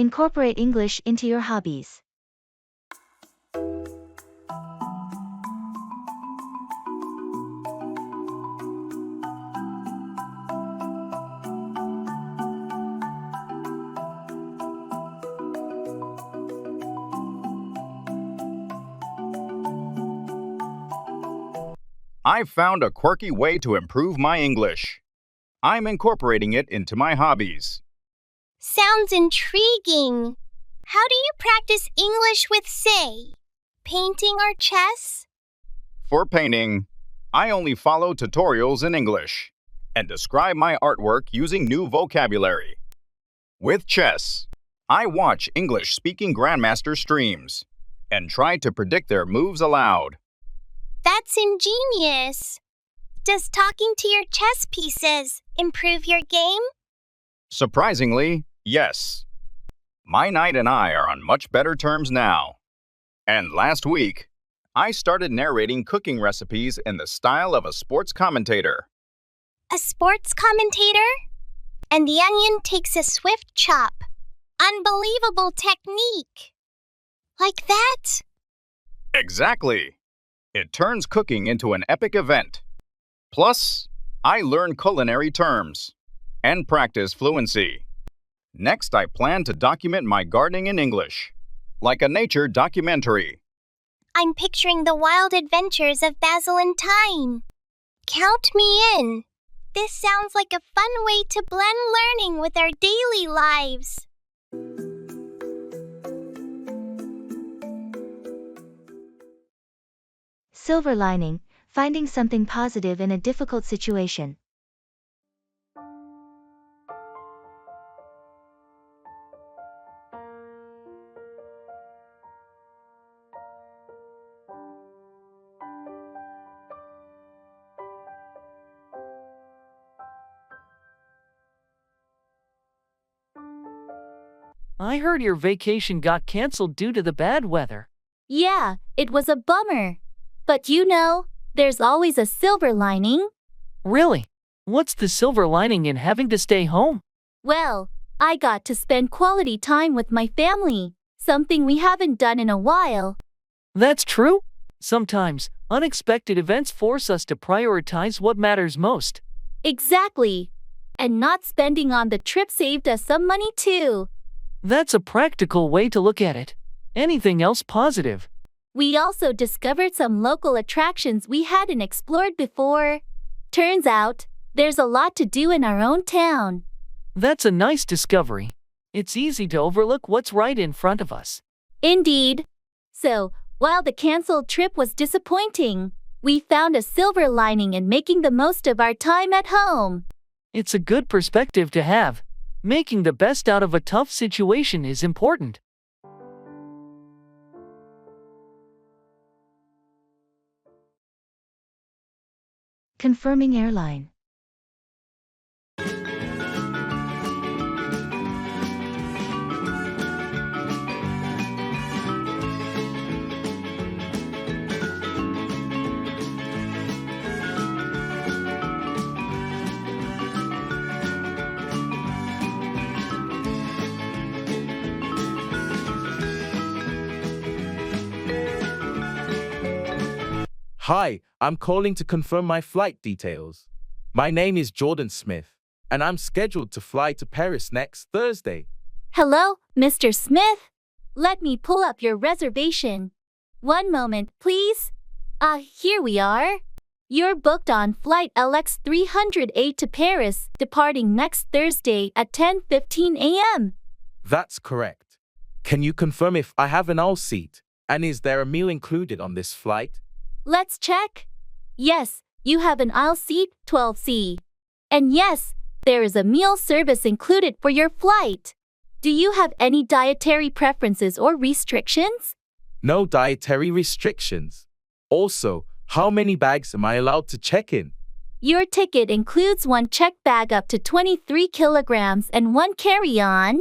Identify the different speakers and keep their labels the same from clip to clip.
Speaker 1: Incorporate English into your hobbies.
Speaker 2: I've found a quirky way to improve my English. I'm incorporating it into my hobbies.
Speaker 3: Sounds intriguing. How do you practice English with, say, painting or chess?
Speaker 2: For painting, I only follow tutorials in English and describe my artwork using new vocabulary. With chess, I watch English-speaking grandmaster streams and try to predict their moves aloud.
Speaker 3: That's ingenious. Does talking to your chess pieces improve your game?
Speaker 2: Surprisingly, yes. My knight and I are on much better terms now. And last week, I started narrating cooking recipes in the style of a sports commentator.
Speaker 3: A sports commentator? And the onion takes a swift chop. Unbelievable technique. Like that?
Speaker 2: Exactly. It turns cooking into an epic event. Plus, I learn culinary terms and practice fluency. Next, I plan to document my gardening in English, like a nature documentary.
Speaker 3: I'm picturing the wild adventures of Basil and Thyme. Count me in. This sounds like a fun way to blend learning with our daily lives.
Speaker 1: Silver lining, finding something positive in a difficult situation.
Speaker 4: I heard your vacation got canceled due to the bad weather.
Speaker 5: Yeah, it was a bummer. But you know, there's always a silver lining.
Speaker 4: Really? What's the silver lining in having to stay home?
Speaker 5: Well, I got to spend quality time with my family, something we haven't done in a while.
Speaker 4: That's true. Sometimes, unexpected events force us to prioritize what matters most.
Speaker 5: Exactly. And not spending on the trip saved us some money too.
Speaker 4: That's a practical way to look at it. Anything else positive?
Speaker 5: We also discovered some local attractions we hadn't explored before. Turns out, there's a lot to do in our own town.
Speaker 4: That's a nice discovery. It's easy to overlook what's right in front of us.
Speaker 5: Indeed. So, while the canceled trip was disappointing, we found a silver lining in making the most of our time at home.
Speaker 4: It's a good perspective to have. Making the best out of a tough situation is important.
Speaker 1: Confirming airline.
Speaker 6: Hi, I'm calling to confirm my flight details. My name is Jordan Smith, and I'm scheduled to fly to Paris next Thursday.
Speaker 5: Hello, Mr. Smith. Let me pull up your reservation. One moment, please. Here we are. You're booked on flight LX 308 to Paris, departing next Thursday at 10:15 a.m.
Speaker 6: That's correct. Can you confirm if I have an aisle seat, and is there a meal included on this flight?
Speaker 5: Let's check. Yes, you have an aisle seat 12C. And yes, there is a meal service included for your flight. Do you have any dietary preferences or restrictions?
Speaker 6: No dietary restrictions. Also, how many bags am I allowed to check in?
Speaker 5: Your ticket includes one check bag up to 23 kilograms and one carry-on.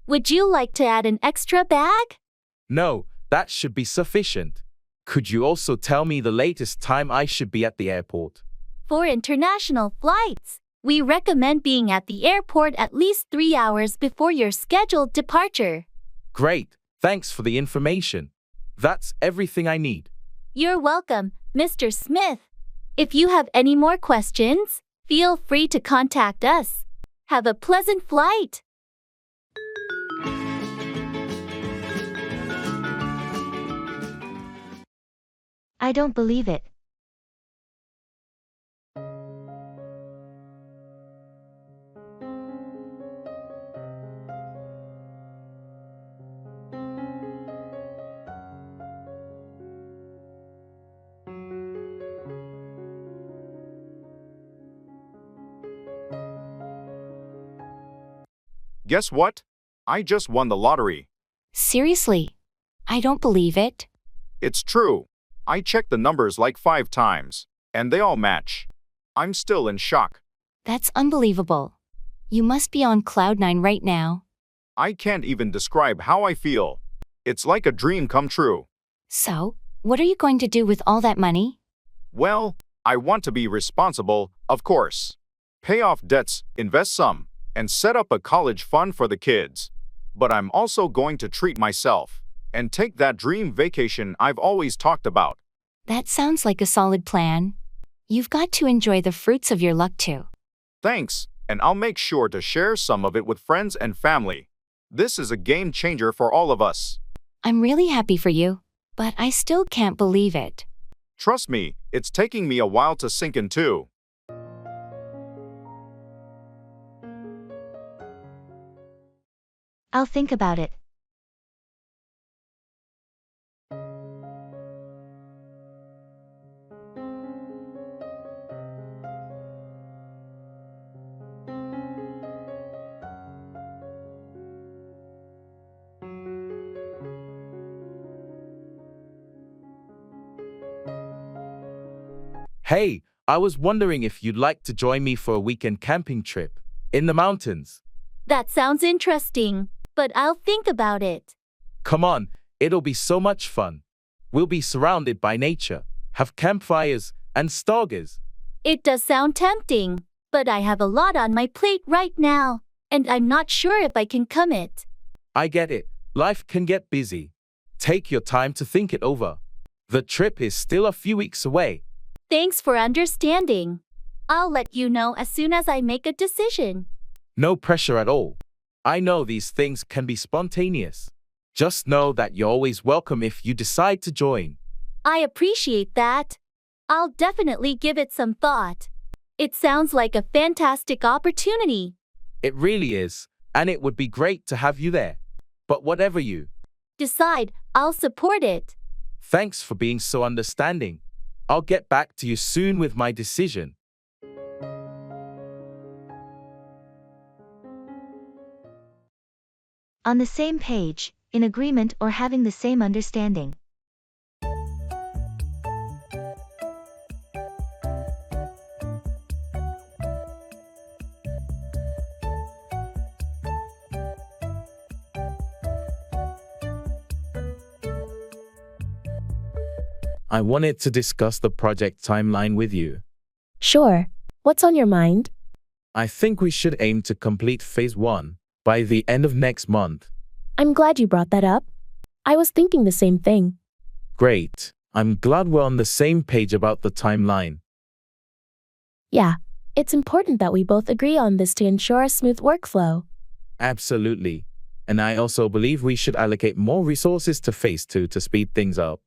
Speaker 5: Would you like to add an extra bag?
Speaker 6: No, that should be sufficient. Could you also tell me the latest time I should be at the airport?
Speaker 5: For international flights, We recommend being at the airport at least 3 hours before your scheduled departure.
Speaker 6: Great, thanks for the information. That's everything I need.
Speaker 5: You're welcome, Mr. Smith. If you have any more questions, feel free to contact us. Have a pleasant flight.
Speaker 1: I don't believe it.
Speaker 2: Guess what? I just won the lottery.
Speaker 7: Seriously? I don't believe it.
Speaker 2: It's true. I checked the numbers like 5 times, and they all match. I'm still in shock.
Speaker 7: That's unbelievable. You must be on cloud nine right now.
Speaker 2: I can't even describe how I feel. It's like a dream come true.
Speaker 7: So, what are you going to do with all that money?
Speaker 2: Well, I want to be responsible, of course. Pay off debts, invest some, and set up a college fund for the kids. But I'm also going to treat myself and take that dream vacation I've always talked about.
Speaker 7: That sounds like a solid plan. You've got to enjoy the fruits of your luck too.
Speaker 2: Thanks, and I'll make sure to share some of it with friends and family. This is a game changer for all of us.
Speaker 7: I'm really happy for you, but I still can't believe it.
Speaker 2: Trust me, it's taking me a while to sink in too.
Speaker 1: I'll think about it.
Speaker 6: Hey, I was wondering if you'd like to join me for a weekend camping trip in the mountains.
Speaker 5: That sounds interesting, but I'll think about it.
Speaker 6: Come on, it'll be so much fun. We'll be surrounded by nature, have campfires and stargazers.
Speaker 5: It does sound tempting, but I have a lot on my plate right now, and I'm not sure if I can commit.
Speaker 6: I get it. Life can get busy. Take your time to think it over. The trip is still a few weeks away.
Speaker 5: Thanks for understanding. I'll let you know as soon as I make a decision.
Speaker 6: No pressure at all. I know these things can be spontaneous. Just know that you're always welcome if you decide to join.
Speaker 5: I appreciate that. I'll definitely give it some thought. It sounds like a fantastic opportunity.
Speaker 6: It really is, and it would be great to have you there. But whatever you
Speaker 5: decide, I'll support it.
Speaker 6: Thanks for being so understanding. I'll get back to you soon with my decision.
Speaker 1: On the same page, in agreement or having the same understanding.
Speaker 6: I wanted to discuss the project timeline with you.
Speaker 8: Sure. What's on your mind?
Speaker 6: I think we should aim to complete phase 1 by the end of next month.
Speaker 8: I'm glad you brought that up. I was thinking the same thing.
Speaker 6: Great. I'm glad we're on the same page about the timeline.
Speaker 8: Yeah, it's important that we both agree on this to ensure a smooth workflow.
Speaker 6: Absolutely. And I also believe we should allocate more resources to phase 2 to speed things up.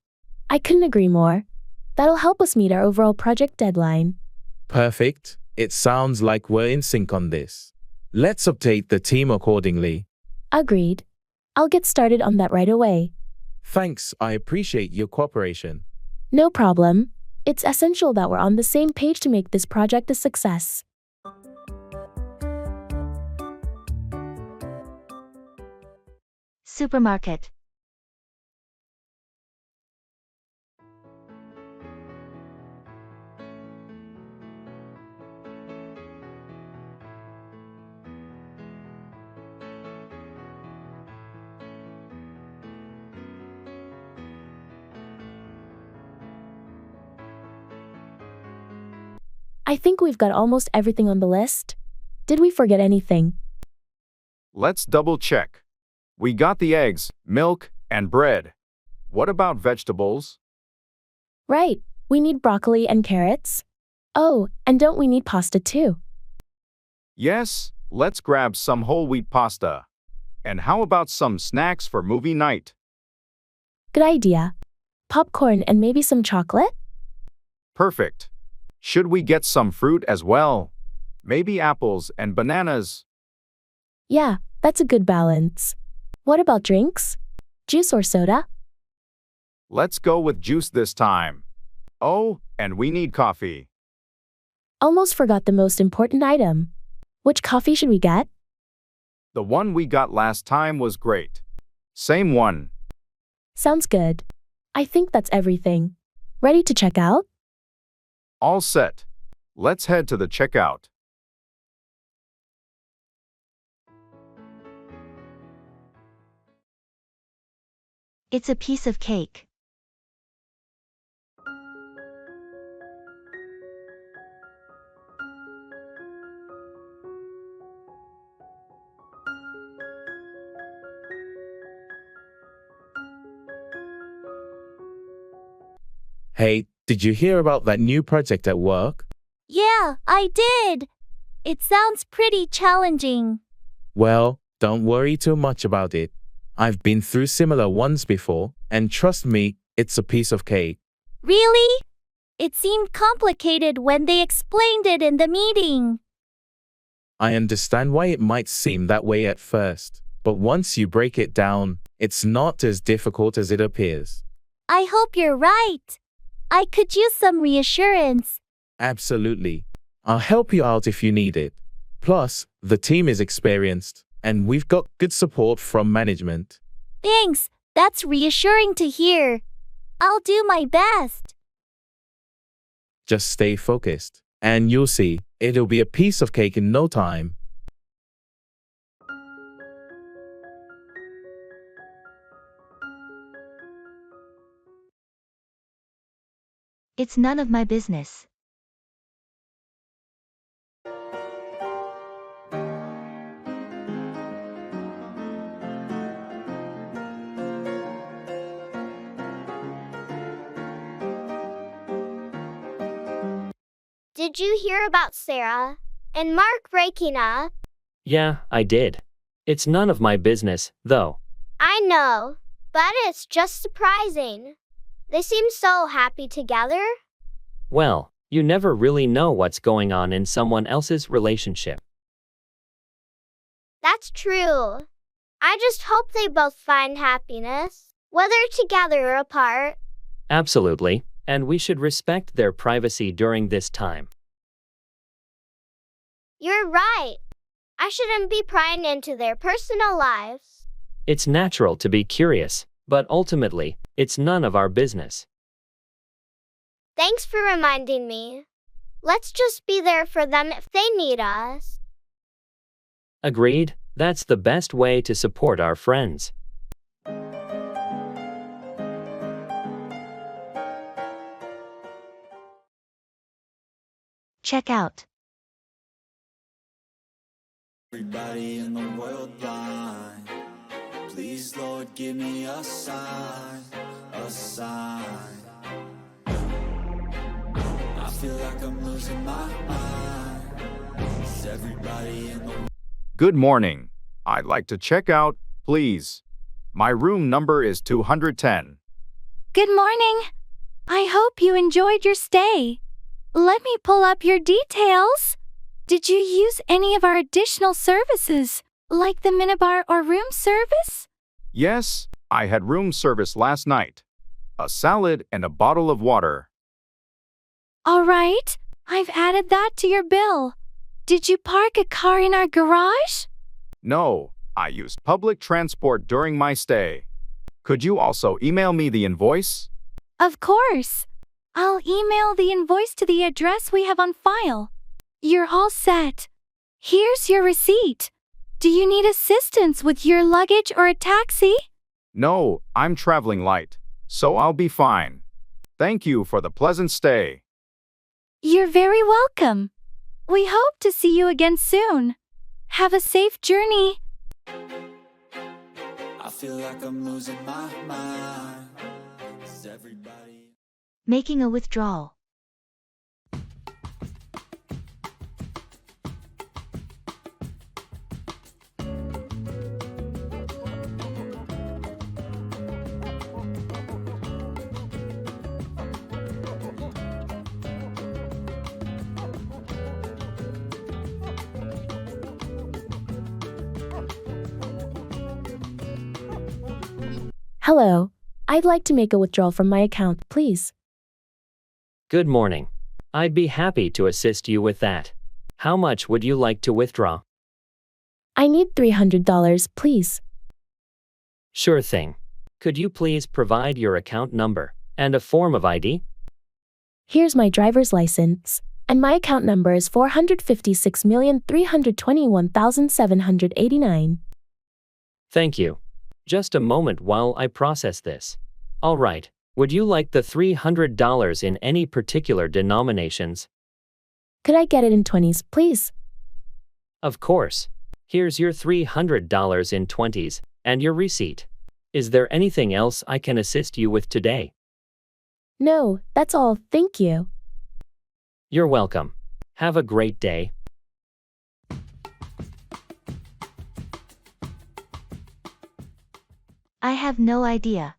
Speaker 8: I couldn't agree more. That'll help us meet our overall project deadline.
Speaker 6: Perfect. It sounds like we're in sync on this. Let's update the team accordingly.
Speaker 8: Agreed. I'll get started on that right away.
Speaker 6: Thanks, I appreciate your cooperation.
Speaker 8: No problem. It's essential that we're on the same page to make this project a success.
Speaker 1: Supermarket.
Speaker 8: I I think we've got almost everything on the list. Did we forget anything?
Speaker 2: Let's double check. We got the eggs, milk, and bread. What about vegetables?
Speaker 8: Right, we need broccoli and carrots. Oh, and don't we need pasta too?
Speaker 2: Yes, let's grab some whole wheat pasta. And how about some snacks for movie night?
Speaker 8: Good idea. Popcorn and maybe some chocolate?
Speaker 2: Perfect. Should we get some fruit as well? Maybe apples and bananas.
Speaker 8: Yeah, that's a good balance. What about drinks? Juice or soda?
Speaker 2: Let's go with juice this time. Oh, and we need coffee.
Speaker 8: Almost forgot the most important item. Which coffee should we get?
Speaker 2: The one we got last time was great. Same one.
Speaker 8: Sounds good. I think that's everything. Ready to check out?
Speaker 2: All set. Let's head to the checkout.
Speaker 1: It's a piece of cake.
Speaker 6: Hey, did you hear about that new project at work?
Speaker 5: Yeah, I did. It sounds pretty challenging.
Speaker 6: Well, don't worry too much about it. I've been through similar ones before, and trust me, it's a piece of cake.
Speaker 5: Really? It seemed complicated when they explained it in the meeting.
Speaker 6: I understand why it might seem that way at first, but once you break it down, it's not as difficult as it appears.
Speaker 5: I hope you're right. I could use some reassurance.
Speaker 6: Absolutely. I'll help you out if you need it. Plus, the team is experienced, and we've got good support from management.
Speaker 5: Thanks, that's reassuring to hear. I'll do my best.
Speaker 6: Just stay focused, and you'll see, it'll be a piece of cake in no time.
Speaker 1: It's none of my business.
Speaker 3: Did you hear about Sarah and Mark breaking up?
Speaker 4: Yeah, I did. It's none of my business, though.
Speaker 3: I know, but it's just surprising. They seem so happy together.
Speaker 4: Well, you never really know what's going on in someone else's relationship.
Speaker 3: That's true. I just hope they both find happiness, whether together or apart.
Speaker 4: Absolutely, and we should respect their privacy during this time.
Speaker 3: You're right. I shouldn't be prying into their personal lives.
Speaker 4: It's natural to be curious, but ultimately, it's none of our business.
Speaker 3: Thanks for reminding me. Let's just be there for them if they need us.
Speaker 4: Agreed, that's the best way to support our friends.
Speaker 1: Check out.
Speaker 9: Everybody in the world blind. Please, Lord, give me a sign, a sign. I feel like I'm losing my mind. Is everybody in the
Speaker 2: Good morning. I'd like to check out, please. My room number is 210.
Speaker 5: Good morning. I hope you enjoyed your stay. Let me pull up your details. Did you use any of our additional services, like the minibar or room service?
Speaker 2: Yes, I had room service last night. A salad and a bottle of water.
Speaker 5: All right, I've added that to your bill. Did you park a car in our garage?
Speaker 2: No, I used public transport during my stay. Could you also email me the invoice?
Speaker 5: Of course. I'll email the invoice to the address we have on file. You're all set. Here's your receipt. Do you need assistance with your luggage or a taxi?
Speaker 2: No, I'm traveling light, so I'll be fine. Thank you for the pleasant stay.
Speaker 5: You're very welcome. We hope to see you again soon. Have a safe journey.
Speaker 9: I feel like I'm losing my mind. 'Cause everybody...
Speaker 1: Making a withdrawal.
Speaker 8: Hello. I'd like to make a withdrawal from my account, please.
Speaker 4: Good morning. I'd be happy to assist you with that. How much would you like to withdraw?
Speaker 8: I need $300, please.
Speaker 4: Sure thing. Could you please provide your account number and a form of ID?
Speaker 8: Here's my driver's license, and my account number is 456,321,789.
Speaker 4: Thank you. Just a moment while I process this. All right. Would you like the $300 in any particular denominations?
Speaker 8: Could I get it in 20s, please?
Speaker 4: Of course. Here's your $300 in 20s and your receipt. Is there anything else I can assist you with today?
Speaker 8: No, that's all, thank you.
Speaker 4: You're welcome. Have a great day.
Speaker 1: I have no idea.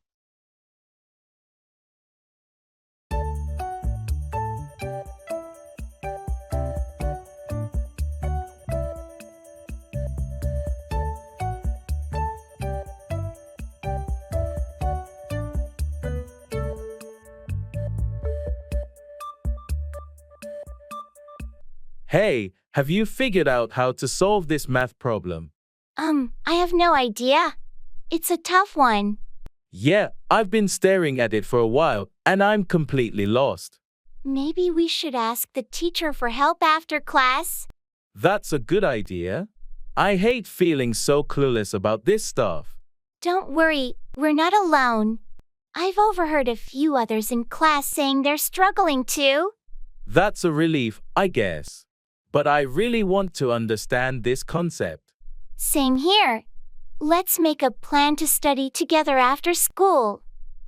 Speaker 6: Hey, have you figured out how to solve this math problem?
Speaker 3: I have no idea. It's a tough one.
Speaker 6: Yeah, I've been staring at it for a while, and I'm completely lost.
Speaker 3: Maybe we should ask the teacher for help after class?
Speaker 6: That's a good idea. I hate feeling so clueless about this stuff.
Speaker 3: Don't worry, we're not alone. I've overheard a few others in class saying they're struggling too.
Speaker 6: That's a relief, I guess. But I really want to understand this concept.
Speaker 3: Same here. Let's make a plan to study together after school.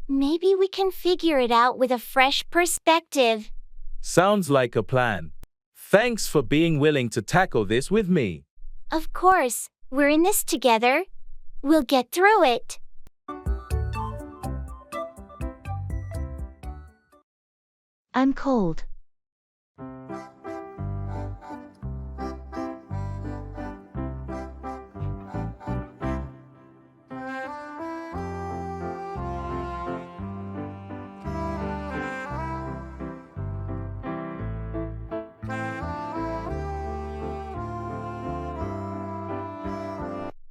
Speaker 3: Maybe we can figure it out with a fresh perspective.
Speaker 6: Sounds like a plan. Thanks for being willing to tackle this with me.
Speaker 3: Of course, we're in this together. We'll get through it.
Speaker 1: I'm cold.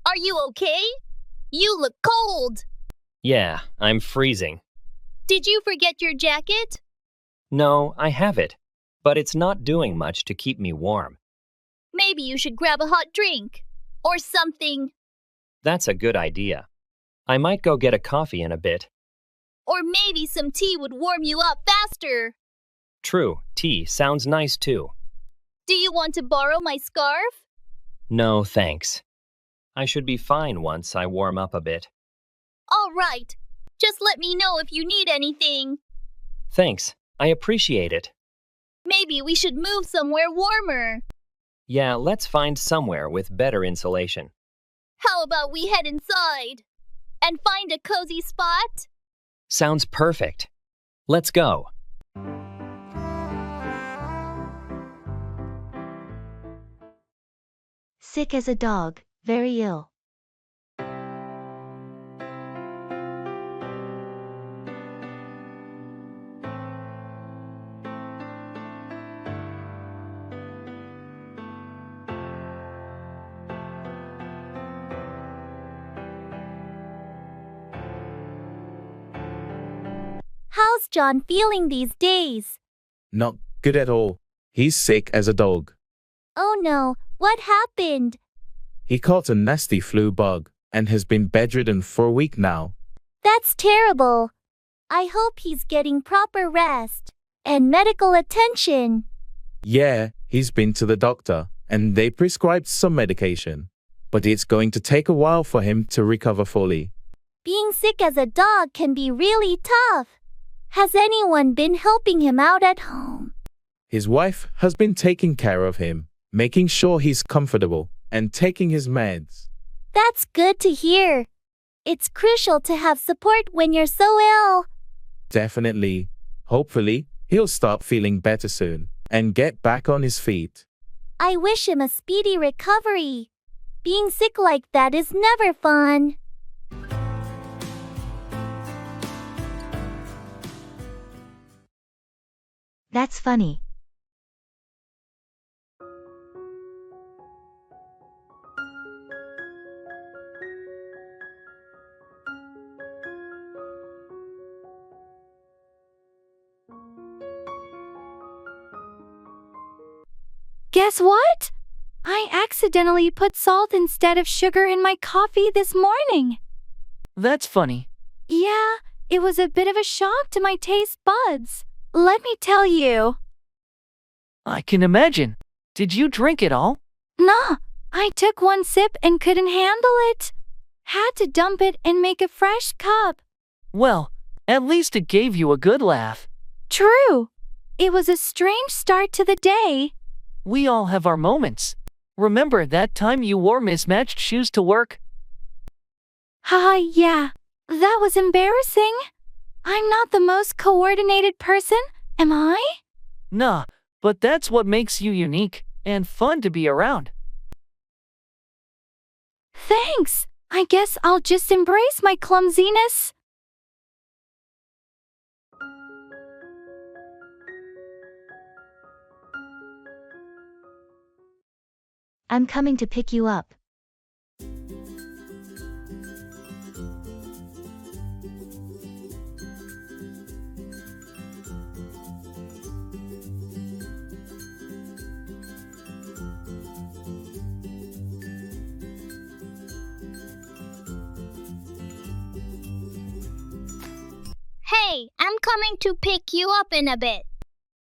Speaker 10: Are you okay? You look cold.
Speaker 11: Yeah, I'm freezing.
Speaker 10: Did you forget your jacket?
Speaker 11: No, I have it, but it's not doing much to keep me warm.
Speaker 10: Maybe you should grab a hot drink. Or something.
Speaker 11: That's a good idea. I might go get a coffee in a bit.
Speaker 10: Or maybe some tea would warm you up faster.
Speaker 11: True, tea sounds nice too.
Speaker 10: Do you want to borrow my scarf?
Speaker 11: No, thanks. I should be fine once I warm up a bit.
Speaker 10: All right. Just let me know if you need anything.
Speaker 11: Thanks, I appreciate it.
Speaker 10: Maybe we should move somewhere warmer.
Speaker 11: Yeah, let's find somewhere with better insulation.
Speaker 10: How about we head inside and find a cozy spot?
Speaker 11: Sounds perfect. Let's go.
Speaker 1: Sick as a dog, very ill.
Speaker 5: How's John feeling these days?
Speaker 6: Not good at all. He's sick as a dog.
Speaker 5: Oh no, what happened?
Speaker 6: He caught a nasty flu bug and has been bedridden for a week now.
Speaker 5: That's terrible. I hope he's getting proper rest and medical attention.
Speaker 6: Yeah, he's been to the doctor and they prescribed some medication, but it's going to take a while for him to recover fully.
Speaker 5: Being sick as a dog can be really tough. Has anyone been helping him out at home?
Speaker 6: His wife has been taking care of him, making sure he's comfortable and taking his meds.
Speaker 5: That's good to hear. It's crucial to have support when you're so ill.
Speaker 6: Definitely. Hopefully, he'll start feeling better soon and get back on his feet.
Speaker 5: I wish him a speedy recovery. Being sick like that is never fun.
Speaker 1: That's funny.
Speaker 12: Guess what? I accidentally put salt instead of sugar in my coffee this morning.
Speaker 13: That's funny.
Speaker 12: Yeah, it was a bit of a shock to my taste buds. Let me tell you.
Speaker 13: I can imagine. Did you drink it all?
Speaker 12: Nah, I took one sip and couldn't handle it. Had to dump it and make a fresh cup.
Speaker 13: Well, at least it gave you a good laugh.
Speaker 12: True. It was a strange start to the day.
Speaker 13: We all have our moments. Remember that time you wore mismatched shoes to work?
Speaker 12: Yeah. That was embarrassing. I'm not the most coordinated person, am I?
Speaker 13: Nah, but that's what makes you unique and fun to be around.
Speaker 12: Thanks. I guess I'll just embrace my clumsiness.
Speaker 1: I'm coming to pick you up.
Speaker 10: Hey, I'm coming to pick you up in a bit.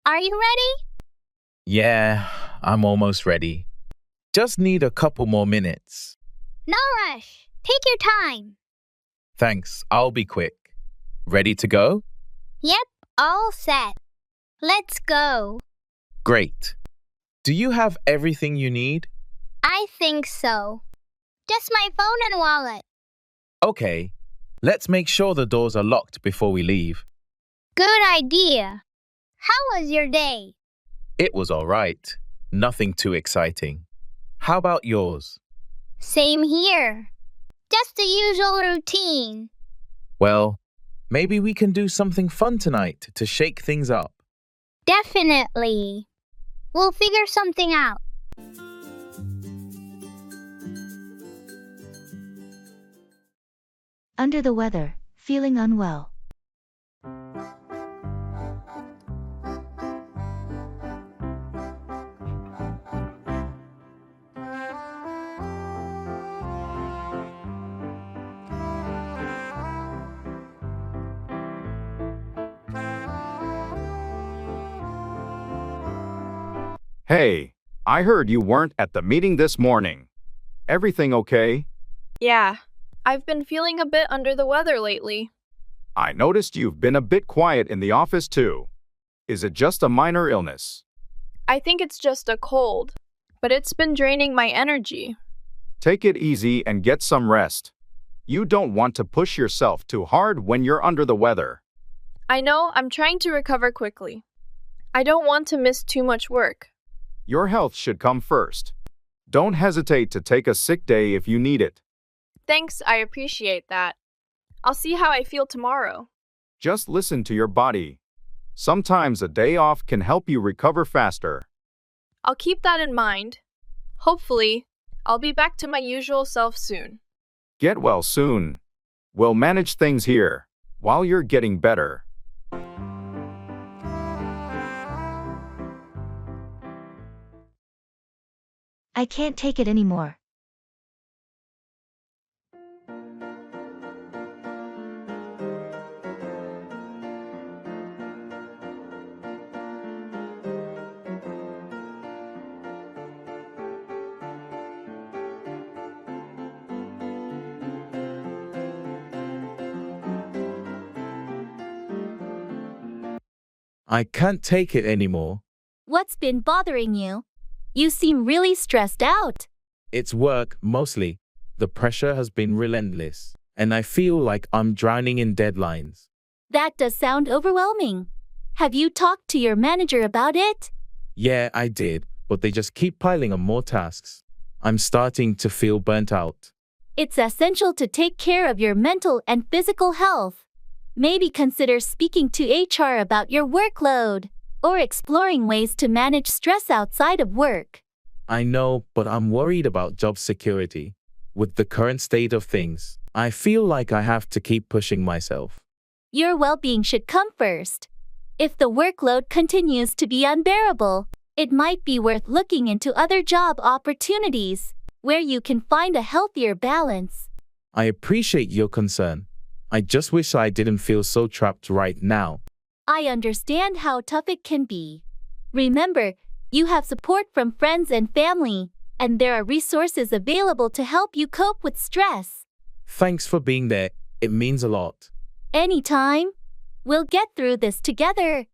Speaker 10: Are you ready?
Speaker 6: Yeah, I'm almost ready. Just need a couple more minutes.
Speaker 10: No rush. Take your time.
Speaker 6: Thanks, I'll be quick. Ready to go?
Speaker 10: Yep, all set. Let's go.
Speaker 6: Great. Do you have everything you need?
Speaker 10: I think so. Just my phone and wallet.
Speaker 6: Okay, let's make sure the doors are locked before we leave.
Speaker 10: Good idea. How was your day?
Speaker 6: It was all right. Nothing too exciting. How about yours?
Speaker 10: Same here. Just the usual routine.
Speaker 6: Well, maybe we can do something fun tonight to shake things up.
Speaker 10: Definitely. We'll figure something out.
Speaker 1: Under the weather, feeling unwell.
Speaker 2: Hey, I heard you weren't at the meeting this morning. Everything okay?
Speaker 14: Yeah, I've been feeling a bit under the weather lately.
Speaker 2: I noticed you've been a bit quiet in the office too. Is it just a minor illness?
Speaker 14: I think it's just a cold, but it's been draining my energy.
Speaker 2: Take it easy and get some rest. You don't want to push yourself too hard when you're under the weather.
Speaker 14: I know I'm trying to recover quickly. I don't want to miss too much work.
Speaker 2: Your health should come first. Don't hesitate to take a sick day if you need it.
Speaker 14: Thanks, I appreciate that. I'll see how I feel tomorrow.
Speaker 2: Just listen to your body. Sometimes a day off can help you recover faster.
Speaker 14: I'll keep that in mind. Hopefully, I'll be back to my usual self soon.
Speaker 2: Get well soon. We'll manage things here while you're getting better.
Speaker 1: I can't take it anymore.
Speaker 6: I can't take it anymore.
Speaker 5: What's been bothering you? You seem really stressed out.
Speaker 6: It's work, mostly. The pressure has been relentless, and I feel like I'm drowning in deadlines.
Speaker 5: That does sound overwhelming. Have you talked to your manager about it?
Speaker 6: Yeah, I did, but they just keep piling on more tasks. I'm starting to feel burnt out.
Speaker 5: It's essential to take care of your mental and physical health. Maybe consider speaking to HR about your workload, or exploring ways to manage stress outside of work.
Speaker 6: I know, but I'm worried about job security. With the current state of things, I feel like I have to keep pushing myself.
Speaker 5: Your well-being should come first. If the workload continues to be unbearable, it might be worth looking into other job opportunities, where you can find a healthier balance.
Speaker 6: I appreciate your concern. I just wish I didn't feel so trapped right now.
Speaker 5: I understand how tough it can be. Remember, you have support from friends and family, and there are resources available to help you cope with stress.
Speaker 6: Thanks for being there. It means a lot.
Speaker 5: Anytime. We'll get through this together.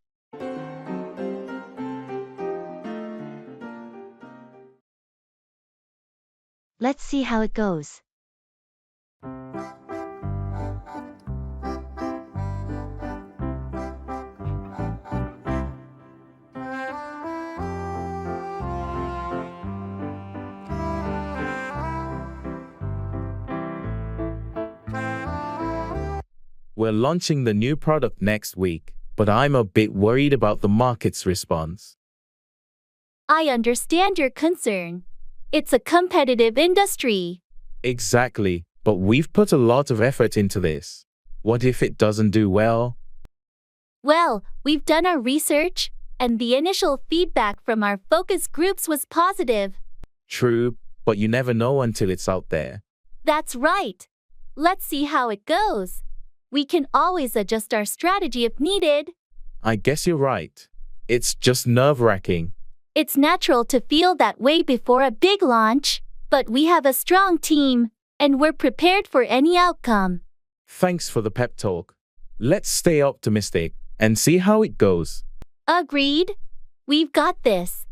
Speaker 1: Let's see how it goes.
Speaker 6: We're launching the new product next week, but I'm a bit worried about the market's response.
Speaker 5: I understand your concern. It's a competitive industry.
Speaker 6: Exactly, but we've put a lot of effort into this. What if it doesn't do well?
Speaker 5: Well, we've done our research, and the initial feedback from our focus groups was positive.
Speaker 6: True, but you never know until it's out there.
Speaker 5: That's right. Let's see how it goes. We can always adjust our strategy if needed.
Speaker 6: I guess you're right. It's just nerve-wracking.
Speaker 5: It's natural to feel that way before a big launch, but we have a strong team, and we're prepared for any outcome.
Speaker 6: Thanks for the pep talk. Let's stay optimistic and see how it goes.
Speaker 5: Agreed. We've got this.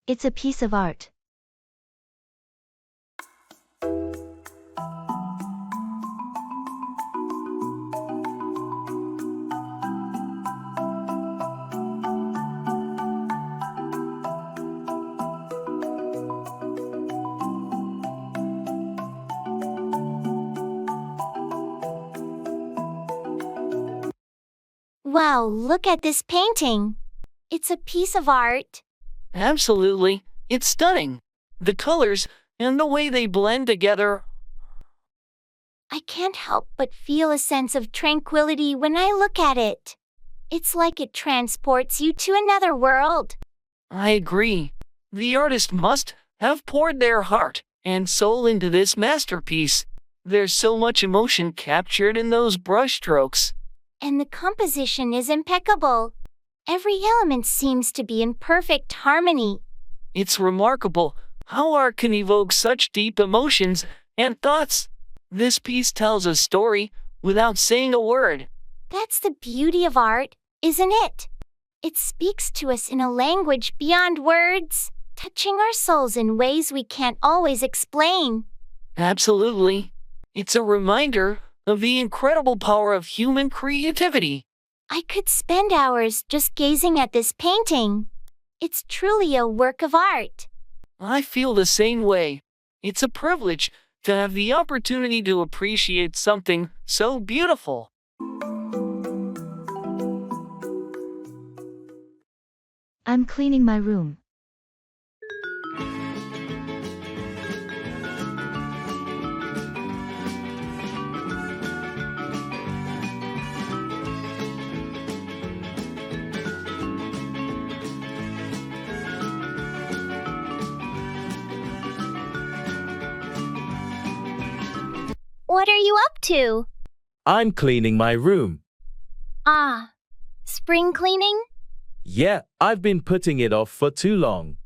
Speaker 1: It's a piece of art.
Speaker 3: Wow, look at this painting. It's a piece of art.
Speaker 13: Absolutely. It's stunning. The colors and the way they blend together.
Speaker 3: I can't help but feel a sense of tranquility when I look at it. It's like it transports you to another world.
Speaker 13: I agree. The artist must have poured their heart and soul into this masterpiece. There's so much emotion captured in those brushstrokes.
Speaker 3: And the composition is impeccable. Every element seems to be in perfect harmony.
Speaker 13: It's remarkable how art can evoke such deep emotions and thoughts. This piece tells a story without saying a word.
Speaker 3: That's the beauty of art, isn't it? It speaks to us in a language beyond words, touching our souls in ways we can't always explain.
Speaker 13: Absolutely. It's a reminder of the incredible power of human creativity.
Speaker 3: I could spend hours just gazing at this painting. It's truly a work of art.
Speaker 13: I feel the same way. It's a privilege to have the opportunity to appreciate something so beautiful.
Speaker 1: I'm cleaning my room.
Speaker 10: What are you up to?
Speaker 6: I'm cleaning my room.
Speaker 10: Ah, spring cleaning?
Speaker 6: Yeah, I've been putting it off for too long.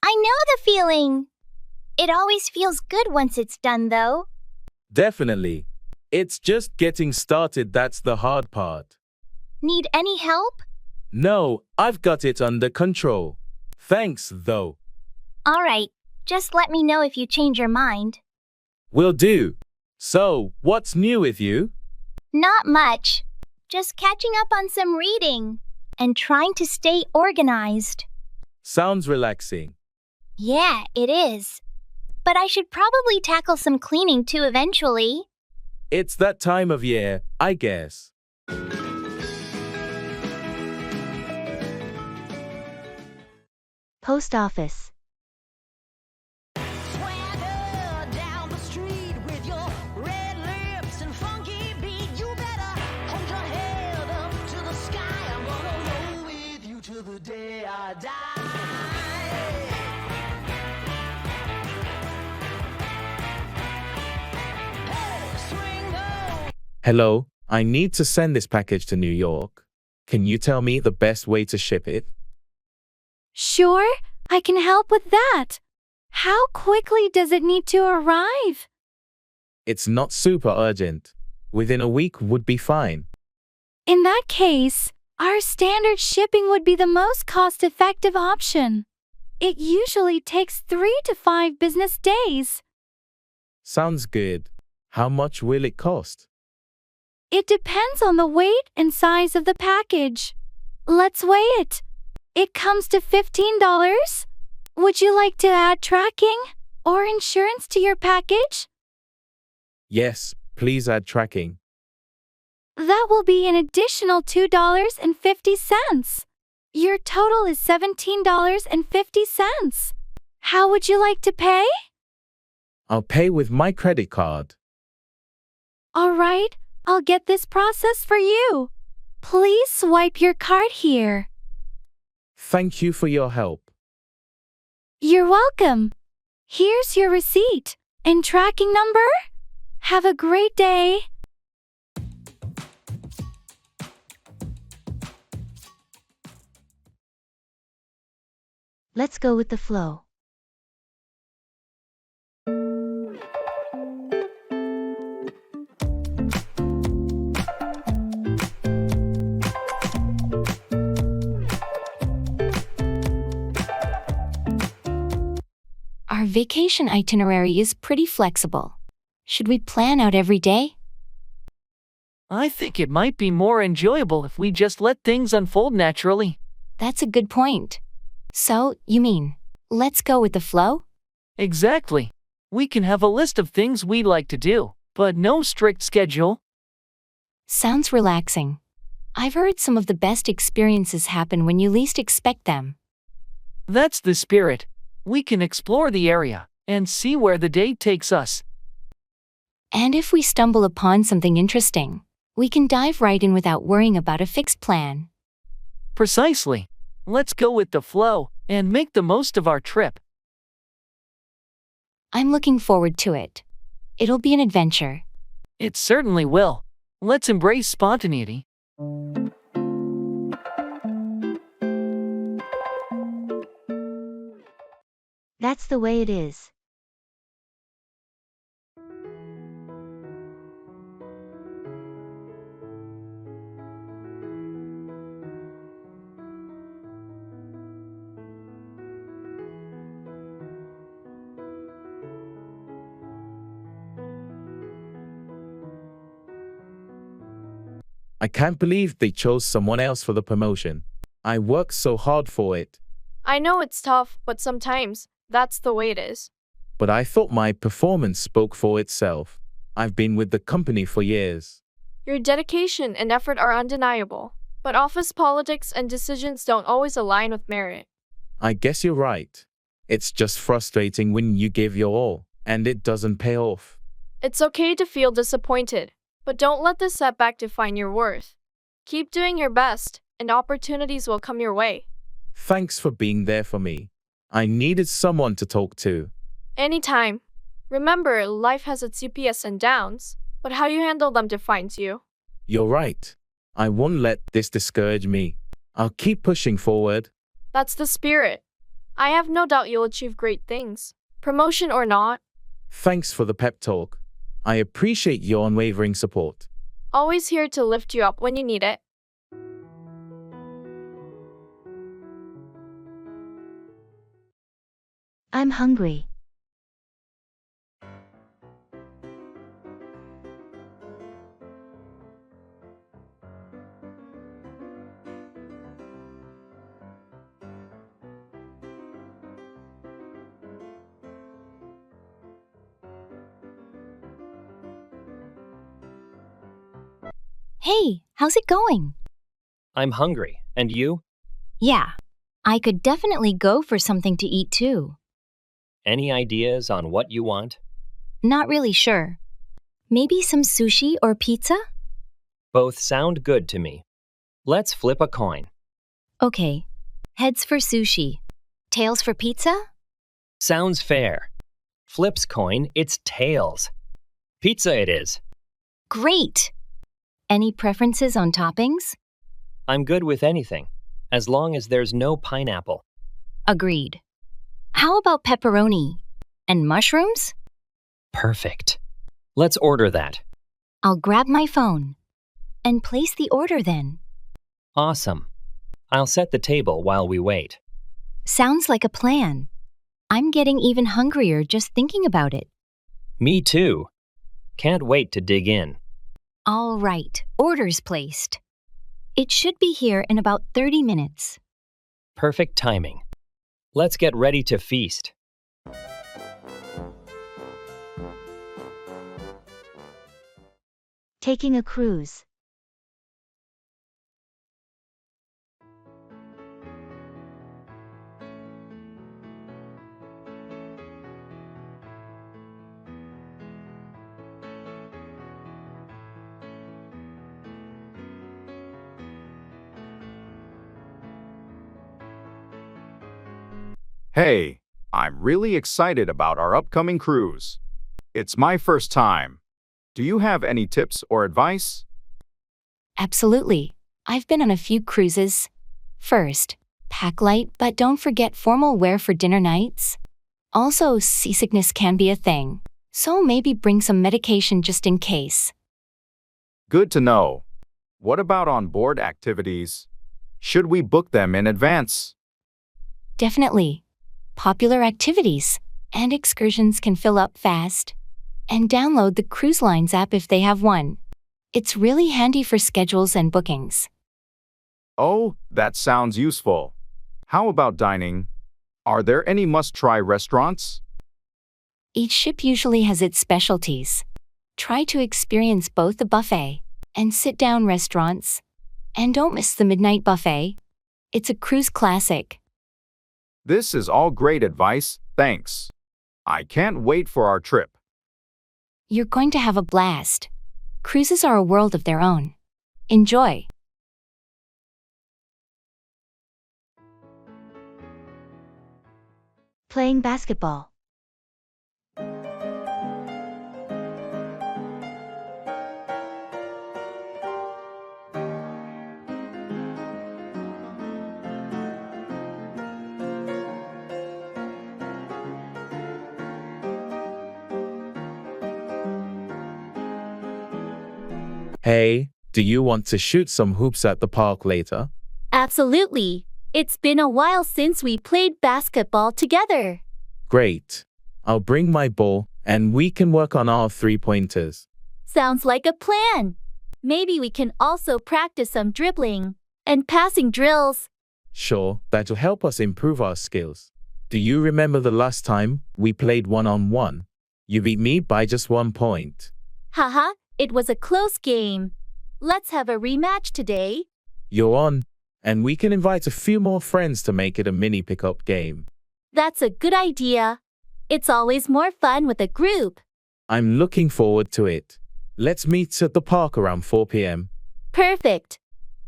Speaker 10: I know the feeling. It always feels good once it's done, though.
Speaker 6: Definitely. It's just getting started that's the hard part.
Speaker 10: Need any help?
Speaker 6: No, I've got it under control. Thanks, though.
Speaker 10: Alright, just let me know if you change your mind.
Speaker 6: Will do. So, what's new with you?
Speaker 10: Not much. Just catching up on some reading and trying to stay organized.
Speaker 6: Sounds relaxing.
Speaker 10: Yeah, it is. But I should probably tackle some cleaning too eventually.
Speaker 6: It's that time of year, I guess.
Speaker 1: Post office.
Speaker 6: Hello, I need to send this package to New York. Can you tell me the best way to ship it?
Speaker 12: Sure, I can help with that. How quickly does it need to arrive?
Speaker 6: It's not super urgent. Within a week would be fine.
Speaker 12: In that case, our standard shipping would be the most cost-effective option. It usually takes 3 to 5 business days.
Speaker 6: Sounds good. How much will it cost?
Speaker 12: It depends on the weight and size of the package. Let's weigh it. It comes to $15. Would you like to add tracking or insurance to your package?
Speaker 6: Yes, please add tracking.
Speaker 12: That will be an additional $2.50. Your total is $17.50. How would you like to pay?
Speaker 6: I'll pay with my credit card.
Speaker 12: All right, I'll get this process for you. Please swipe your card here.
Speaker 6: Thank you for your help.
Speaker 12: You're welcome. Here's your receipt and tracking number. Have a great day.
Speaker 1: Let's go with the flow.
Speaker 7: Our vacation itinerary is pretty flexible. Should we plan out every day?
Speaker 13: I think it might be more enjoyable if we just let things unfold naturally.
Speaker 7: That's a good point. So, you mean, let's go with the flow?
Speaker 13: Exactly. We can have a list of things we'd like to do, but no strict schedule.
Speaker 7: Sounds relaxing. I've heard some of the best experiences happen when you least expect them.
Speaker 13: That's the spirit. We can explore the area and see where the day takes us.
Speaker 7: And if we stumble upon something interesting, we can dive right in without worrying about a fixed plan.
Speaker 13: Precisely. Let's go with the flow and make the most of our trip.
Speaker 7: I'm looking forward to it. It'll be an adventure.
Speaker 13: It certainly will. Let's embrace spontaneity.
Speaker 1: That's the way it is.
Speaker 6: I can't believe they chose someone else for the promotion. I worked so hard for it.
Speaker 14: I know it's tough, but sometimes that's the way it is.
Speaker 6: But I thought my performance spoke for itself. I've been with the company for years.
Speaker 14: Your dedication and effort are undeniable, but office politics and decisions don't always align with merit.
Speaker 6: I guess you're right. It's just frustrating when you give your all, and it doesn't pay off.
Speaker 14: It's okay to feel disappointed, but don't let this setback define your worth. Keep doing your best, and opportunities will come your way.
Speaker 6: Thanks for being there for me. I needed someone to talk to.
Speaker 14: Anytime. Remember, life has its ups and downs, but how you handle them defines you.
Speaker 6: You're right. I won't let this discourage me. I'll keep pushing forward.
Speaker 14: That's the spirit. I have no doubt you'll achieve great things, promotion or not.
Speaker 6: Thanks for the pep talk. I appreciate your unwavering support.
Speaker 14: Always here to lift you up when you need it.
Speaker 1: I'm hungry.
Speaker 7: Hey, how's it going?
Speaker 11: I'm hungry. And you?
Speaker 7: Yeah, I could definitely go for something to eat too.
Speaker 11: Any ideas on what you want?
Speaker 7: Not really sure. Maybe some sushi or pizza?
Speaker 11: Both sound good to me. Let's flip a coin.
Speaker 7: Okay, heads for sushi. Tails for pizza?
Speaker 11: Sounds fair. Flips coin, it's tails. Pizza it is.
Speaker 7: Great! Any preferences on toppings?
Speaker 11: I'm good with anything, as long as there's no pineapple.
Speaker 7: Agreed. How about pepperoni? And mushrooms?
Speaker 11: Perfect. Let's order that.
Speaker 7: I'll grab my phone. And place the order then.
Speaker 11: Awesome. I'll set the table while we wait.
Speaker 7: Sounds like a plan. I'm getting even hungrier just thinking about it.
Speaker 11: Me too. Can't wait to dig in.
Speaker 7: All right, order's placed. It should be here in about 30 minutes.
Speaker 11: Perfect timing. Let's get ready to feast.
Speaker 1: Taking a cruise.
Speaker 2: Hey, I'm really excited about our upcoming cruise. It's my first time. Do you have any tips or advice?
Speaker 7: Absolutely. I've been on a few cruises. First, pack light, but don't forget formal wear for dinner nights. Also, seasickness can be a thing, so maybe bring some medication just in case.
Speaker 2: Good to know. What about on-board activities? Should we book them in advance?
Speaker 7: Definitely. Popular activities and excursions can fill up fast. And download the Cruise Lines app if they have one. It's really handy for schedules and bookings.
Speaker 2: Oh, that sounds useful. How about dining? Are there any must-try restaurants?
Speaker 7: Each ship usually has its specialties. Try to experience both the buffet and sit-down restaurants. And don't miss the midnight buffet. It's a cruise classic.
Speaker 2: This is all great advice, thanks. I can't wait for our trip.
Speaker 7: You're going to have a blast. Cruises are a world of their own. Enjoy.
Speaker 1: Playing basketball.
Speaker 6: Hey, do you want to shoot some hoops at the park later?
Speaker 5: Absolutely. It's been a while since we played basketball together.
Speaker 6: Great. I'll bring my ball and we can work on our three-pointers.
Speaker 5: Sounds like a plan. Maybe we can also practice some dribbling and passing drills.
Speaker 6: Sure, that'll help us improve our skills. Do you remember the last time we played one-on-one? You beat me by just 1 point.
Speaker 5: Haha, it was a close game. Let's have a rematch today.
Speaker 6: You're on, and we can invite a few more friends to make it a mini pickup game.
Speaker 5: That's a good idea. It's always more fun with a group.
Speaker 6: I'm looking forward to it. Let's meet at the park around 4 p.m.
Speaker 5: Perfect.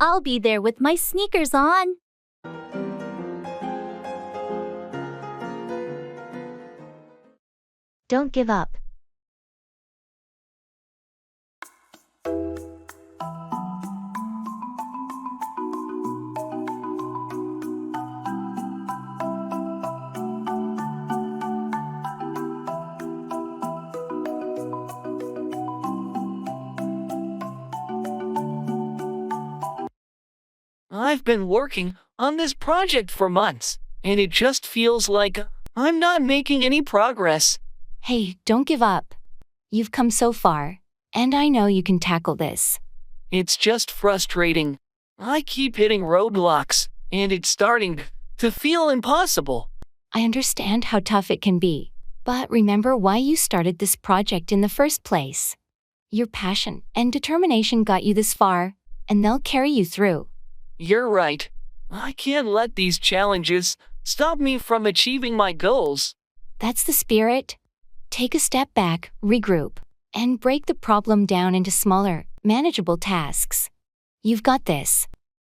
Speaker 5: I'll be there with my sneakers on.
Speaker 1: Don't give up.
Speaker 13: I've been working on this project for months, and it just feels like I'm not making any progress.
Speaker 7: Hey, don't give up. You've come so far, and I know you can tackle this.
Speaker 13: It's just frustrating. I keep hitting roadblocks, and it's starting to feel impossible.
Speaker 7: I understand how tough it can be, but remember why you started this project in the first place. Your passion and determination got you this far, and they'll carry you through.
Speaker 13: You're right. I can't let these challenges stop me from achieving my goals.
Speaker 7: That's the spirit. Take a step back, regroup, and break the problem down into smaller, manageable tasks. You've got this.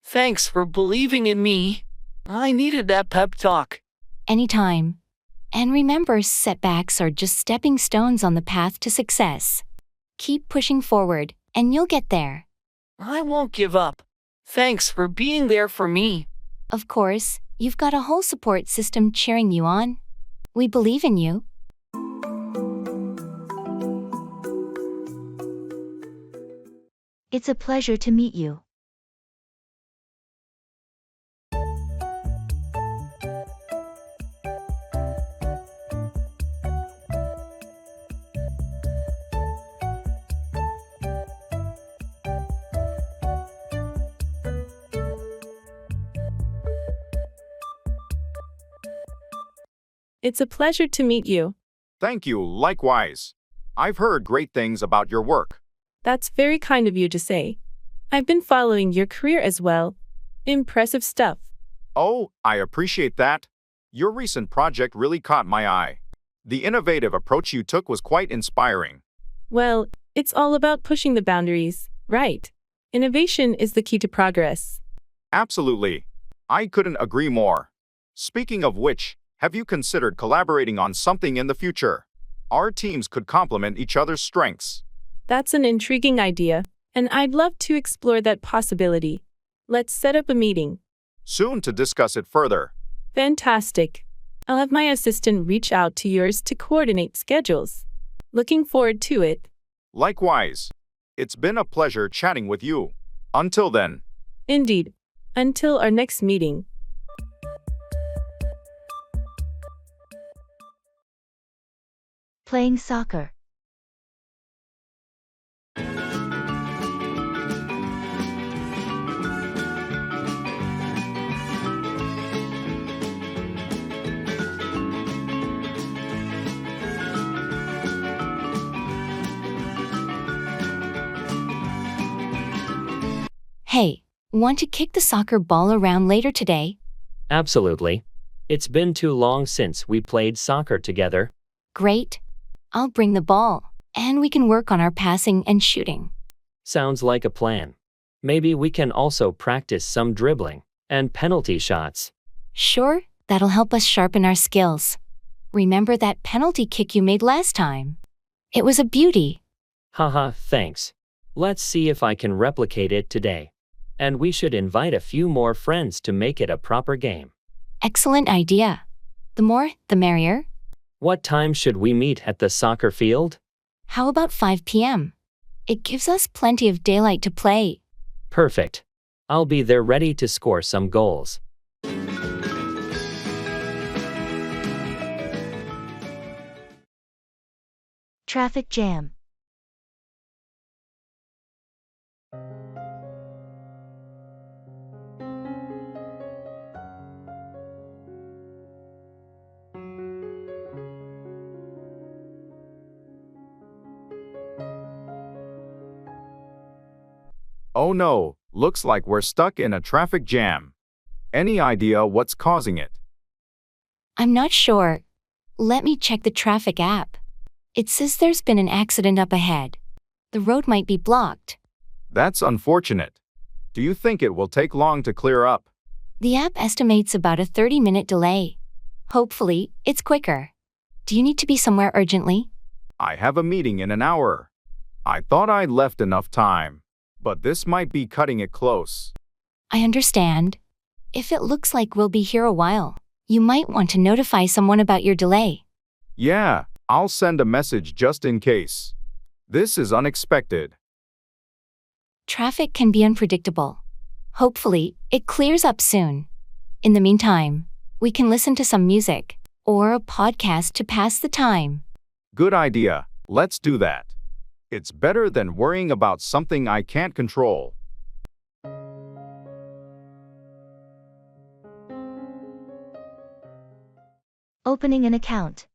Speaker 13: Thanks for believing in me. I needed that pep talk.
Speaker 7: Anytime. And remember, setbacks are just stepping stones on the path to success. Keep pushing forward, and you'll get there.
Speaker 13: I won't give up. Thanks for being there for me.
Speaker 7: Of course, you've got a whole support system cheering you on. We believe in you.
Speaker 1: It's a pleasure to meet you.
Speaker 15: It's a pleasure to meet you.
Speaker 2: Thank you, likewise. I've heard great things about your work.
Speaker 15: That's very kind of you to say. I've been following your career as well. Impressive stuff.
Speaker 2: Oh, I appreciate that. Your recent project really caught my eye. The innovative approach you took was quite inspiring.
Speaker 15: Well, it's all about pushing the boundaries, right? Innovation is the key to progress.
Speaker 2: Absolutely. I couldn't agree more. Speaking of which, have you considered collaborating on something in the future? Our teams could complement each other's strengths.
Speaker 15: That's an intriguing idea, and I'd love to explore that possibility. Let's set up a meeting.
Speaker 2: Soon to discuss it further.
Speaker 15: Fantastic. I'll have my assistant reach out to yours to coordinate schedules. Looking forward to it.
Speaker 2: Likewise. It's been a pleasure chatting with you. Until then.
Speaker 15: Indeed. Until our next meeting.
Speaker 1: Playing soccer.
Speaker 7: Hey, want to kick the soccer ball around later today?
Speaker 4: Absolutely. It's been too long since we played soccer together.
Speaker 7: Great. I'll bring the ball, and we can work on our passing and shooting.
Speaker 4: Sounds like a plan. Maybe we can also practice some dribbling and penalty shots.
Speaker 7: Sure, that'll help us sharpen our skills. Remember that penalty kick you made last time? It was a beauty.
Speaker 4: Haha, thanks. Let's see if I can replicate it today. And we should invite a few more friends to make it a proper game.
Speaker 7: Excellent idea. The more, the merrier.
Speaker 4: What time should we meet at the soccer field?
Speaker 7: How about 5 p.m.? It gives us plenty of daylight to play.
Speaker 4: Perfect. I'll be there ready to score some goals.
Speaker 1: Traffic jam.
Speaker 2: Oh no, looks like we're stuck in a traffic jam. Any idea what's causing it?
Speaker 7: I'm not sure. Let me check the traffic app. It says there's been an accident up ahead. The road might be blocked.
Speaker 2: That's unfortunate. Do you think it will take long to clear up?
Speaker 7: The app estimates about a 30-minute delay. Hopefully, it's quicker. Do you need to be somewhere urgently?
Speaker 2: I have a meeting in an hour. I thought I'd left enough time, but this might be cutting it close.
Speaker 7: I understand. If it looks like we'll be here a while, you might want to notify someone about your delay.
Speaker 2: Yeah, I'll send a message just in case. This is unexpected.
Speaker 7: Traffic can be unpredictable. Hopefully, it clears up soon. In the meantime, we can listen to some music or a podcast to pass the time.
Speaker 2: Good idea. Let's do that. It's better than worrying about something I can't control.
Speaker 1: Opening an account.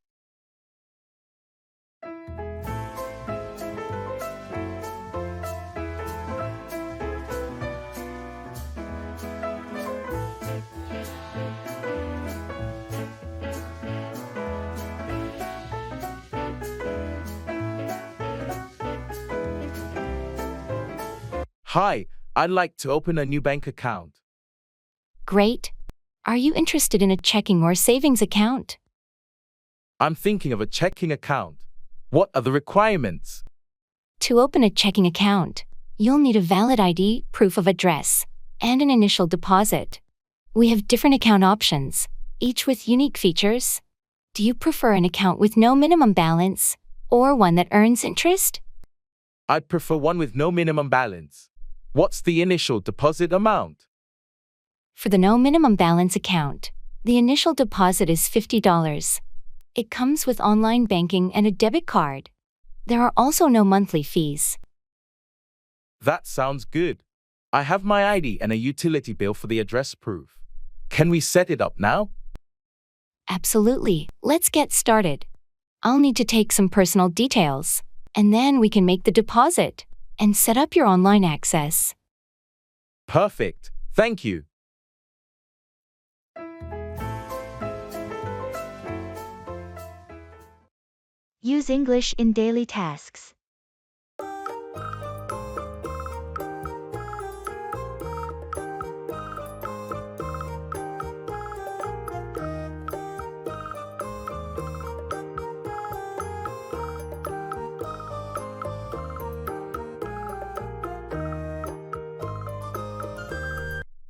Speaker 6: Hi, I'd like to open a new bank account.
Speaker 7: Great. Are you interested in a checking or savings account?
Speaker 6: I'm thinking of a checking account. What are the requirements?
Speaker 7: To open a checking account, you'll need a valid ID, proof of address, and an initial deposit. We have different account options, each with unique features. Do you prefer an account with no minimum balance, or one that earns interest?
Speaker 6: I'd prefer one with no minimum balance. What's the initial deposit amount?
Speaker 7: For the no minimum balance account, the initial deposit is $50. It comes with online banking and a debit card. There are also no monthly fees.
Speaker 6: That sounds good. I have my ID and a utility bill for the address proof. Can we set it up now?
Speaker 7: Absolutely. Let's get started. I'll need to take some personal details, and then we can make the deposit and set up your online access.
Speaker 6: Perfect. Thank you.
Speaker 1: Use English in daily tasks.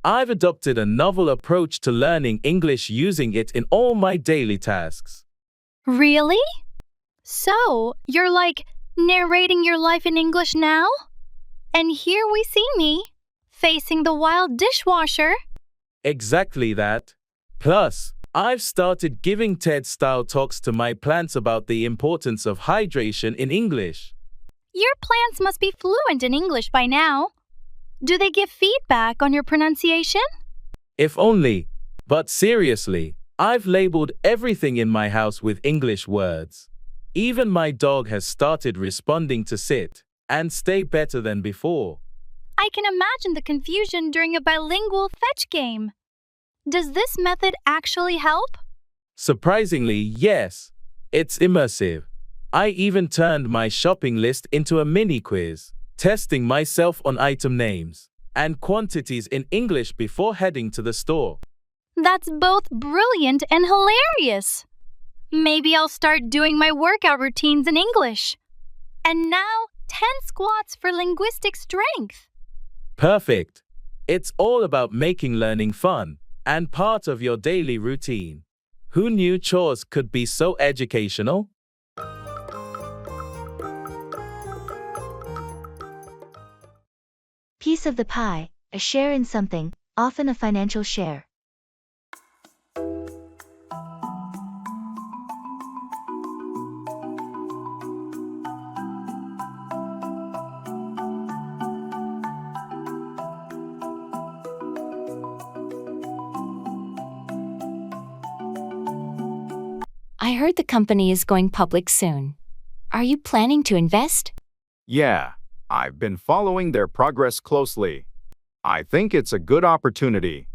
Speaker 6: I've adopted a novel approach to learning English using it in all my daily tasks.
Speaker 12: Really? So, you're like narrating your life in English now? And here we see me, facing the wild dishwasher.
Speaker 6: Exactly that. Plus, I've started giving TED-style talks to my plants about the importance of hydration in English.
Speaker 12: Your plants must be fluent in English by now. Do they give feedback on your pronunciation?
Speaker 6: If only. But seriously, I've labeled everything in my house with English words. Even my dog has started responding to sit and stay better than before.
Speaker 12: I can imagine the confusion during a bilingual fetch game. Does this method actually help?
Speaker 6: Surprisingly, yes. It's immersive. I even turned my shopping list into a mini quiz, testing myself on item names and quantities in English before heading to the store.
Speaker 12: That's both brilliant and hilarious. Maybe I'll start doing my workout routines in English. And now, 10 squats for linguistic strength.
Speaker 6: Perfect. It's all about making learning fun and part of your daily routine. Who knew chores could be so educational?
Speaker 1: Piece of the pie, a share in something, often a financial share.
Speaker 7: I heard the company is going public soon. Are you planning to invest?
Speaker 2: Yeah, I've been following their progress closely. I think it's a good opportunity.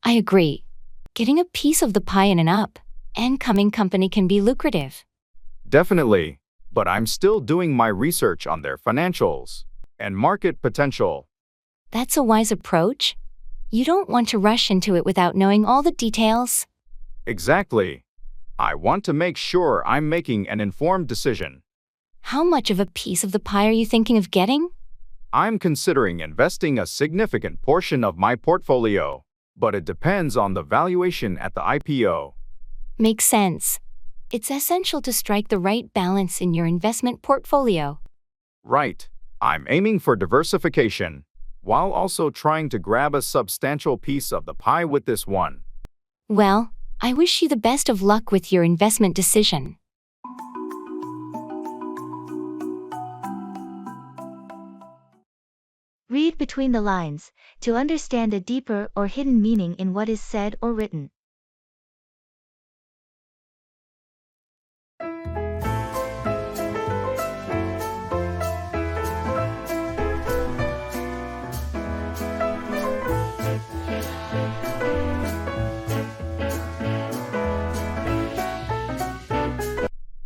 Speaker 7: I agree. Getting a piece of the pie in an up and coming company can be lucrative.
Speaker 2: Definitely, but I'm still doing my research on their financials and market potential.
Speaker 7: That's a wise approach. You don't want to rush into it without knowing all the details.
Speaker 2: Exactly. I want to make sure I'm making an informed decision.
Speaker 7: How much of a piece of the pie are you thinking of getting?
Speaker 2: I'm considering investing a significant portion of my portfolio, but it depends on the valuation at the IPO.
Speaker 7: Makes sense. It's essential to strike the right balance in your investment portfolio.
Speaker 2: Right. I'm aiming for diversification, while also trying to grab a substantial piece of the pie with this one.
Speaker 7: Well, I wish you the best of luck with your investment decision.
Speaker 1: Read between the lines to understand a deeper or hidden meaning in what is said or written.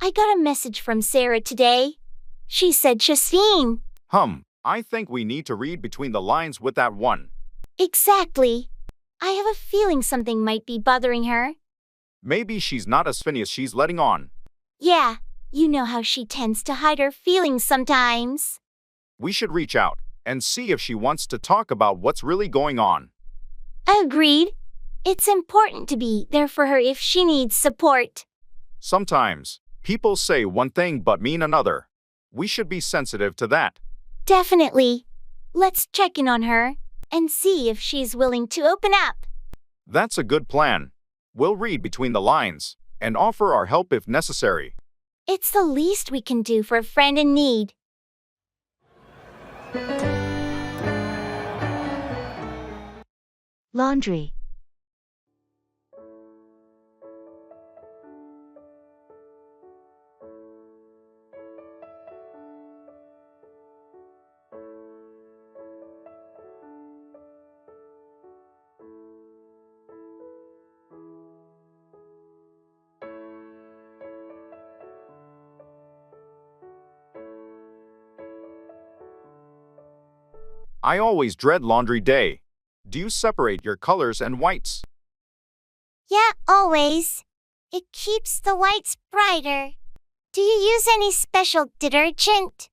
Speaker 10: I got a message from Sarah today. She said Shaseen.
Speaker 2: I think we need to read between the lines with that one.
Speaker 10: Exactly. I have a feeling something might be bothering her.
Speaker 2: Maybe she's not as funny as she's letting on.
Speaker 10: Yeah, you know how she tends to hide her feelings sometimes.
Speaker 2: We should reach out and see if she wants to talk about what's really going on.
Speaker 10: Agreed. It's important to be there for her if she needs support.
Speaker 2: Sometimes, people say one thing but mean another. We should be sensitive to that.
Speaker 10: Definitely. Let's check in on her and see if she's willing to open up.
Speaker 2: That's a good plan. We'll read between the lines and offer our help if necessary.
Speaker 10: It's the least we can do for a friend in need.
Speaker 1: Laundry.
Speaker 2: I always dread laundry day. Do you separate your colors and whites?
Speaker 10: Yeah, always. It keeps the whites brighter. Do you use any special detergent?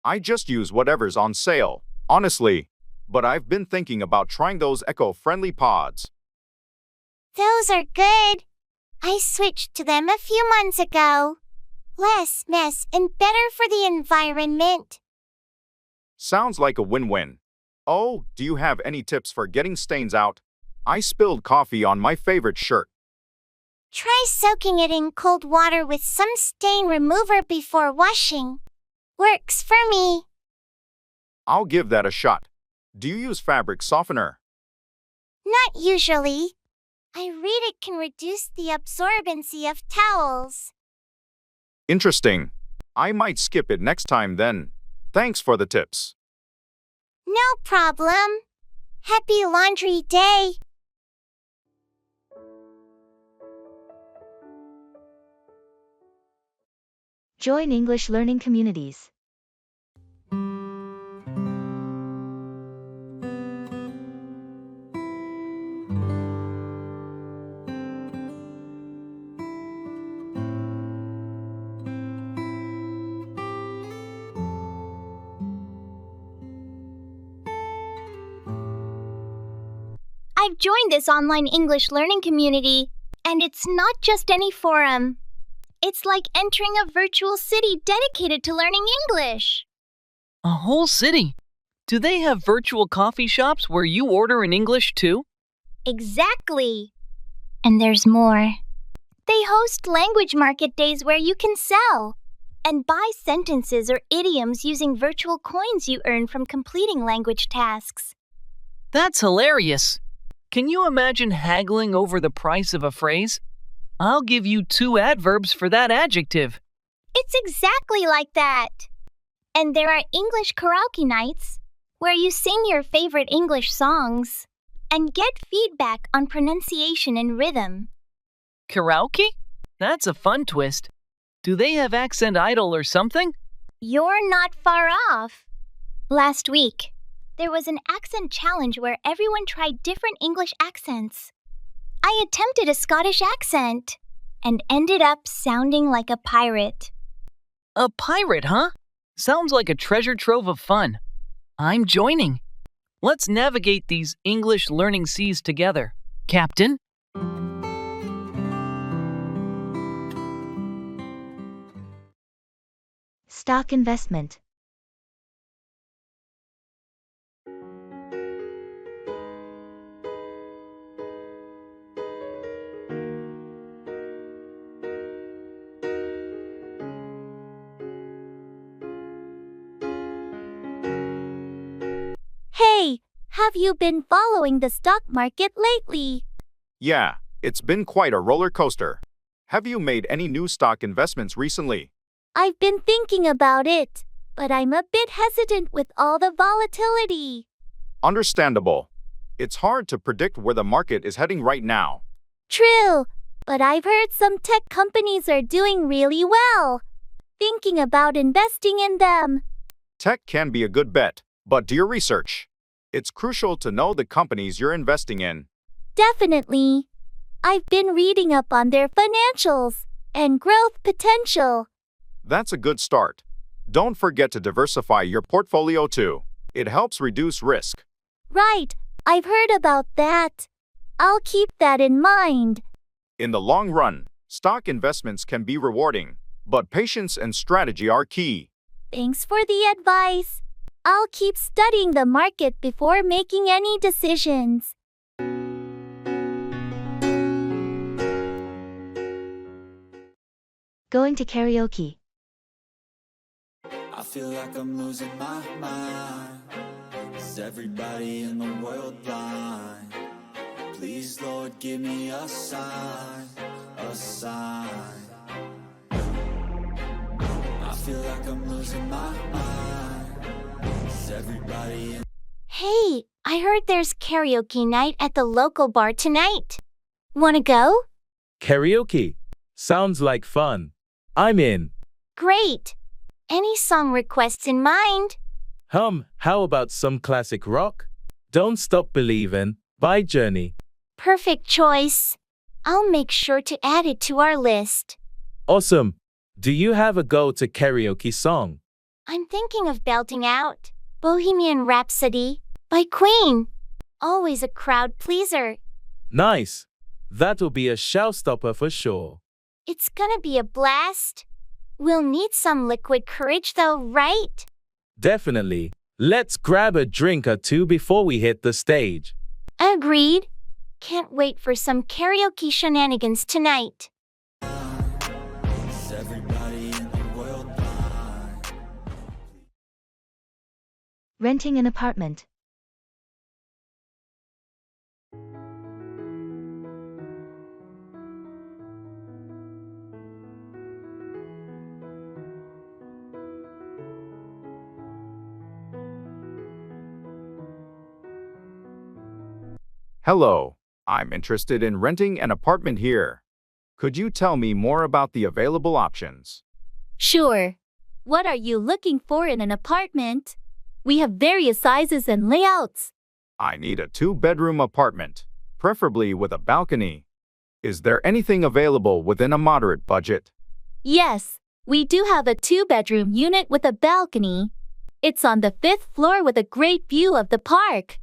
Speaker 2: I just use whatever's on sale, honestly. But I've been thinking about trying those eco-friendly pods.
Speaker 10: Those are good. I switched to them a few months ago. Less mess and better for the environment.
Speaker 2: Sounds like a win-win. Oh, do you have any tips for getting stains out? I spilled coffee on my favorite shirt.
Speaker 10: Try soaking it in cold water with some stain remover before washing. Works for me.
Speaker 2: I'll give that a shot. Do you use fabric softener?
Speaker 10: Not usually. I read it can reduce the absorbency of towels.
Speaker 2: Interesting. I might skip it next time then. Thanks for the tips.
Speaker 10: No problem. Happy Laundry Day.
Speaker 1: Join English learning communities.
Speaker 3: I've joined this online English learning community, and it's not just any forum. It's like entering a virtual city dedicated to learning English.
Speaker 13: A whole city? Do they have virtual coffee shops where you order in English too?
Speaker 3: Exactly. And there's more. They host language market days where you can sell and buy sentences or idioms using virtual coins you earn from completing language tasks.
Speaker 13: That's hilarious. Can you imagine haggling over the price of a phrase? I'll give you 2 adverbs for that adjective.
Speaker 3: It's exactly like that. And there are English karaoke nights where you sing your favorite English songs and get feedback on pronunciation and rhythm.
Speaker 13: Karaoke? That's a fun twist. Do they have Accent Idol or something?
Speaker 3: You're not far off. Last week, there was an accent challenge where everyone tried different English accents. I attempted a Scottish accent and ended up sounding like a pirate.
Speaker 13: A pirate, huh? Sounds like a treasure trove of fun. I'm joining. Let's navigate these English learning seas together. Captain?
Speaker 1: Stock investment.
Speaker 5: Have you been following the stock market lately?
Speaker 2: Yeah, it's been quite a roller coaster. Have you made any new stock investments recently?
Speaker 5: I've been thinking about it, but I'm a bit hesitant with all the volatility.
Speaker 2: Understandable. It's hard to predict where the market is heading right now.
Speaker 5: True, but I've heard some tech companies are doing really well. Thinking about investing in them.
Speaker 2: Tech can be a good bet, but do your research. It's crucial to know the companies you're investing in.
Speaker 5: Definitely. I've been reading up on their financials and growth potential.
Speaker 2: That's a good start. Don't forget to diversify your portfolio too. It helps reduce risk.
Speaker 5: Right, I've heard about that. I'll keep that in mind.
Speaker 2: In the long run, stock investments can be rewarding, but patience and strategy are key.
Speaker 5: Thanks for the advice. I'll keep studying the market before making any decisions.
Speaker 1: Going to karaoke.
Speaker 9: I feel like I'm losing my mind. Is everybody in the world blind? Please, Lord, give me a sign, a sign. I feel like I'm losing my mind. Is everybody in...
Speaker 10: Hey, I heard there's karaoke night at the local bar tonight. Wanna go?
Speaker 6: Karaoke. Sounds like fun. I'm in.
Speaker 10: Great. Any song requests in mind?
Speaker 6: How about some classic rock? Don't Stop Believin' by Journey.
Speaker 10: Perfect choice. I'll make sure to add it to our list.
Speaker 6: Awesome. Do you have a go-to karaoke song?
Speaker 10: I'm thinking of belting out Bohemian Rhapsody by Queen. Always a crowd pleaser.
Speaker 6: Nice. That'll be a showstopper for sure.
Speaker 10: It's gonna be a blast. We'll need some liquid courage though, right?
Speaker 6: Definitely. Let's grab a drink or two before we hit the stage.
Speaker 10: Agreed. Can't wait for some karaoke shenanigans tonight.
Speaker 9: Is everybody in the world blind?
Speaker 1: Renting an apartment.
Speaker 2: Hello, I'm interested in renting an apartment here. Could you tell me more about the available options?
Speaker 5: Sure. What are you looking for in an apartment? We have various sizes and layouts.
Speaker 2: I need a 2-bedroom apartment, preferably with a balcony. Is there anything available within a moderate budget?
Speaker 5: Yes, we do have a 2-bedroom unit with a balcony. It's on the 5th floor with a great view of the park.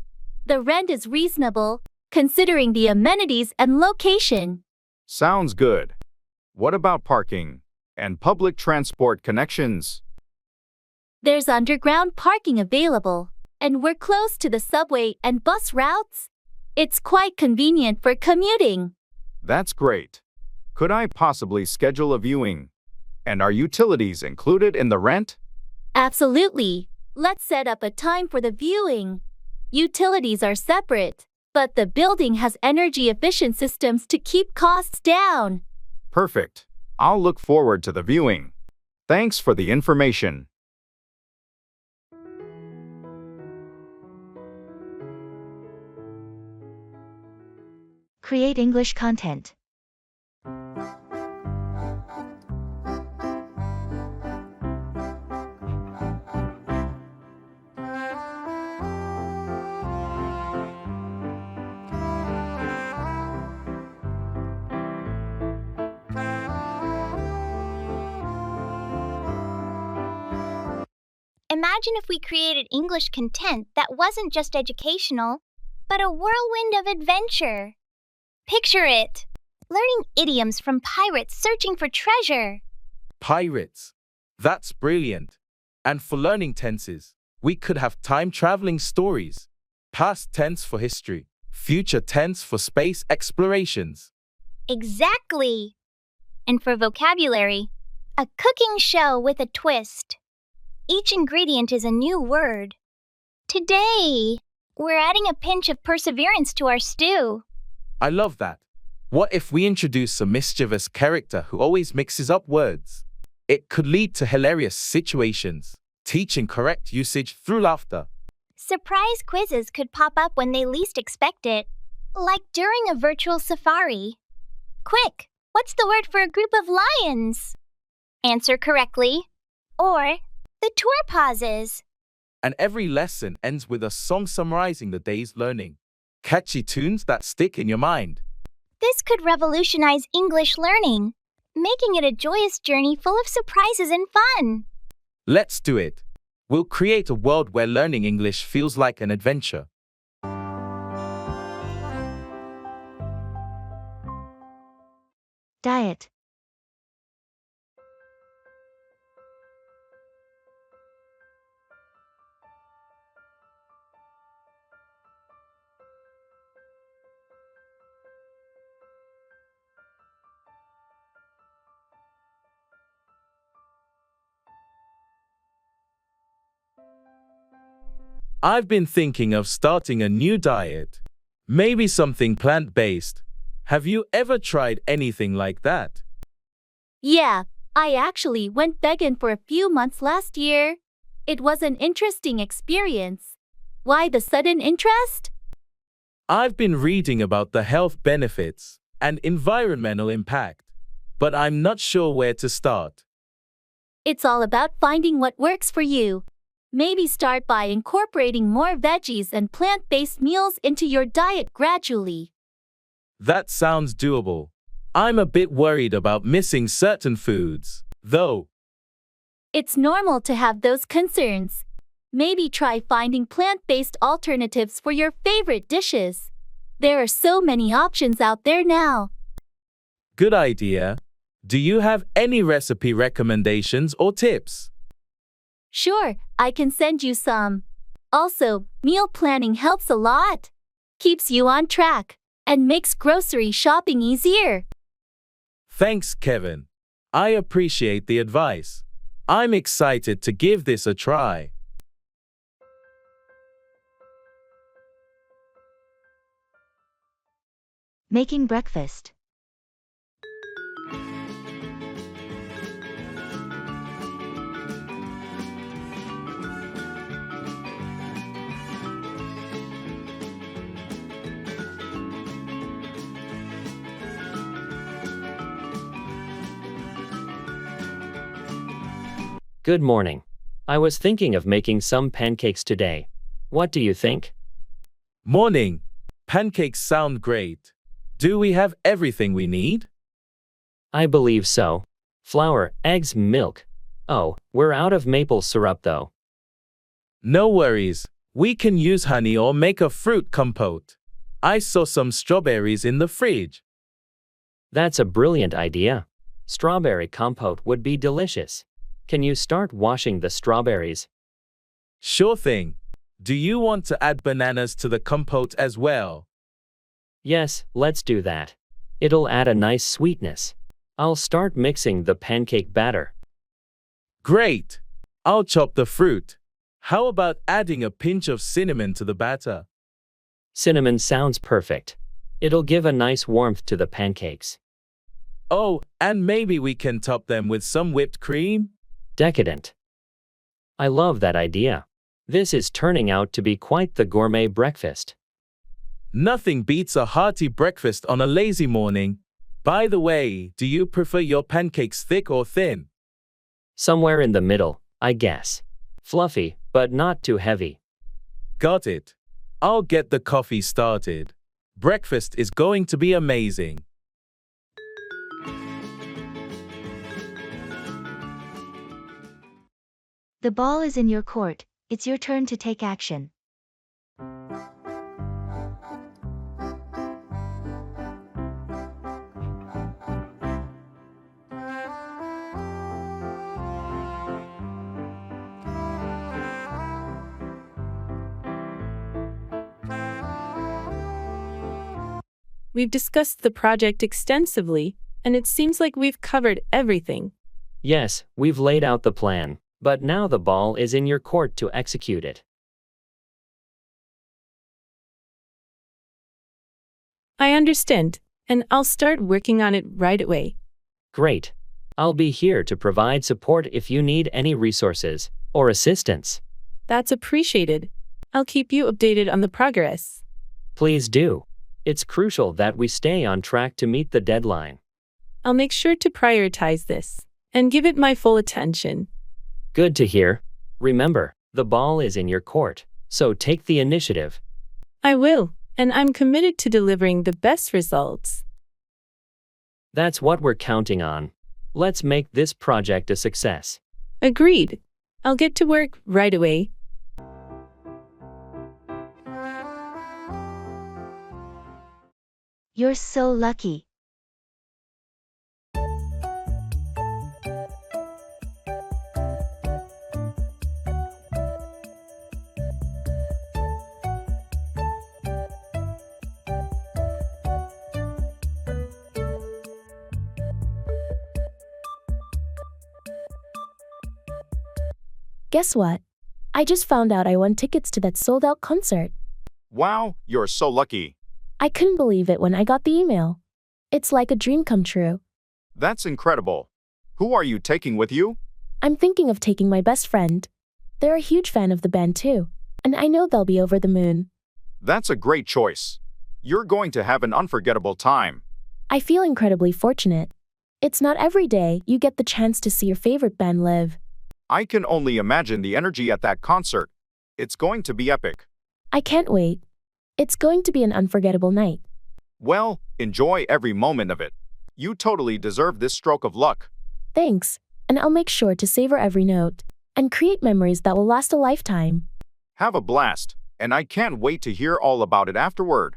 Speaker 5: The rent is reasonable, considering the amenities and location.
Speaker 2: Sounds good. What about parking and public transport connections?
Speaker 5: There's underground parking available, and we're close to the subway and bus routes. It's quite convenient for commuting.
Speaker 2: That's great. Could I possibly schedule a viewing? And are utilities included in the rent?
Speaker 5: Absolutely. Let's set up a time for the viewing. Utilities are separate, but the building has energy-efficient systems to keep costs down.
Speaker 2: Perfect. I'll look forward to the viewing. Thanks for the information.
Speaker 1: Create English content.
Speaker 3: Imagine if we created English content that wasn't just educational, but a whirlwind of adventure. Picture it. Learning idioms from pirates searching for treasure.
Speaker 6: Pirates. That's brilliant. And for learning tenses, we could have time-traveling stories. Past tense for history, future tense for space explorations.
Speaker 3: Exactly. And for vocabulary, a cooking show with a twist. Each ingredient is a new word. Today, We're adding a pinch of perseverance to our stew.
Speaker 6: I love that. What if we introduce a mischievous character who always mixes up words? It could lead to hilarious situations, teaching correct usage through laughter.
Speaker 3: Surprise quizzes could pop up when they least expect it, like during a virtual safari. Quick, what's the word for a group of lions? Answer correctly. Or the tour pauses.
Speaker 6: And every lesson ends with a song summarizing the day's learning. Catchy tunes that stick in your mind.
Speaker 3: This could revolutionize English learning, making it a joyous journey full of surprises and fun.
Speaker 6: Let's do it. We'll create a world where learning English feels like an adventure.
Speaker 1: Diet.
Speaker 6: I've been thinking of starting a new diet. Maybe something plant-based. Have you ever tried anything like that?
Speaker 5: Yeah, I actually went vegan for a few months last year. It was an interesting experience. Why the sudden interest?
Speaker 6: I've been reading about the health benefits and environmental impact, but I'm not sure where to start.
Speaker 5: It's all about finding what works for you. Maybe start by incorporating more veggies and plant-based meals into your diet gradually.
Speaker 6: That sounds doable. I'm a bit worried about missing certain foods, though.
Speaker 5: It's normal to have those concerns. Maybe try finding plant-based alternatives for your favorite dishes. There are so many options out there now.
Speaker 6: Good idea. Do you have any recipe recommendations or tips?
Speaker 5: Sure, I can send you some. Also, meal planning helps a lot. Keeps you on track and makes grocery shopping easier.
Speaker 6: Thanks, Kevin. I appreciate the advice. I'm excited to give this a try.
Speaker 1: Making breakfast.
Speaker 4: Good morning. I was thinking of making some pancakes today. What do you think?
Speaker 6: Morning. Pancakes sound great. Do we have everything we need?
Speaker 4: I believe so. Flour, eggs, milk. Oh, we're out of maple syrup though.
Speaker 6: No worries. We can use honey or make a fruit compote. I saw some strawberries in the fridge.
Speaker 4: That's a brilliant idea. Strawberry compote would be delicious. Can you start washing the strawberries?
Speaker 6: Sure thing. Do you want to add bananas to the compote as well?
Speaker 4: Yes, let's do that. It'll add a nice sweetness. I'll start mixing the pancake batter.
Speaker 6: Great! I'll chop the fruit. How about adding a pinch of cinnamon to the batter?
Speaker 4: Cinnamon sounds perfect. It'll give a nice warmth to the pancakes.
Speaker 6: Oh, and maybe we can top them with some whipped cream?
Speaker 4: Decadent. I love that idea. This is turning out to be quite the gourmet breakfast.
Speaker 6: Nothing beats a hearty breakfast on a lazy morning. By the way, do you prefer your pancakes thick or thin?
Speaker 4: Somewhere in the middle, I guess. Fluffy, but not too heavy.
Speaker 6: Got it. I'll get the coffee started. Breakfast is going to be amazing.
Speaker 1: The ball is in your court. It's your turn to take action.
Speaker 15: We've discussed the project extensively, and it seems like we've covered everything.
Speaker 4: Yes, we've laid out the plan, but now the ball is in your court to execute it.
Speaker 15: I understand, and I'll start working on it right away.
Speaker 4: Great. I'll be here to provide support if you need any resources or assistance.
Speaker 15: That's appreciated. I'll keep you updated on the progress.
Speaker 4: Please do. It's crucial that we stay on track to meet the deadline.
Speaker 15: I'll make sure to prioritize this and give it my full attention.
Speaker 4: Good to hear. Remember, the ball is in your court, so take the initiative.
Speaker 15: I will, and I'm committed to delivering the best results.
Speaker 4: That's what we're counting on. Let's make this project a success.
Speaker 15: Agreed. I'll get to work right away.
Speaker 1: You're so lucky.
Speaker 8: Guess what? I just found out I won tickets to that sold-out concert.
Speaker 2: Wow, you're so lucky.
Speaker 8: I couldn't believe it when I got the email. It's like a dream come true.
Speaker 2: That's incredible. Who are you taking with you?
Speaker 8: I'm thinking of taking my best friend. They're a huge fan of the band too, and I know they'll be over the moon.
Speaker 2: That's a great choice. You're going to have an unforgettable time.
Speaker 8: I feel incredibly fortunate. It's not every day you get the chance to see your favorite band live.
Speaker 2: I can only imagine the energy at that concert. It's going to be epic.
Speaker 8: I can't wait. It's going to be an unforgettable night.
Speaker 2: Well, enjoy every moment of it. You totally deserve this stroke of luck.
Speaker 8: Thanks, and I'll make sure to savor every note and create memories that will last a lifetime.
Speaker 2: Have a blast, and I can't wait to hear all about it afterward.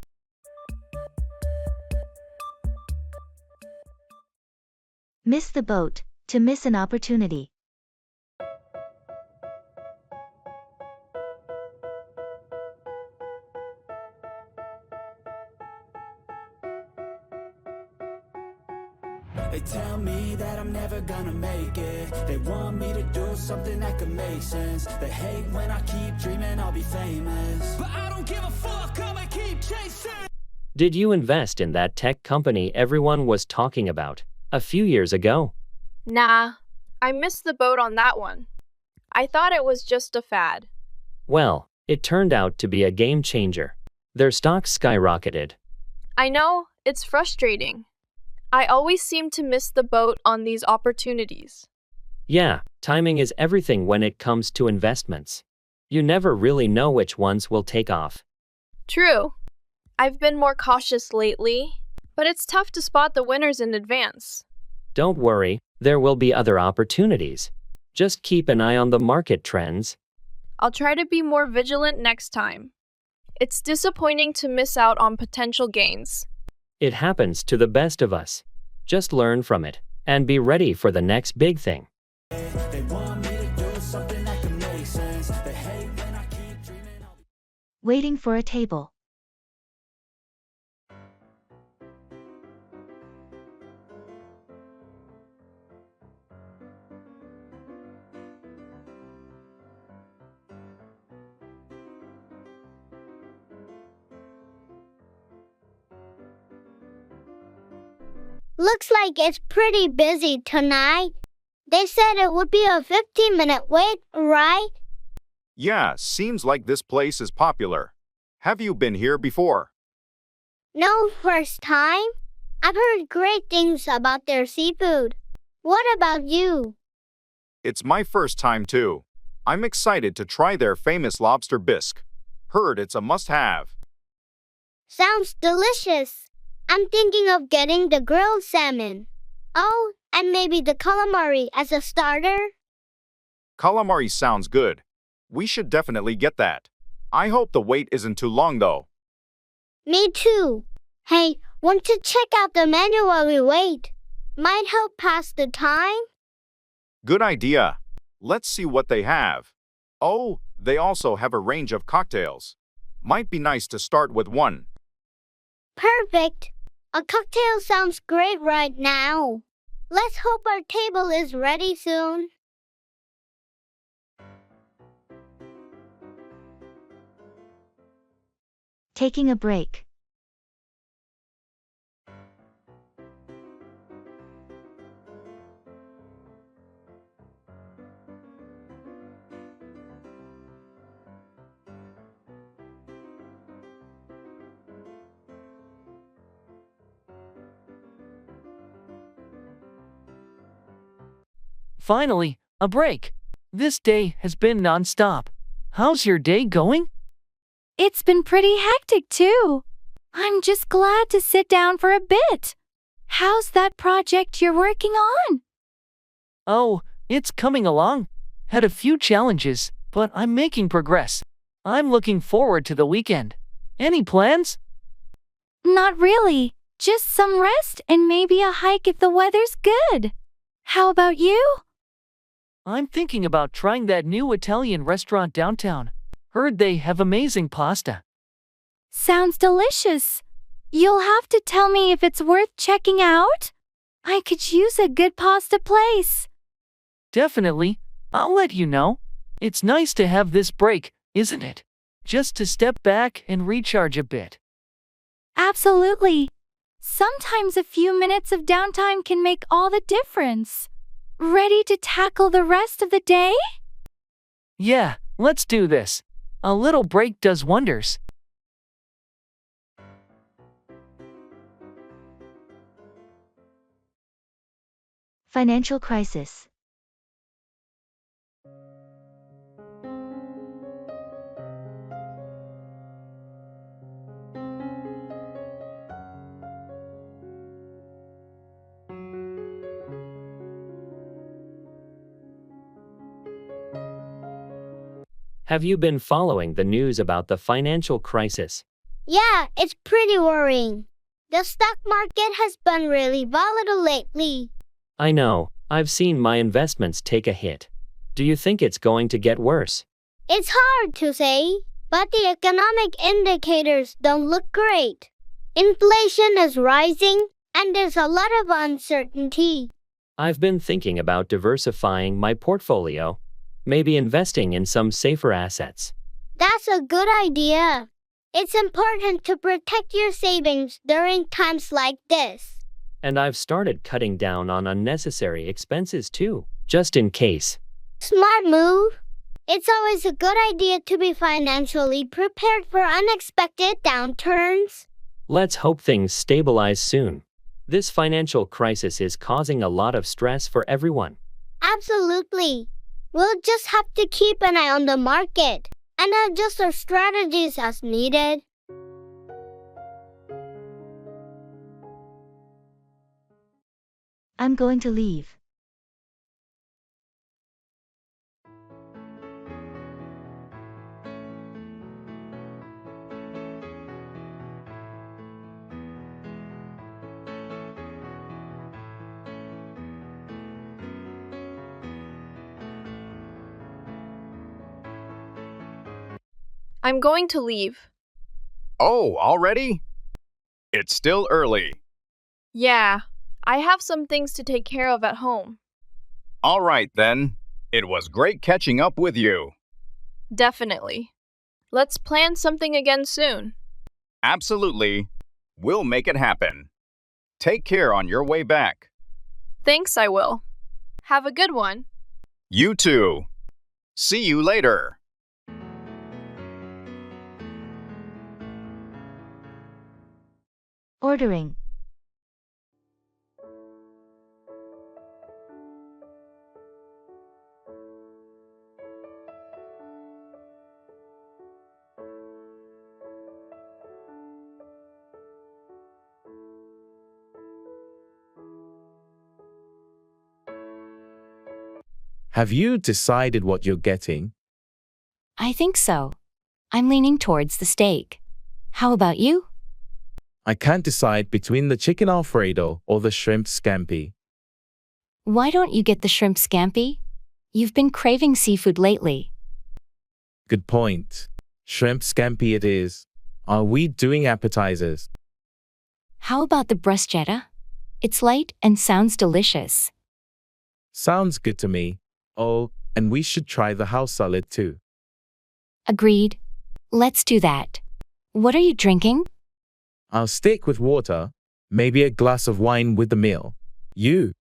Speaker 1: Miss the boat, to miss an opportunity.
Speaker 9: They tell me that I'm never gonna make it. They want me to do something that could make sense. They hate when I keep dreaming I'll be famous, but I don't give a fuck, I'ma keep chasing.
Speaker 4: Did you invest in that tech company everyone was talking about a few years ago?
Speaker 14: Nah, I missed the boat on that one. I thought it was just a fad.
Speaker 4: Well, it turned out to be a game changer. Their stock skyrocketed.
Speaker 14: I know, it's frustrating. I always seem to miss the boat on these opportunities.
Speaker 4: Yeah, timing is everything when it comes to investments. You never really know which ones will take off.
Speaker 14: True. I've been more cautious lately, but it's tough to spot the winners in advance.
Speaker 4: Don't worry, there will be other opportunities. Just keep an eye on the market trends.
Speaker 14: I'll try to be more vigilant next time. It's disappointing to miss out on potential gains.
Speaker 4: It happens to the best of us. Just learn from it and be ready for the next big thing.
Speaker 9: They want me to do something that can make sense. They hate when I keep dreaming
Speaker 1: Waiting for a table.
Speaker 10: Looks like it's pretty busy tonight. They said it would be a 15-minute wait, right?
Speaker 2: Yeah, seems like this place is popular. Have you been here before?
Speaker 10: No, first time. I've heard great things about their seafood. What about you?
Speaker 2: It's my first time too. I'm excited to try their famous lobster bisque. Heard it's a must-have.
Speaker 10: Sounds delicious. I'm thinking of getting the grilled salmon. Oh, and maybe the calamari as a starter?
Speaker 2: Calamari sounds good. We should definitely get that. I hope the wait isn't too long though.
Speaker 10: Me too. Hey, want to check out the menu while we wait? Might help pass the time?
Speaker 2: Good idea. Let's see what they have. Oh, they also have a range of cocktails. Might be nice to start with one.
Speaker 10: Perfect. A cocktail sounds great right now. Let's hope our table is ready soon.
Speaker 1: Taking a break.
Speaker 13: Finally, a break. This day has been non-stop. How's your day going?
Speaker 12: It's been pretty hectic too. I'm just glad to sit down for a bit. How's that project you're working on?
Speaker 13: Oh, it's coming along. Had a few challenges, but I'm making progress. I'm looking forward to the weekend. Any plans?
Speaker 12: Not really. Just some rest and maybe a hike if the weather's good. How about you?
Speaker 13: I'm thinking about trying that new Italian restaurant downtown. Heard they have amazing pasta.
Speaker 12: Sounds delicious. You'll have to tell me if it's worth checking out. I could use a good pasta place.
Speaker 13: Definitely. I'll let you know. It's nice to have this break, isn't it? Just to step back and recharge a bit.
Speaker 12: Absolutely. Sometimes a few minutes of downtime can make all the difference. Ready to tackle the rest of the day?
Speaker 13: Yeah, let's do this. A little break does wonders.
Speaker 1: Financial crisis.
Speaker 4: Have you been following the news about the financial crisis?
Speaker 10: Yeah, it's pretty worrying. The stock market has been really volatile lately.
Speaker 4: I know, I've seen my investments take a hit. Do you think it's going to get worse?
Speaker 10: It's hard to say, but the economic indicators don't look great. Inflation is rising, and there's a lot of uncertainty.
Speaker 4: I've been thinking about diversifying my portfolio, maybe investing in some safer assets.
Speaker 10: That's a good idea. It's important to protect your savings during times like this.
Speaker 4: And I've started cutting down on unnecessary expenses too, just in case.
Speaker 10: Smart move. It's always a good idea to be financially prepared for unexpected downturns.
Speaker 4: Let's hope things stabilize soon. This financial crisis is causing a lot of stress for everyone.
Speaker 10: Absolutely. We'll just have to keep an eye on the market and adjust our strategies as needed.
Speaker 1: I'm going to leave.
Speaker 14: I'm going to leave.
Speaker 2: Oh, already? It's still early.
Speaker 14: Yeah, I have some things to take care of at home.
Speaker 2: All right, then. It was great catching up with you.
Speaker 14: Definitely. Let's plan something again soon.
Speaker 2: Absolutely. We'll make it happen. Take care on your way back.
Speaker 14: Thanks, I will. Have a good one.
Speaker 2: You too. See you later.
Speaker 1: Ordering.
Speaker 6: Have you decided what you're getting?
Speaker 7: I think so. I'm leaning towards the steak. How about you?
Speaker 6: I can't decide between the chicken Alfredo or the shrimp scampi.
Speaker 7: Why don't you get the shrimp scampi? You've been craving seafood lately.
Speaker 6: Good point. Shrimp scampi it is. Are we doing appetizers?
Speaker 7: How about the bruschetta? It's light and sounds delicious.
Speaker 6: Sounds good to me. Oh, and we should try the house salad too.
Speaker 7: Agreed. Let's do that. What are you drinking?
Speaker 6: I'll stick with water, maybe a glass of wine with the meal. You?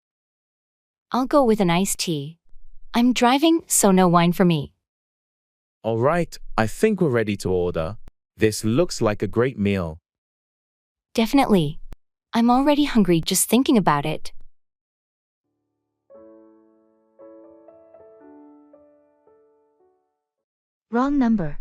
Speaker 7: I'll go with an iced tea. I'm driving, so no wine for me.
Speaker 6: All right, I think we're ready to order. This looks like a great meal.
Speaker 7: Definitely. I'm already hungry just thinking about it.
Speaker 1: Wrong number.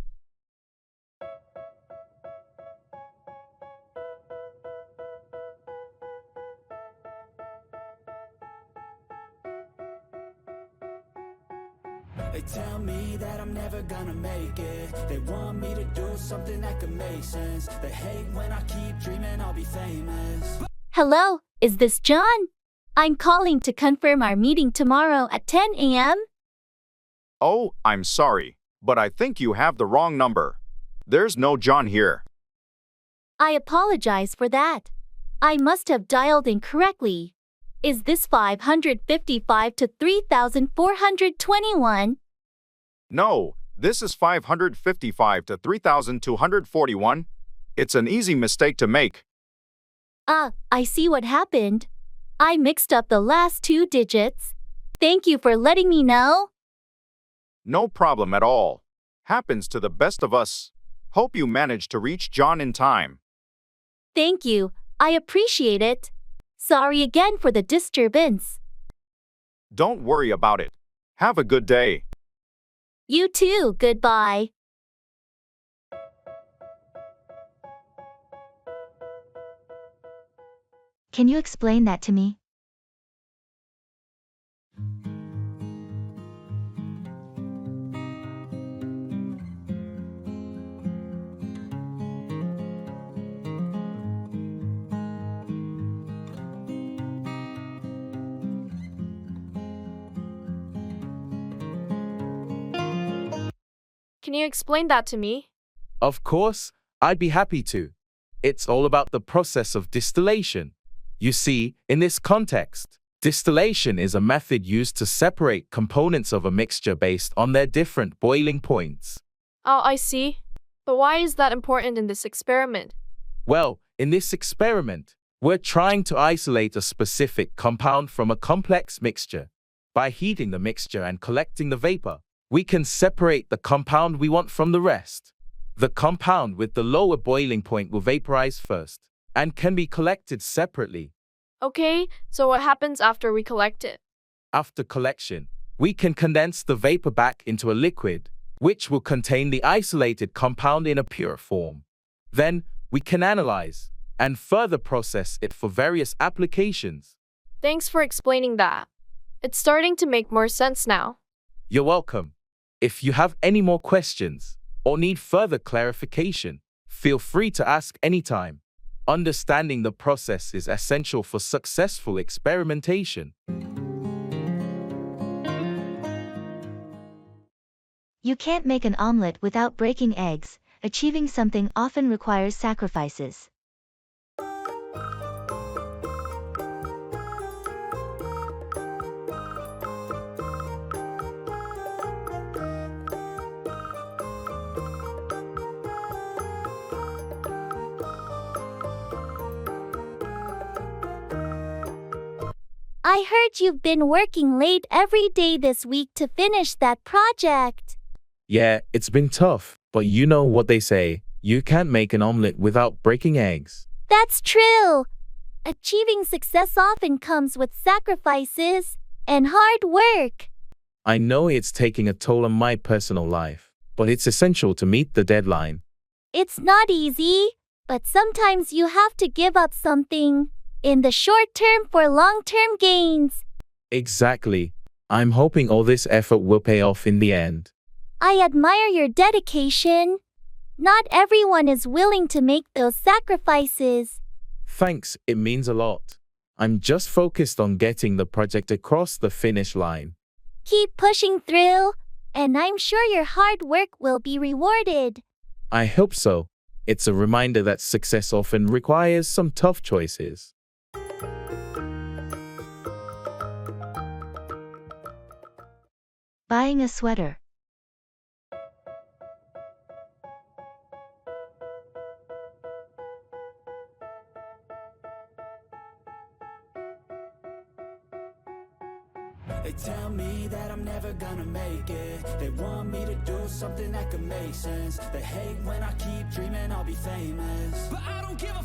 Speaker 9: They tell me that I'm never gonna make it. They want me to do something that could make sense. They hate when I keep dreaming I'll be famous.
Speaker 5: Hello, is this John? I'm calling to confirm our meeting tomorrow at 10 a.m.
Speaker 2: Oh, I'm sorry, but I think you have the wrong number. There's no John here.
Speaker 5: I apologize for that. I must have dialed incorrectly. Is this 555 to 3,421?
Speaker 2: No, this is 555 to 3,241. It's an easy mistake to make.
Speaker 5: I see what happened. I mixed up the last two digits. Thank you for letting me know.
Speaker 2: No problem at all. Happens to the best of us. Hope you managed to reach John in time.
Speaker 5: Thank you. I appreciate it. Sorry again for the disturbance.
Speaker 2: Don't worry about it. Have a good day.
Speaker 5: You too. Goodbye.
Speaker 1: Can you explain that to me?
Speaker 14: Can you explain that to me?
Speaker 6: Of course, I'd be happy to. It's all about the process of distillation. You see, in this context, distillation is a method used to separate components of a mixture based on their different boiling points.
Speaker 14: Oh, I see. But why is that important in this experiment?
Speaker 6: Well, in this experiment, we're trying to isolate a specific compound from a complex mixture. By heating the mixture and collecting the vapor, we can separate the compound we want from the rest. The compound with the lower boiling point will vaporize first and can be collected separately.
Speaker 14: Okay, so what happens after we collect it?
Speaker 6: After collection, we can condense the vapor back into a liquid, which will contain the isolated compound in a pure form. Then, we can analyze and further process it for various applications.
Speaker 14: Thanks for explaining that. It's starting to make more sense now.
Speaker 6: You're welcome. If you have any more questions or need further clarification, feel free to ask anytime. Understanding the process is essential for successful experimentation.
Speaker 1: You can't make an omelet without breaking eggs. Achieving something often requires sacrifices.
Speaker 5: I heard you've been working late every day this week to finish that project.
Speaker 6: Yeah, it's been tough, but you know what they say, you can't make an omelet without breaking eggs.
Speaker 5: That's true. Achieving success often comes with sacrifices and hard work.
Speaker 6: I know it's taking a toll on my personal life, but it's essential to meet the deadline.
Speaker 5: It's not easy, but sometimes you have to give up something in the short term for long-term gains.
Speaker 6: Exactly. I'm hoping all this effort will pay off in the end.
Speaker 5: I admire your dedication. Not everyone is willing to make those sacrifices.
Speaker 6: Thanks, it means a lot. I'm just focused on getting the project across the finish line.
Speaker 5: Keep pushing through, and I'm sure your hard work will be rewarded.
Speaker 6: I hope so. It's a reminder that success often requires some tough choices.
Speaker 1: Buying a sweater.
Speaker 9: They tell me that I'm never gonna make it. They want me to do something that could make sense. They hate when I keep dreaming I'll be famous. But I don't give a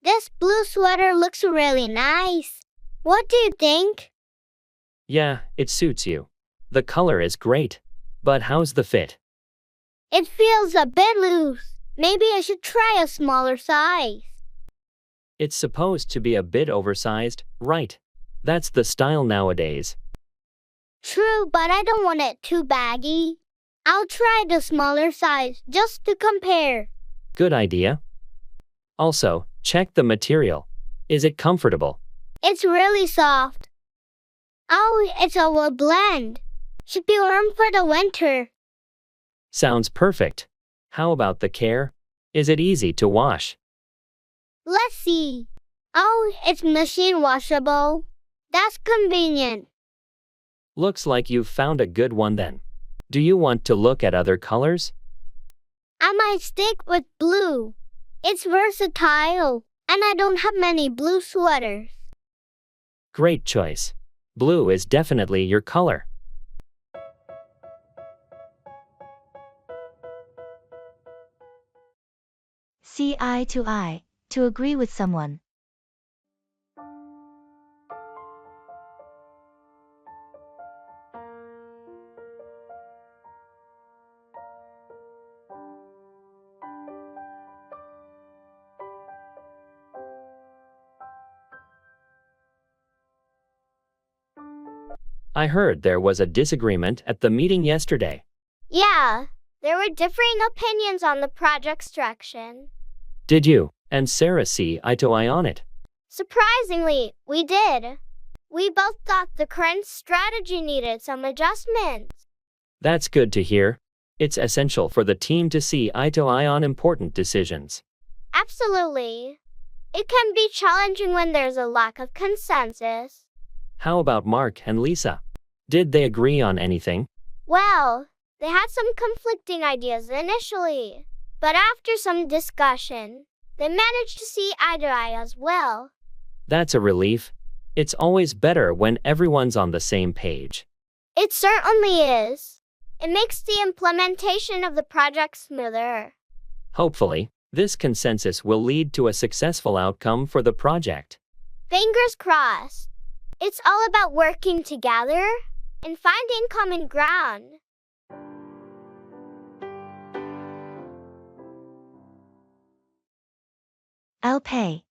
Speaker 10: This blue sweater looks really nice. What do you think?
Speaker 4: Yeah, it suits you. The color is great. But how's the fit?
Speaker 10: It feels a bit loose. Maybe I should try a smaller size.
Speaker 4: It's supposed to be a bit oversized, right? That's the style nowadays.
Speaker 10: True, but I don't want it too baggy. I'll try the smaller size just to compare.
Speaker 4: Good idea. Also, check the material. Is it comfortable?
Speaker 10: It's really soft. Oh, it's a wool blend. Should be warm for the winter.
Speaker 4: Sounds perfect. How about the care? Is it easy to wash?
Speaker 10: Let's see. Oh, it's machine washable. That's convenient.
Speaker 4: Looks like you've found a good one then. Do you want to look at other colors?
Speaker 10: I might stick with blue. It's versatile, and I don't have many blue sweaters.
Speaker 4: Great choice. Blue is definitely your color.
Speaker 1: See eye to eye, to agree with someone.
Speaker 4: I heard there was a disagreement at the meeting yesterday.
Speaker 10: Yeah, there were differing opinions on the project structure.
Speaker 4: Did you and Sarah see eye to eye on it?
Speaker 10: Surprisingly, we did. We both thought the current strategy needed some adjustments.
Speaker 4: That's good to hear. It's essential for the team to see eye to eye on important decisions.
Speaker 10: Absolutely. It can be challenging when there's a lack of consensus.
Speaker 4: How about Mark and Lisa? Did they agree on anything?
Speaker 10: Well, they had some conflicting ideas initially, but after some discussion, they managed to see eye to eye as well.
Speaker 4: That's a relief. It's always better when everyone's on the same page.
Speaker 10: It certainly is. It makes the implementation of the project smoother.
Speaker 4: Hopefully, this consensus will lead to a successful outcome for the project.
Speaker 10: Fingers crossed. It's all about working together and finding common ground.
Speaker 1: I'll pay.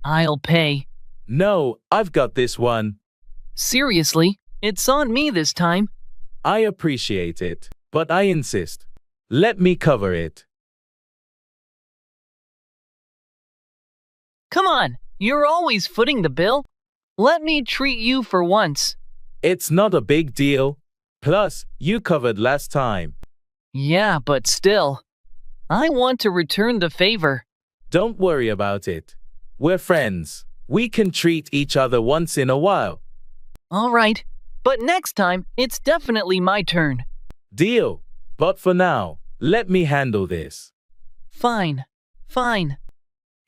Speaker 13: I'll pay.
Speaker 6: No, I've got this one.
Speaker 13: Seriously, it's on me this time.
Speaker 6: I appreciate it, but I insist. Let me cover it.
Speaker 13: Come on, you're always footing the bill. Let me treat you for once.
Speaker 6: It's not a big deal. Plus, you covered last time.
Speaker 13: Yeah, but still. I want to return the favor.
Speaker 6: Don't worry about it. We're friends. We can treat each other once in a while.
Speaker 13: All right, but next time, it's definitely my turn.
Speaker 6: Deal. But for now, let me handle this.
Speaker 13: Fine.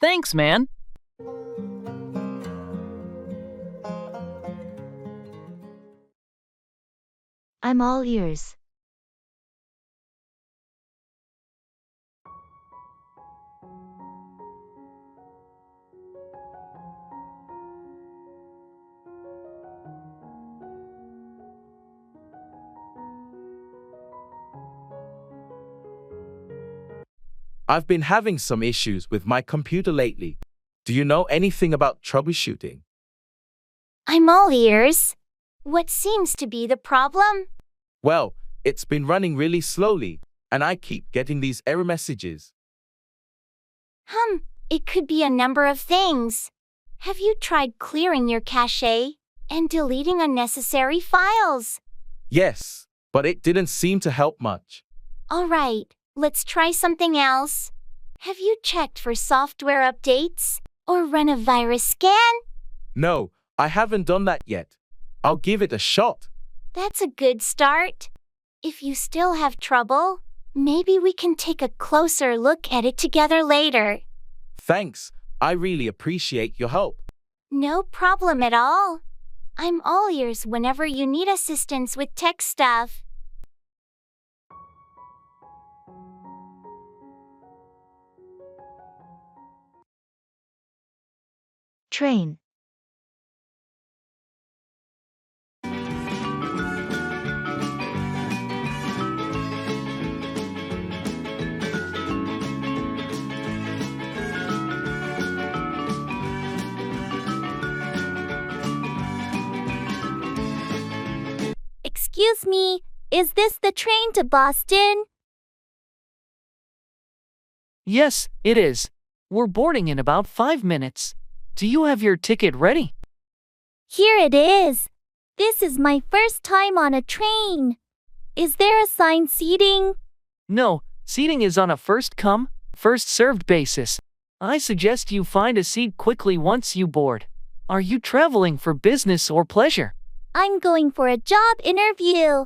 Speaker 13: Thanks, man.
Speaker 1: I'm all ears.
Speaker 6: I've been having some issues with my computer lately. Do you know anything about troubleshooting?
Speaker 5: I'm all ears. What seems to be the problem?
Speaker 6: Well, it's been running really slowly, and I keep getting these error messages.
Speaker 5: It could be a number of things. Have you tried clearing your cache and deleting unnecessary files?
Speaker 6: Yes, but it didn't seem to help much.
Speaker 5: All right, let's try something else. Have you checked for software updates or run a virus scan?
Speaker 6: No, I haven't done that yet. I'll give it a shot.
Speaker 5: That's a good start. If you still have trouble, maybe we can take a closer look at it together later.
Speaker 6: Thanks. I really appreciate your help.
Speaker 5: No problem at all.
Speaker 3: I'm all ears whenever you need assistance with tech stuff.
Speaker 1: Train.
Speaker 5: Excuse me, is this the train to Boston?
Speaker 13: Yes, it is. We're boarding in about 5 minutes. Do you have your ticket ready?
Speaker 5: Here it is. This is my first time on a train. Is there assigned seating?
Speaker 13: No, seating is on a first come, first served basis. I suggest you find a seat quickly once you board. Are you traveling for business or pleasure?
Speaker 5: I'm going for a job interview.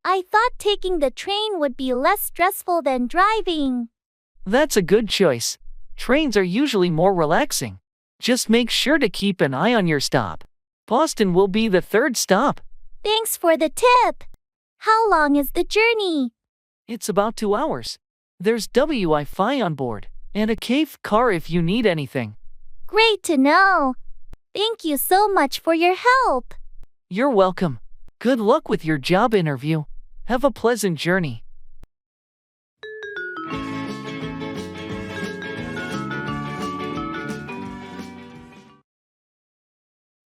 Speaker 5: I thought taking the train would be less stressful than driving.
Speaker 13: That's a good choice. Trains are usually more relaxing. Just make sure to keep an eye on your stop. Boston will be the 3rd stop.
Speaker 5: Thanks for the tip. How long is the journey?
Speaker 13: It's about 2 hours. There's Wi-Fi on board, and a cave car if you need anything.
Speaker 5: Great to know. Thank you so much for your help.
Speaker 13: You're welcome. Good luck with your job interview. Have a pleasant journey.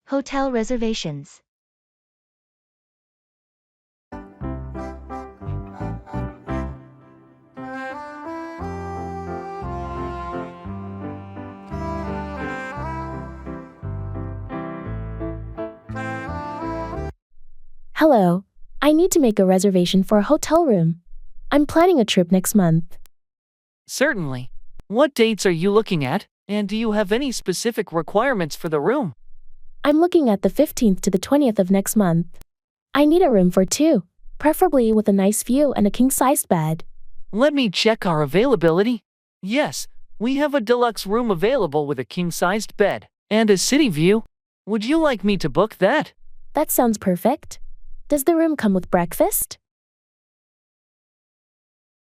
Speaker 1: Hotel reservations.
Speaker 8: Hello. I need to make a reservation for a hotel room. I'm planning a trip next month.
Speaker 13: Certainly. What dates are you looking at, and do you have any specific requirements for the room?
Speaker 8: I'm looking at the 15th to the 20th of next month. I need a room for 2, preferably with a nice view and a king-sized bed.
Speaker 13: Let me check our availability. Yes, we have a deluxe room available with a king-sized bed and a city view. Would you like me to book that?
Speaker 8: That sounds perfect. Does the room come with breakfast?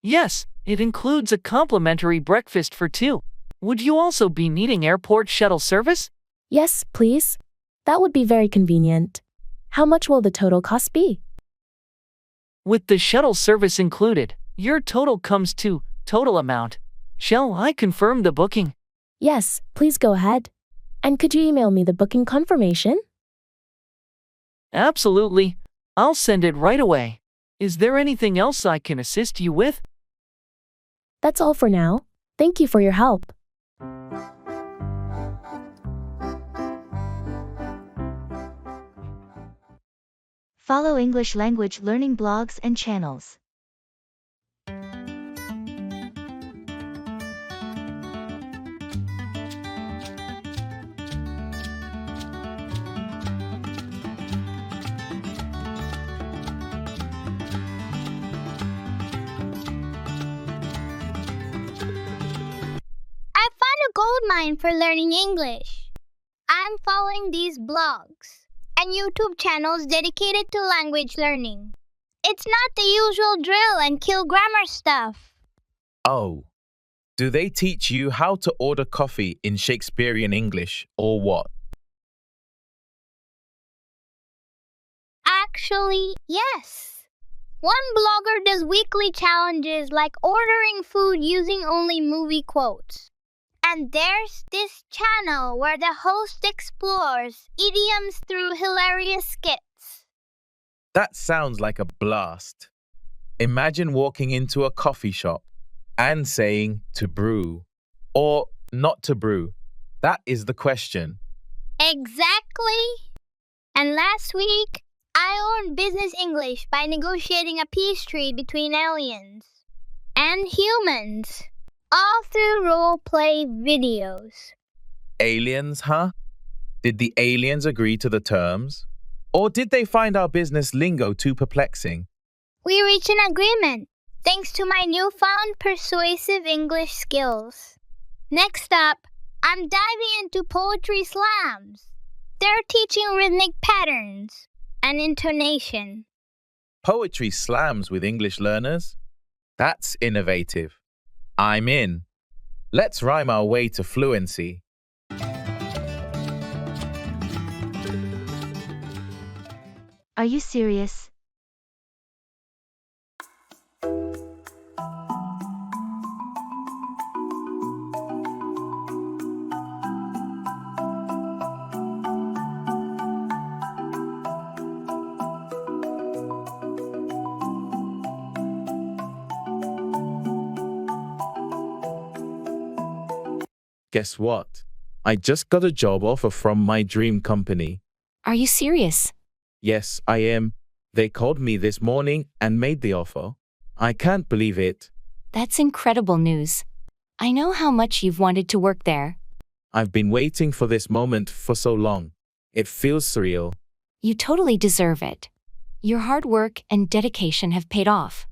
Speaker 13: Yes, it includes a complimentary breakfast for 2. Would you also be needing airport shuttle service?
Speaker 8: Yes, please. That would be very convenient. How much will the total cost be?
Speaker 13: With the shuttle service included, your total comes to total amount. Shall I confirm the booking?
Speaker 8: Yes, please go ahead. And could you email me the booking confirmation?
Speaker 13: Absolutely. I'll send it right away. Is there anything else I can assist you with?
Speaker 8: That's all for now. Thank you for your help.
Speaker 1: Follow English language learning blogs and channels.
Speaker 10: I found a gold mine for learning English. I'm following these blogs and YouTube channels dedicated to language learning. It's not the usual drill and kill grammar stuff.
Speaker 6: Oh, do they teach you how to order coffee in Shakespearean English or what?
Speaker 10: Actually, yes. One blogger does weekly challenges like ordering food using only movie quotes. And there's this channel where the host explores idioms through hilarious skits.
Speaker 6: That sounds like a blast. Imagine walking into a coffee shop and saying to brew or not to brew. That is the question.
Speaker 10: Exactly. And last week, I learned business English by negotiating a peace treaty between aliens and humans, all through role-play videos.
Speaker 6: Aliens, huh? Did the aliens agree to the terms? Or did they find our business lingo too perplexing?
Speaker 10: We reached an agreement, thanks to my newfound persuasive English skills. Next up, I'm diving into poetry slams. They're teaching rhythmic patterns and intonation.
Speaker 6: Poetry slams with English learners? That's innovative. I'm in. Let's rhyme our way to fluency.
Speaker 1: Are you serious?
Speaker 6: Guess what? I just got a job offer from my dream company.
Speaker 7: Are you serious?
Speaker 6: Yes, I am. They called me this morning and made the offer. I can't believe it.
Speaker 7: That's incredible news. I know how much you've wanted to work there.
Speaker 6: I've been waiting for this moment for so long. It feels surreal.
Speaker 7: You totally deserve it. Your hard work and dedication have paid off.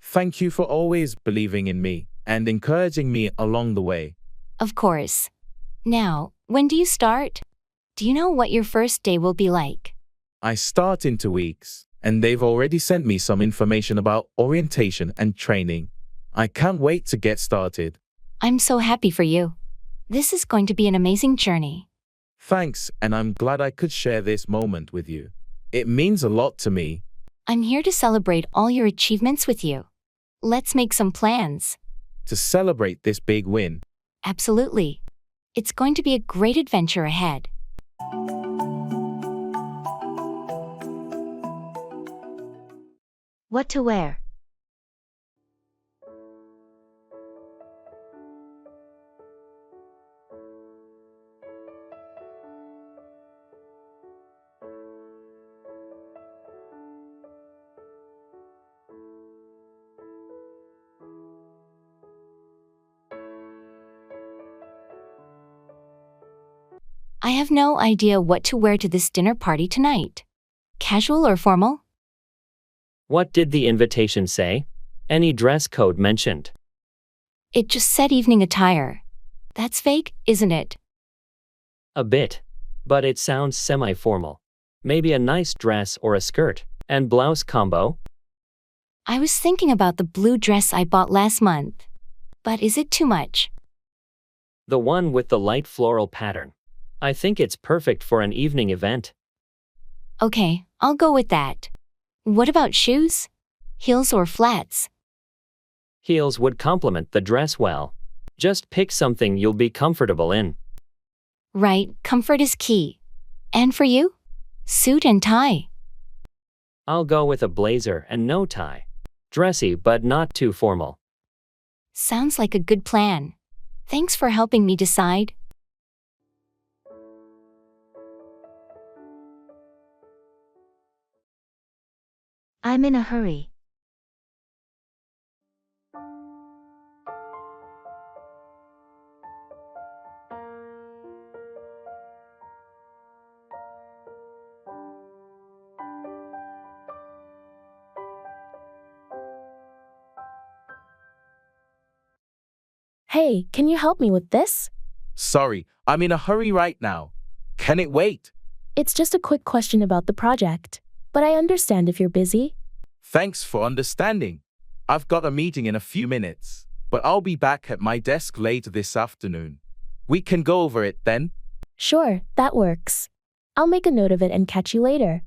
Speaker 6: Thank you for always believing in me and encouraging me along the way.
Speaker 7: Of course. Now, when do you start? Do you know what your first day will be like?
Speaker 6: I start in 2 weeks, and they've already sent me some information about orientation and training. I can't wait to get started.
Speaker 7: I'm so happy for you. This is going to be an amazing journey.
Speaker 6: Thanks, and I'm glad I could share this moment with you. It means a lot to me.
Speaker 7: I'm here to celebrate all your achievements with you. Let's make some plans.
Speaker 6: To celebrate this big win.
Speaker 7: Absolutely. It's going to be a great adventure ahead.
Speaker 1: What to wear?
Speaker 7: I have no idea what to wear to this dinner party tonight. Casual or formal?
Speaker 4: What did the invitation say? Any dress code mentioned?
Speaker 7: It just said evening attire. That's fake, isn't it?
Speaker 4: A bit. But it sounds semi-formal. Maybe a nice dress or a skirt and blouse combo?
Speaker 7: I was thinking about the blue dress I bought last month. But is it too much?
Speaker 4: The one with the light floral pattern. I think it's perfect for an evening event.
Speaker 7: Okay, I'll go with that. What about shoes? Heels or flats?
Speaker 4: Heels would complement the dress well. Just pick something you'll be comfortable in.
Speaker 7: Right, comfort is key. And for you? Suit and tie.
Speaker 4: I'll go with a blazer and no tie. Dressy but not too formal.
Speaker 7: Sounds like a good plan. Thanks for helping me decide.
Speaker 1: I'm in a hurry.
Speaker 8: Hey, can you help me with this?
Speaker 6: Sorry, I'm in a hurry right now. Can it wait?
Speaker 8: It's just a quick question about the project. But I understand if you're busy.
Speaker 6: Thanks for understanding. I've got a meeting in a few minutes, but I'll be back at my desk later this afternoon. We can go over it then?
Speaker 8: Sure, that works. I'll make a note of it and catch you later.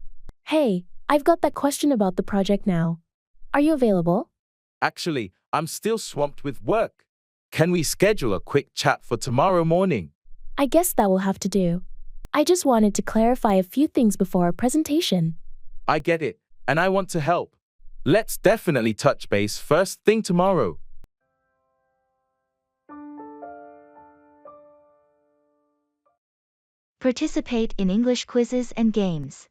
Speaker 8: Hey, I've got that question about the project now. Are you available?
Speaker 6: Actually, I'm still swamped with work. Can we schedule a quick chat for tomorrow morning?
Speaker 8: I guess that will have to do. I just wanted to clarify a few things before our presentation.
Speaker 6: I get it, and I want to help. Let's definitely touch base first thing tomorrow.
Speaker 1: Participate in English quizzes and games.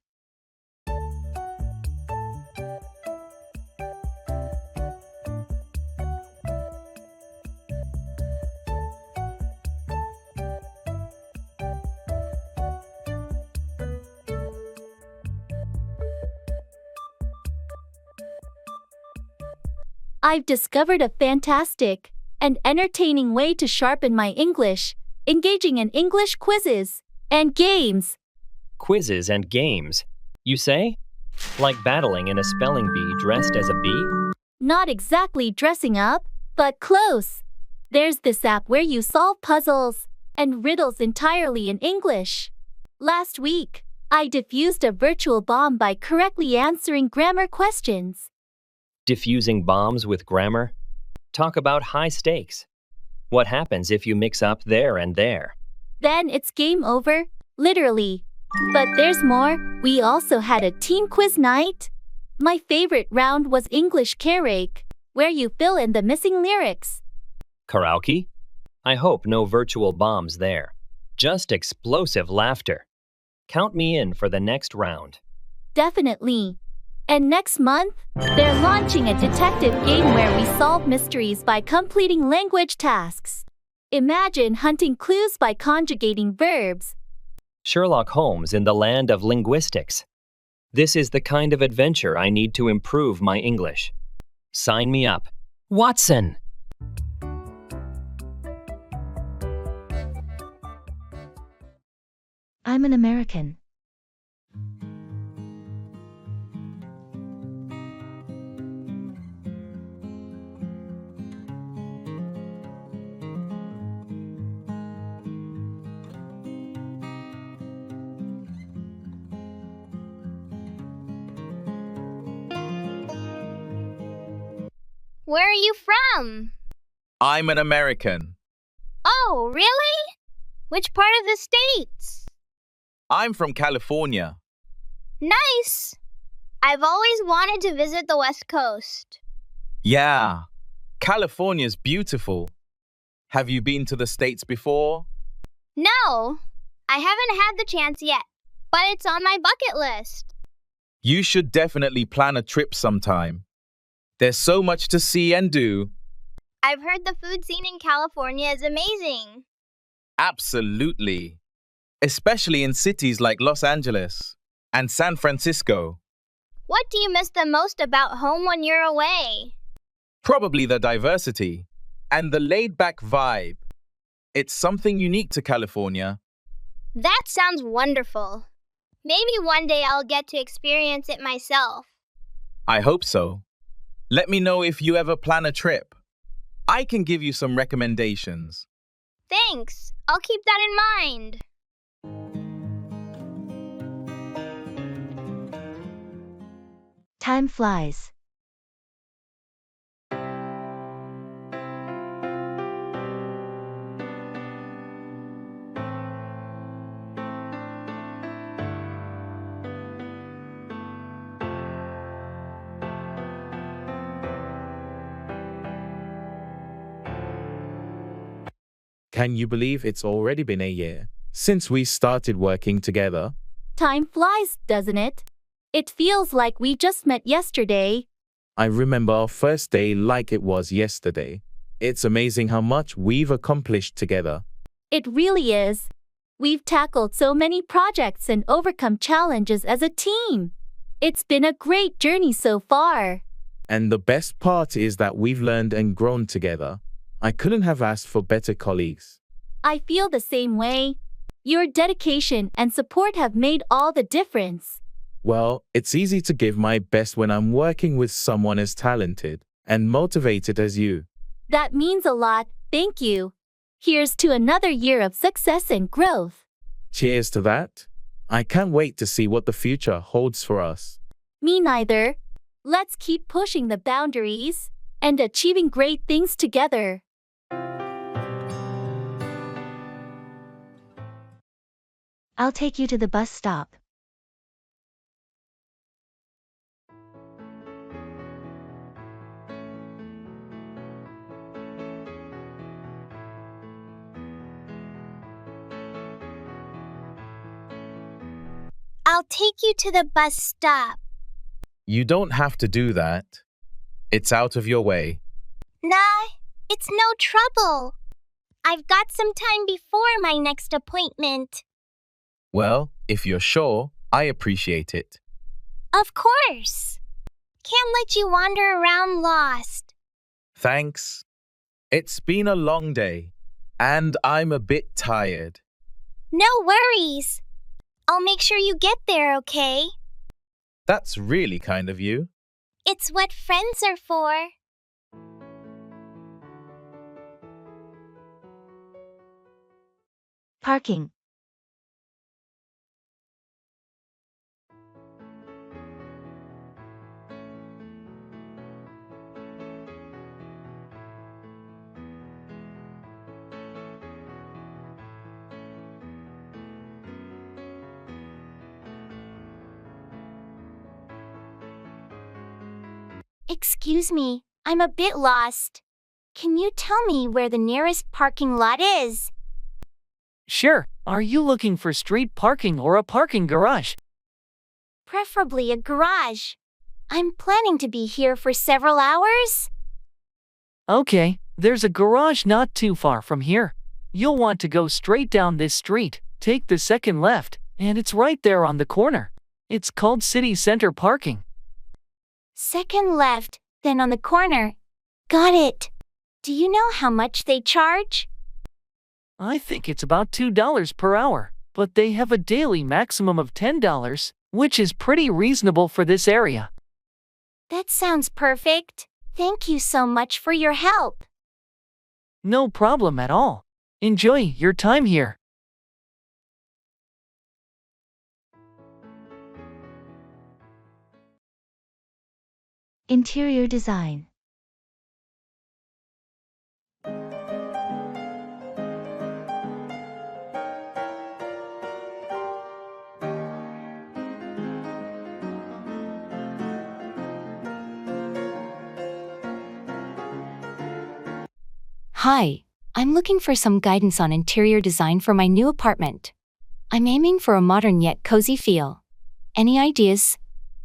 Speaker 5: I've discovered a fantastic and entertaining way to sharpen my English, engaging in English quizzes and games.
Speaker 11: quizzes and games. You say? Like battling in a spelling bee dressed as a bee?
Speaker 5: Not exactly dressing up, but close. There's this app where you solve puzzles and riddles entirely in English. Last week, I defused a virtual bomb by correctly answering grammar questions.
Speaker 11: Diffusing bombs with grammar? Talk about high stakes. What happens if you mix up there and there?
Speaker 5: Then it's game over, literally. But there's more. We also had a team quiz night. My favorite round was English karaoke, where you fill in the missing lyrics.
Speaker 11: Karaoke? I hope no virtual bombs there. Just explosive laughter. Count me in for the next round.
Speaker 5: Definitely. And next month, they're launching a detective game where we solve mysteries by completing language tasks. Imagine hunting clues by conjugating verbs.
Speaker 11: Sherlock Holmes in the land of linguistics. This is the kind of adventure I need to improve my English. Sign me up. Watson!
Speaker 1: I'm an American.
Speaker 10: Where are you from?
Speaker 6: I'm an American.
Speaker 10: Oh, really? Which part of the States?
Speaker 6: I'm from California.
Speaker 10: Nice. I've always wanted to visit the West Coast.
Speaker 6: Yeah, California's beautiful. Have you been to the States before?
Speaker 10: No, I haven't had the chance yet, but it's on my bucket list.
Speaker 6: You should definitely plan a trip sometime. There's so much to see and do.
Speaker 10: I've heard the food scene in California is amazing.
Speaker 6: Absolutely. Especially in cities like Los Angeles and San Francisco.
Speaker 10: What do you miss the most about home when you're away?
Speaker 6: Probably the diversity and the laid-back vibe. It's something unique to California.
Speaker 10: That sounds wonderful. Maybe one day I'll get to experience it myself.
Speaker 6: I hope so. Let me know if you ever plan a trip. I can give you some recommendations.
Speaker 10: Thanks. I'll keep that in mind.
Speaker 1: Time flies.
Speaker 6: Can you believe it's already been a year since we started working together?
Speaker 5: Time flies, doesn't it? It feels like we just met yesterday.
Speaker 6: I remember our first day like it was yesterday. It's amazing how much we've accomplished together.
Speaker 5: It really is. We've tackled so many projects and overcome challenges as a team. It's been a great journey so far.
Speaker 6: And the best part is that we've learned and grown together. I couldn't have asked for better colleagues.
Speaker 5: I feel the same way. Your dedication and support have made all the difference.
Speaker 6: Well, it's easy to give my best when I'm working with someone as talented and motivated as you.
Speaker 5: That means a lot, thank you. Here's to another year of success and growth.
Speaker 6: Cheers to that. I can't wait to see what the future holds for us.
Speaker 5: Me neither. Let's keep pushing the boundaries and achieving great things together.
Speaker 1: I'll take you to the bus stop.
Speaker 10: I'll take you to the bus stop.
Speaker 6: You don't have to do that. It's out of your way.
Speaker 10: Nah, it's no trouble. I've got some time before my next appointment.
Speaker 6: Well, if you're sure, I appreciate it.
Speaker 10: Of course. Can't let you wander around lost.
Speaker 6: Thanks. It's been a long day, and I'm a bit tired.
Speaker 10: No worries.
Speaker 3: I'll make sure you get there, okay?
Speaker 6: That's really kind of you.
Speaker 3: It's what friends are for.
Speaker 1: Parking.
Speaker 3: Excuse me, I'm a bit lost. Can you tell me where the nearest parking lot is?
Speaker 13: Sure. Are you looking for street parking or a parking garage?
Speaker 3: Preferably a garage. I'm planning to be here for several hours.
Speaker 13: Okay, there's a garage not too far from here. You'll want to go straight down this street, take the second left, and it's right there on the corner. It's called City Center Parking.
Speaker 3: Second left, then on the corner. Got it. Do you know how much they charge?
Speaker 13: I think it's about $2 per hour, but they have a daily maximum of $10, which is pretty reasonable for this area.
Speaker 3: That sounds perfect. Thank you so much for your help.
Speaker 13: No problem at all. Enjoy your time here.
Speaker 1: Interior design.
Speaker 7: Hi, I'm looking for some guidance on interior design for my new apartment. I'm aiming for a modern yet cozy feel. Any ideas?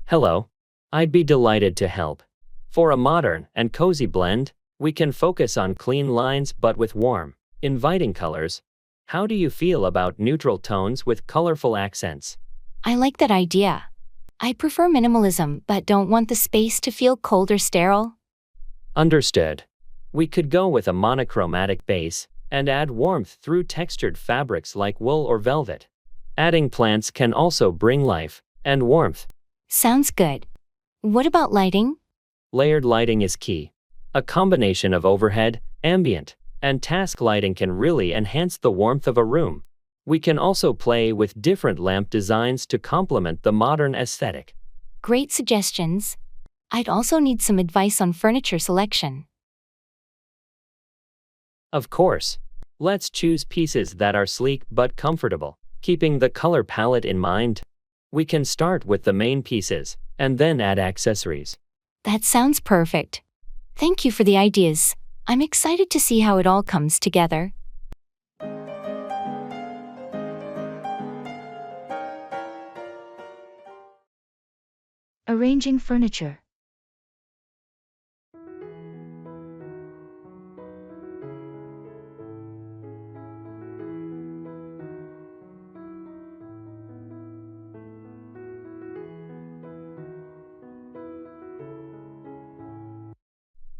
Speaker 4: Hello. I'd be delighted to help. For a modern and cozy blend, we can focus on clean lines but with warm, inviting colors. How do you feel about neutral tones with colorful accents?
Speaker 7: I like that idea. I prefer minimalism but don't want the space to feel cold or sterile.
Speaker 4: Understood. We could go with a monochromatic base and add warmth through textured fabrics like wool or velvet. Adding plants can also bring life and warmth.
Speaker 7: Sounds good. What about lighting?
Speaker 4: Layered lighting is key. A combination of overhead, ambient, and task lighting can really enhance the warmth of a room. We can also play with different lamp designs to complement the modern aesthetic.
Speaker 7: Great suggestions. I'd also need some advice on furniture selection.
Speaker 4: Of course. Let's choose pieces that are sleek but comfortable, keeping the color palette in mind. We can start with the main pieces, and then add accessories.
Speaker 7: That sounds perfect. Thank you for the ideas. I'm excited to see how it all comes together.
Speaker 1: Arranging furniture.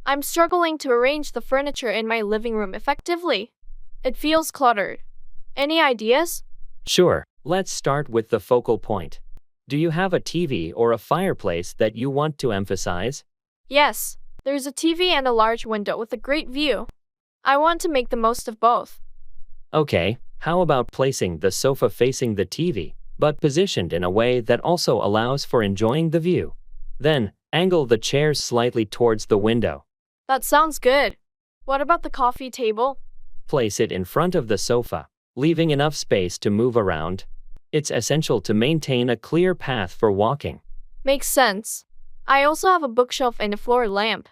Speaker 14: I'm struggling to arrange the furniture in my living room effectively. It feels cluttered. Any ideas?
Speaker 4: Sure, let's start with the focal point. Do you have a TV or a fireplace that you want to emphasize?
Speaker 14: Yes, there's a TV and a large window with a great view. I want to make the most of both.
Speaker 4: Okay, how about placing the sofa facing the TV, but positioned in a way that also allows for enjoying the view? Then, angle the chairs slightly towards the window.
Speaker 14: That sounds good. What about the coffee table?
Speaker 4: Place it in front of the sofa, leaving enough space to move around. It's essential to maintain a clear path for walking.
Speaker 14: Makes sense. I also have a bookshelf and a floor lamp.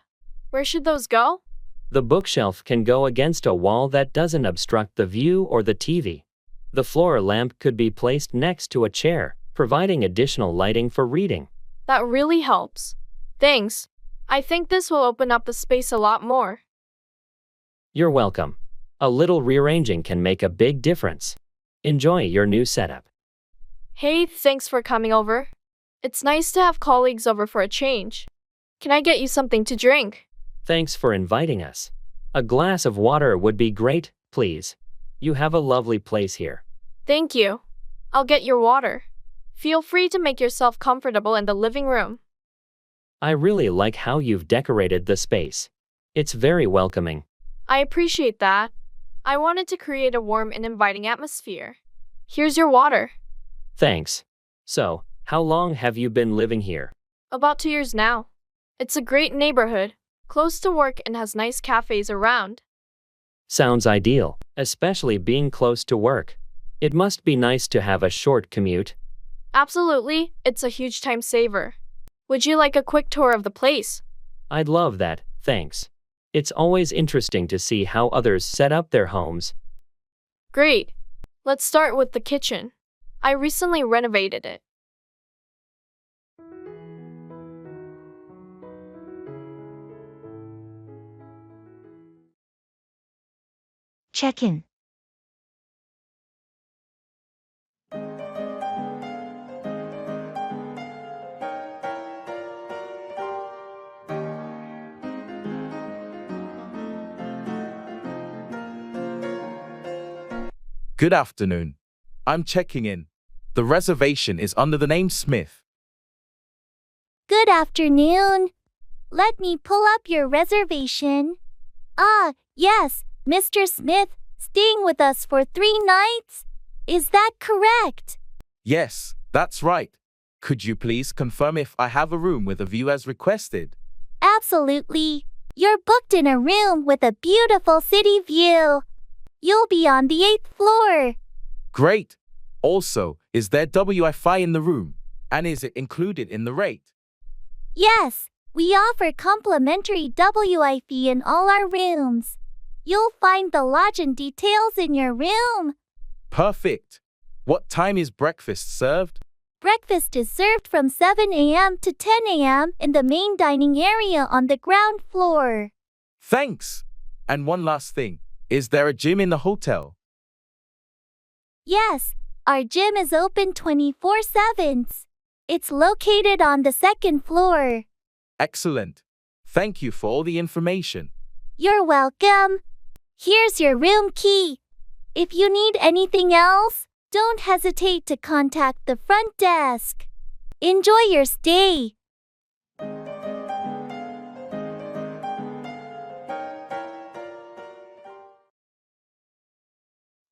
Speaker 14: Where should those go?
Speaker 4: The bookshelf can go against a wall that doesn't obstruct the view or the TV. The floor lamp could be placed next to a chair, providing additional lighting for reading.
Speaker 14: That really helps. Thanks. I think this will open up the space a lot more.
Speaker 4: You're welcome. A little rearranging can make a big difference. Enjoy your new setup.
Speaker 14: Hey, thanks for coming over. It's nice to have colleagues over for a change. Can I get you something to drink?
Speaker 4: Thanks for inviting us. A glass of water would be great, please. You have a lovely place here.
Speaker 14: Thank you. I'll get your water. Feel free to make yourself comfortable in the living room.
Speaker 4: I really like how you've decorated the space. It's very welcoming.
Speaker 14: I appreciate that. I wanted to create a warm and inviting atmosphere. Here's your water.
Speaker 4: Thanks. So, how long have you been living here?
Speaker 14: About 2 years now. It's a great neighborhood, close to work and has nice cafes around.
Speaker 4: Sounds ideal, especially being close to work. It must be nice to have a short commute.
Speaker 14: Absolutely, it's a huge time saver. Would you like a quick tour of the place?
Speaker 4: I'd love that, thanks. It's always interesting to see how others set up their homes.
Speaker 14: Great. Let's start with the kitchen. I recently renovated it.
Speaker 1: Check in.
Speaker 6: Good afternoon. I'm checking in. The reservation is under the name Smith.
Speaker 5: Good afternoon. Let me pull up your reservation. Ah, yes, Mr. Smith, staying with us for 3 nights? Is that correct?
Speaker 6: Yes, that's right. Could you please confirm if I have a room with a view as requested?
Speaker 5: Absolutely. You're booked in a room with a beautiful city view. You'll be on the 8th floor.
Speaker 6: Great. Also, is there Wi-Fi in the room? And is it included in the rate?
Speaker 5: Yes, we offer complimentary Wi-Fi in all our rooms. You'll find the lodging details in your room.
Speaker 6: Perfect. What time is breakfast served?
Speaker 5: Breakfast is served from 7 a.m. to 10 a.m. in the main dining area on the ground floor.
Speaker 6: Thanks. And one last thing. Is there a gym in the hotel?
Speaker 5: Yes, our gym is open 24/7. It's located on the 2nd floor.
Speaker 6: Excellent. Thank you for all the information.
Speaker 5: You're welcome. Here's your room key. If you need anything else, don't hesitate to contact the front desk. Enjoy your stay.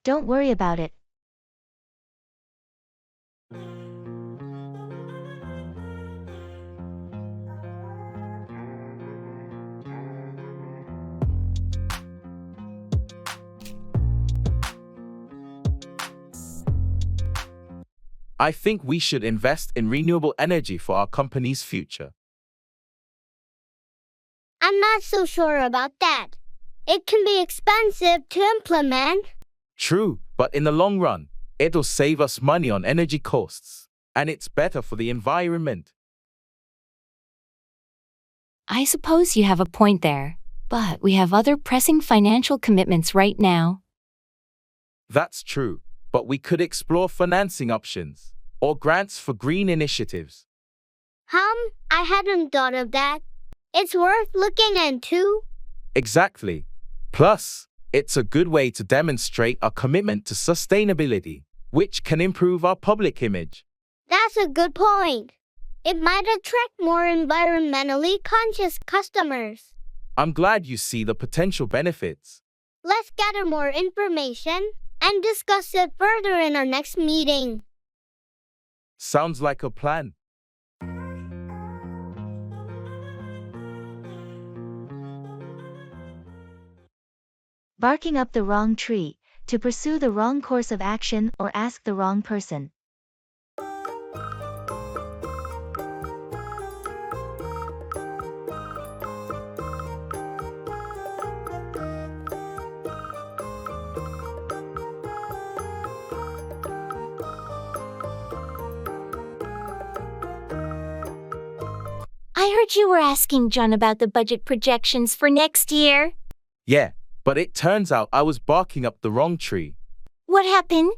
Speaker 1: Don't worry about it.
Speaker 6: I think we should invest in renewable energy for our company's future.
Speaker 10: I'm not so sure about that. It can be expensive to implement.
Speaker 6: True, but in the long run, it'll save us money on energy costs, and it's better for the environment.
Speaker 7: I suppose you have a point there, but we have other pressing financial commitments right now.
Speaker 6: That's true, but we could explore financing options or grants for green initiatives.
Speaker 10: I hadn't thought of that. It's worth looking into.
Speaker 6: Exactly. Plus, it's a good way to demonstrate our commitment to sustainability, which can improve our public image.
Speaker 10: That's a good point. It might attract more environmentally conscious customers.
Speaker 6: I'm glad you see the potential benefits.
Speaker 10: Let's gather more information and discuss it further in our next meeting.
Speaker 6: Sounds like a plan.
Speaker 1: Barking up the wrong tree, to pursue the wrong course of action or ask the wrong person.
Speaker 5: I heard you were asking John about the budget projections for next year.
Speaker 6: Yeah, but it turns out I was barking up the wrong tree.
Speaker 5: What happened?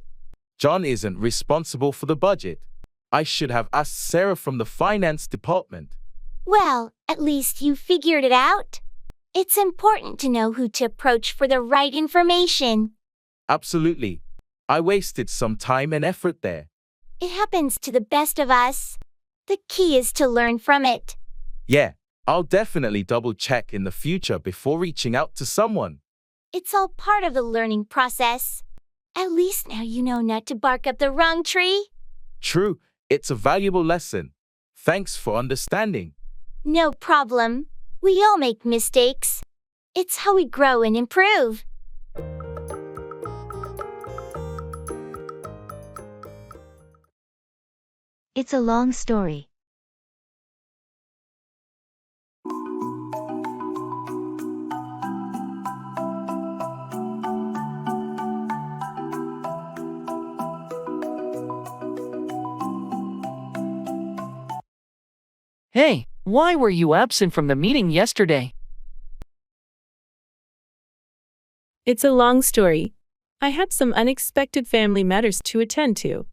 Speaker 6: John isn't responsible for the budget. I should have asked Sarah from the finance department.
Speaker 5: Well, at least you figured it out. It's important to know who to approach for the right information.
Speaker 6: Absolutely. I wasted some time and effort there.
Speaker 3: It happens to the best of us. The key is to learn from it.
Speaker 6: Yeah, I'll definitely double check in the future before reaching out to someone.
Speaker 3: It's all part of the learning process. At least now you know not to bark up the wrong tree.
Speaker 6: True, it's a valuable lesson. Thanks for understanding.
Speaker 3: No problem. We all make mistakes. It's how we grow and improve.
Speaker 1: It's a long story.
Speaker 13: Hey, why were you absent from the meeting yesterday?
Speaker 15: It's a long story. I had some unexpected family matters to attend to.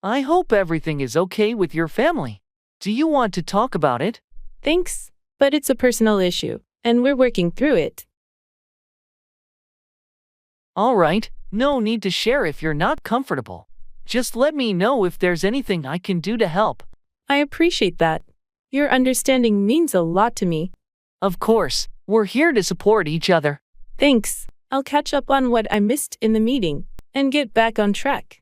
Speaker 13: I hope everything is okay with your family. Do you want to talk about it?
Speaker 15: Thanks, but it's a personal issue, and we're working through it.
Speaker 13: All right, no need to share if you're not comfortable. Just let me know if there's anything I can do to help.
Speaker 15: I appreciate that. Your understanding means a lot to me.
Speaker 13: Of course, we're here to support each other.
Speaker 15: Thanks. I'll catch up on what I missed in the meeting and get back on track.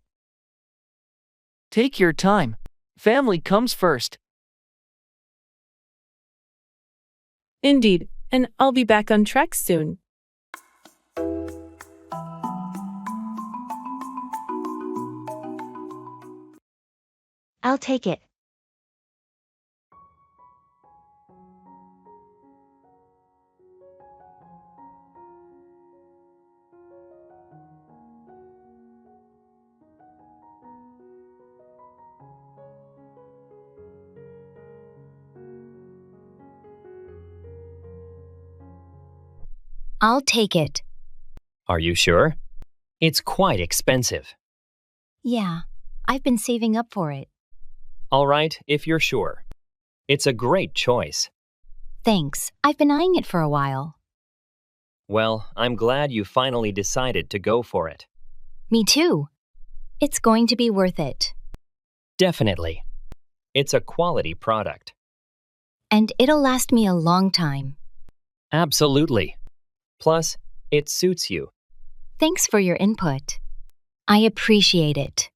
Speaker 13: Take your time. Family comes first.
Speaker 15: Indeed, and I'll be back on track soon.
Speaker 1: I'll take it.
Speaker 7: I'll take it.
Speaker 11: Are you sure? It's quite expensive.
Speaker 7: Yeah, I've been saving up for it.
Speaker 11: All right, if you're sure. It's a great choice.
Speaker 7: Thanks, I've been eyeing it for a while.
Speaker 11: Well, I'm glad you finally decided to go for it.
Speaker 7: Me too. It's going to be worth it.
Speaker 11: Definitely. It's a quality product.
Speaker 7: And it'll last me a long time.
Speaker 11: Absolutely. Plus, it suits you.
Speaker 7: Thanks for your input. I appreciate it.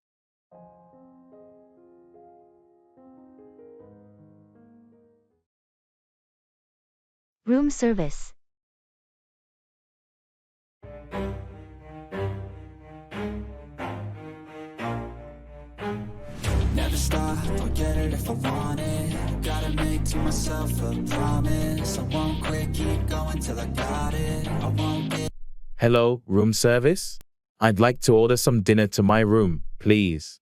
Speaker 1: Room service.
Speaker 9: Never stop, I'll get it if I want it. Gotta make to myself a promise. I won't quit, keep going till I got it. I won't get...
Speaker 6: Hello, room service? I'd like to order some dinner to my room, please.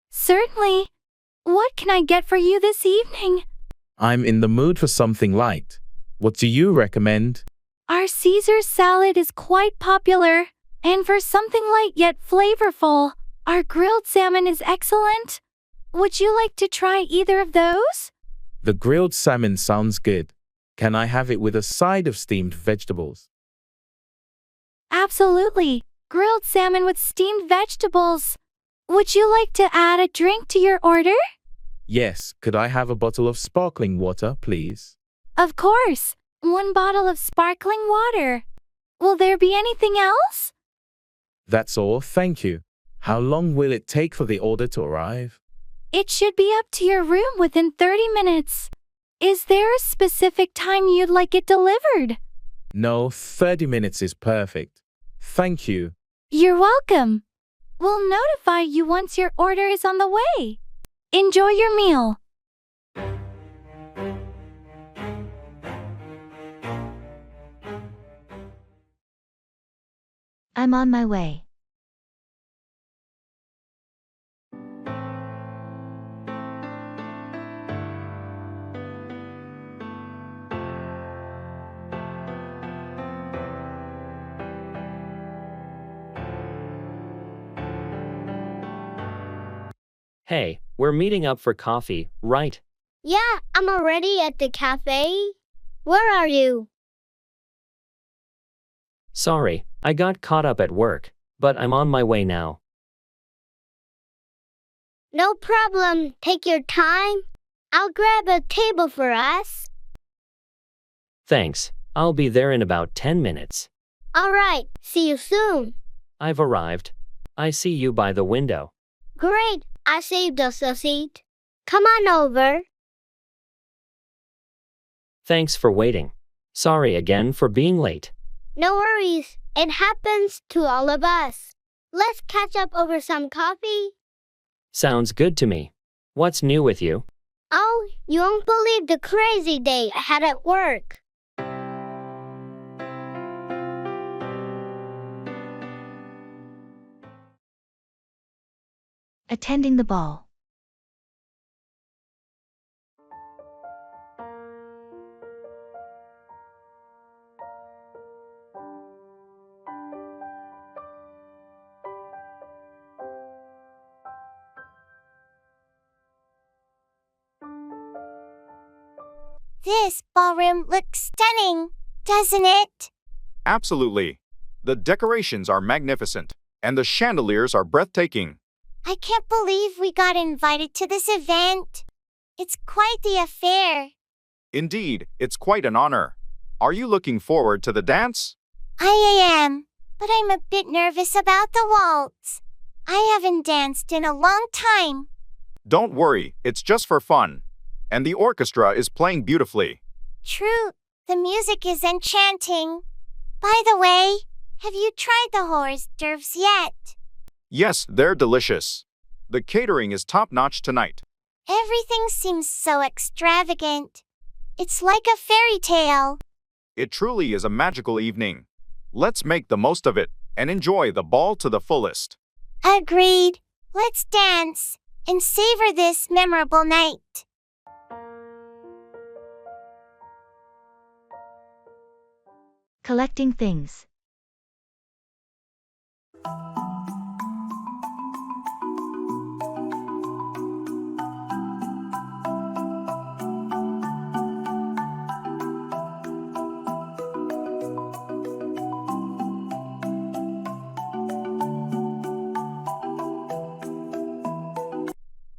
Speaker 12: Certainly. What can I get for you this evening?
Speaker 6: I'm in the mood for something light. What do you recommend?
Speaker 12: Our Caesar salad is quite popular, and for something light yet flavorful, our grilled salmon is excellent. Would you like to try either of those?
Speaker 6: The grilled salmon sounds good. Can I have it with a side of steamed vegetables?
Speaker 12: Absolutely. Grilled salmon with steamed vegetables. Would you like to add a drink to your order?
Speaker 6: Yes, could I have a bottle of sparkling water, please?
Speaker 12: Of course. 1 bottle of sparkling water. Will there be anything else?
Speaker 6: That's all, thank you. How long will it take for the order to arrive?
Speaker 12: It should be up to your room within 30 minutes. Is there a specific time you'd like it delivered?
Speaker 6: No, 30 minutes is perfect. Thank you.
Speaker 12: You're welcome. We'll notify you once your order is on the way. Enjoy your meal.
Speaker 1: I'm on my way.
Speaker 4: Hey, we're meeting up for coffee, right?
Speaker 10: Yeah, I'm already at the cafe. Where are you?
Speaker 4: Sorry, I got caught up at work, but I'm on my way now.
Speaker 10: No problem. Take your time. I'll grab a table for us.
Speaker 4: Thanks, I'll be there in about 10 minutes.
Speaker 10: All right. See you soon.
Speaker 4: I've arrived. I see you by the window.
Speaker 10: Great. I saved us a seat. Come on over.
Speaker 4: Thanks for waiting. Sorry again for being late.
Speaker 10: No worries. It happens to all of us. Let's catch up over some coffee.
Speaker 4: Sounds good to me. What's new with you?
Speaker 10: Oh, you won't believe the crazy day I had at work.
Speaker 1: Attending the ball.
Speaker 3: This ballroom looks stunning, doesn't it?
Speaker 2: Absolutely. The decorations are magnificent, and the chandeliers are breathtaking.
Speaker 3: I can't believe we got invited to this event. It's quite the affair.
Speaker 2: Indeed, it's quite an honor. Are you looking forward to the dance?
Speaker 3: I am, but I'm a bit nervous about the waltz. I haven't danced in a long time.
Speaker 2: Don't worry, it's just for fun. And the orchestra is playing beautifully.
Speaker 3: True, the music is enchanting. By the way, have you tried the hors d'oeuvres yet?
Speaker 2: Yes, they're delicious. The catering is top-notch tonight.
Speaker 3: Everything seems so extravagant. It's like a fairy tale.
Speaker 2: It truly is a magical evening. Let's make the most of it and enjoy the ball to the fullest.
Speaker 3: Agreed. Let's dance and savor this memorable night.
Speaker 1: Collecting things.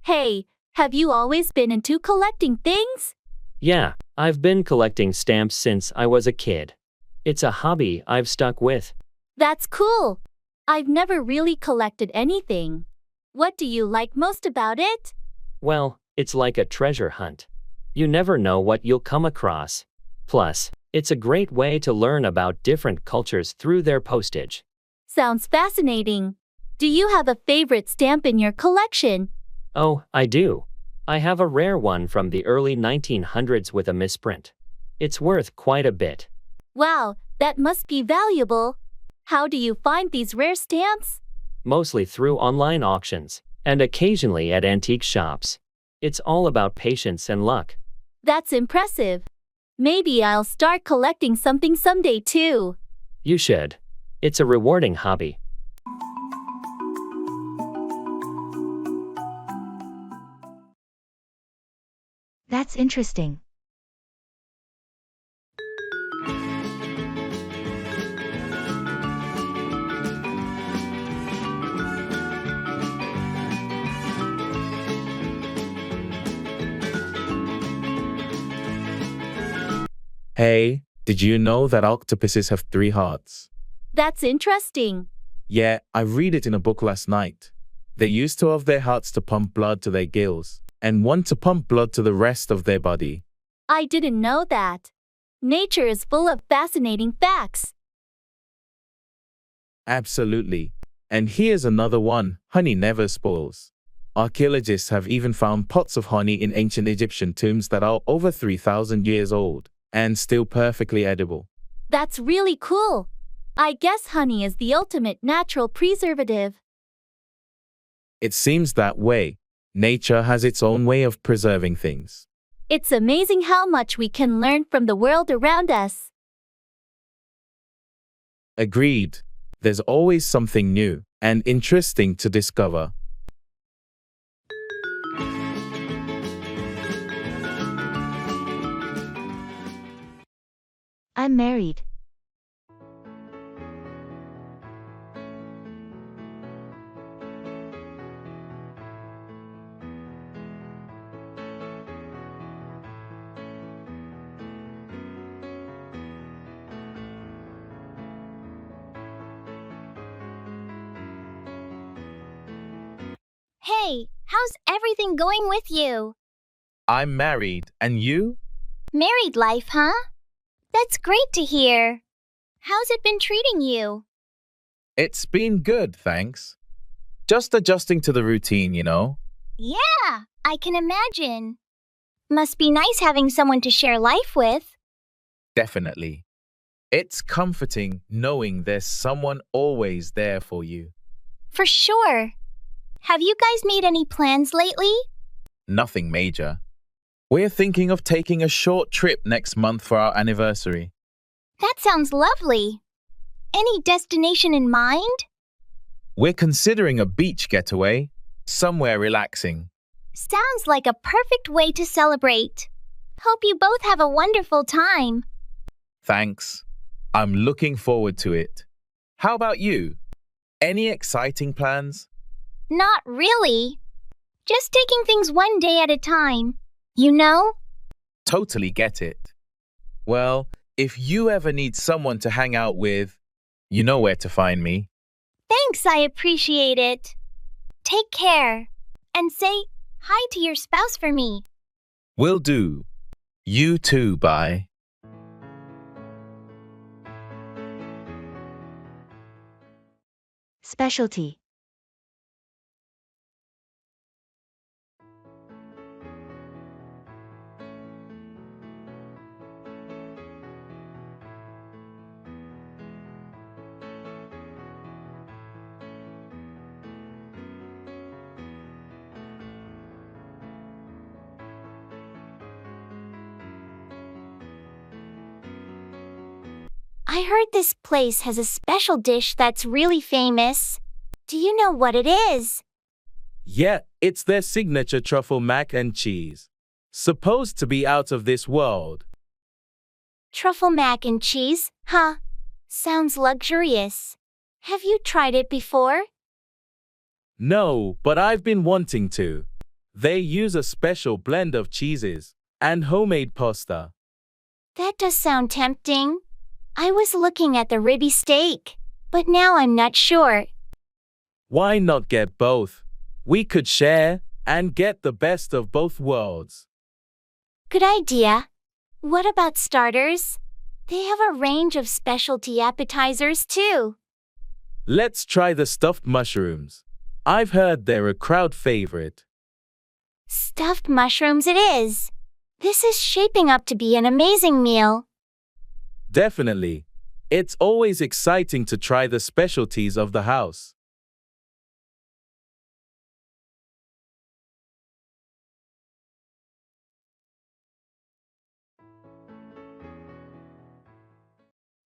Speaker 5: Hey, have you always been into collecting things?
Speaker 4: Yeah, I've been collecting stamps since I was a kid. It's a hobby I've stuck with.
Speaker 5: That's cool. I've never really collected anything. What do you like most about it?
Speaker 4: Well, it's like a treasure hunt. You never know what you'll come across. Plus, it's a great way to learn about different cultures through their postage.
Speaker 5: Sounds fascinating. Do you have a favorite stamp in your collection?
Speaker 4: Oh, I do. I have a rare one from the early 1900s with a misprint. It's worth quite a bit.
Speaker 5: Wow, that must be valuable. How do you find these rare stamps?
Speaker 4: Mostly through online auctions, and occasionally at antique shops. It's all about patience and luck.
Speaker 5: That's impressive. Maybe I'll start collecting something someday too.
Speaker 4: You should. It's a rewarding hobby.
Speaker 1: That's interesting.
Speaker 6: Hey, did you know that octopuses have 3 hearts?
Speaker 5: That's interesting.
Speaker 6: Yeah, I read it in a book last night. They use 2 of their hearts to pump blood to their gills, and 1 to pump blood to the rest of their body.
Speaker 5: I didn't know that. Nature is full of fascinating facts.
Speaker 6: Absolutely. And here's another one: honey never spoils. Archaeologists have even found pots of honey in ancient Egyptian tombs that are over 3,000 years old and still perfectly edible.
Speaker 5: That's really cool. I guess honey is the ultimate natural preservative.
Speaker 6: It seems that way. Nature has its own way of preserving things.
Speaker 5: It's amazing how much we can learn from the world around us.
Speaker 6: Agreed. There's always something new and interesting to discover.
Speaker 1: I'm married.
Speaker 3: Hey, how's everything going with you?
Speaker 6: I'm married, and you?
Speaker 3: Married life, huh? That's great to hear. How's it been treating you?
Speaker 6: It's been good, thanks. Just adjusting to the routine, you know?
Speaker 3: Yeah, I can imagine. Must be nice having someone to share life with.
Speaker 6: Definitely. It's comforting knowing there's someone always there for you.
Speaker 3: For sure. Have you guys made any plans lately?
Speaker 6: Nothing major. We're thinking of taking a short trip next month for our anniversary.
Speaker 3: That sounds lovely. Any destination in mind?
Speaker 6: We're considering a beach getaway, somewhere relaxing.
Speaker 3: Sounds like a perfect way to celebrate. Hope you both have a wonderful time.
Speaker 6: Thanks. I'm looking forward to it. How about you? Any exciting plans?
Speaker 3: Not really. Just taking things one day at a time. You know?
Speaker 6: Totally get it. Well, if you ever need someone to hang out with, you know where to find me.
Speaker 3: Thanks, I appreciate it. Take care. And say hi to your spouse for me.
Speaker 6: Will do. You too, bye.
Speaker 1: Specialty.
Speaker 3: I heard this place has a special dish that's really famous. Do you know what it is?
Speaker 6: Yeah, it's their signature truffle mac and cheese. Supposed to be out of this world.
Speaker 3: Truffle mac and cheese, huh? Sounds luxurious. Have you tried it before?
Speaker 6: No, but I've been wanting to. They use a special blend of cheeses and homemade pasta.
Speaker 3: That does sound tempting. I was looking at the ribby steak, but now I'm not sure.
Speaker 6: Why not get both? We could share and get the best of both worlds.
Speaker 3: Good idea. What about starters? They have a range of specialty appetizers too.
Speaker 6: Let's try the stuffed mushrooms. I've heard they're a crowd favorite.
Speaker 3: Stuffed mushrooms it is. This is shaping up to be an amazing meal.
Speaker 6: Definitely. It's always exciting to try the specialties of the house.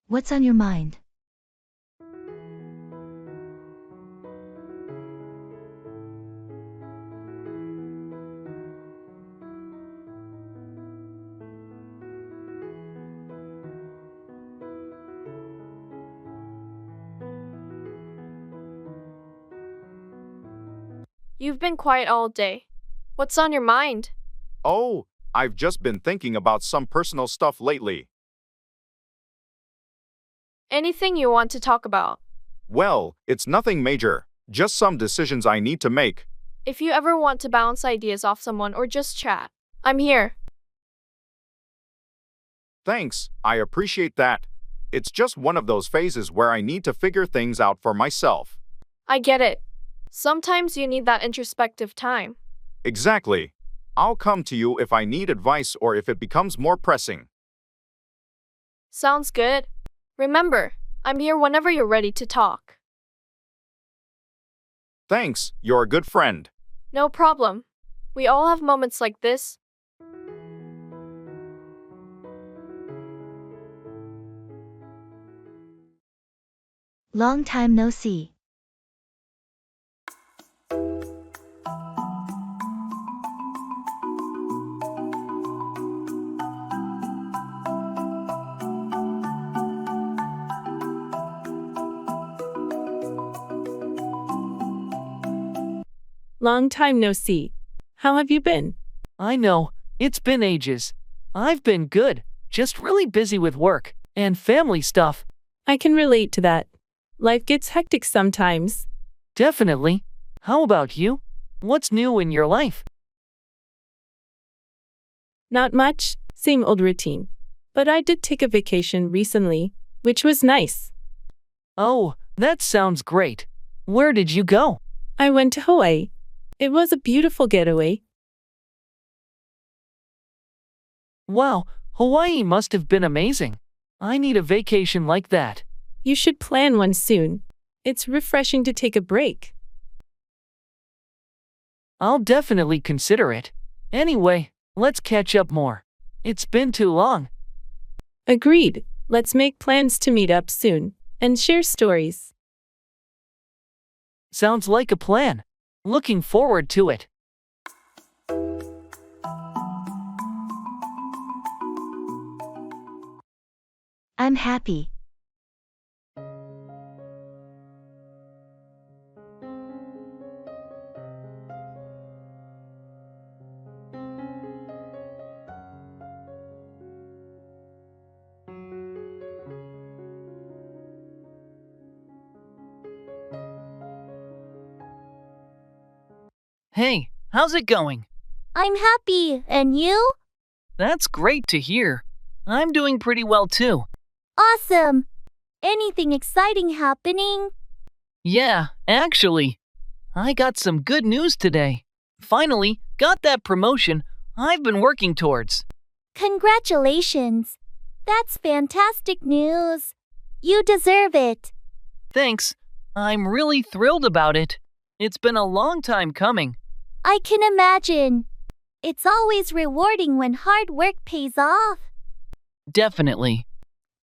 Speaker 1: What's on your mind?
Speaker 14: You've been quiet all day. What's on your mind?
Speaker 2: Oh, I've just been thinking about some personal stuff lately.
Speaker 14: Anything you want to talk about?
Speaker 2: Well, it's nothing major, just some decisions I need to make.
Speaker 14: If you ever want to bounce ideas off someone or just chat, I'm here.
Speaker 2: Thanks, I appreciate that. It's just one of those phases where I need to figure things out for myself.
Speaker 14: I get it. Sometimes you need that introspective time.
Speaker 2: Exactly. I'll come to you if I need advice or if it becomes more pressing.
Speaker 14: Sounds good. Remember, I'm here whenever you're ready to talk.
Speaker 2: Thanks, you're a good friend.
Speaker 14: No problem. We all have moments like this.
Speaker 1: Long time no see.
Speaker 15: Long time no see. How have you been?
Speaker 13: I know, it's been ages. I've been good, just really busy with work and family stuff.
Speaker 15: I can relate to that. Life gets hectic sometimes.
Speaker 13: Definitely. How about you? What's new in your life?
Speaker 15: Not much, same old routine. But I did take a vacation recently, which was nice.
Speaker 13: Oh, that sounds great. Where did you go?
Speaker 15: I went to Hawaii. It was a beautiful getaway.
Speaker 13: Wow, Hawaii must have been amazing. I need a vacation like that.
Speaker 15: You should plan one soon. It's refreshing to take a break.
Speaker 13: I'll definitely consider it. Anyway, let's catch up more. It's been too long.
Speaker 15: Agreed. Let's make plans to meet up soon and share stories.
Speaker 13: Sounds like a plan. Looking forward to it.
Speaker 1: I'm happy.
Speaker 13: Hey, how's it going?
Speaker 5: I'm happy, and you?
Speaker 13: That's great to hear. I'm doing pretty well too.
Speaker 5: Awesome! Anything exciting happening?
Speaker 13: Yeah, actually, I got some good news today. Finally, got that promotion I've been working towards.
Speaker 5: Congratulations! That's fantastic news. You deserve it.
Speaker 13: Thanks. I'm really thrilled about it. It's been a long time coming.
Speaker 5: I can imagine. It's always rewarding when hard work pays off.
Speaker 13: Definitely.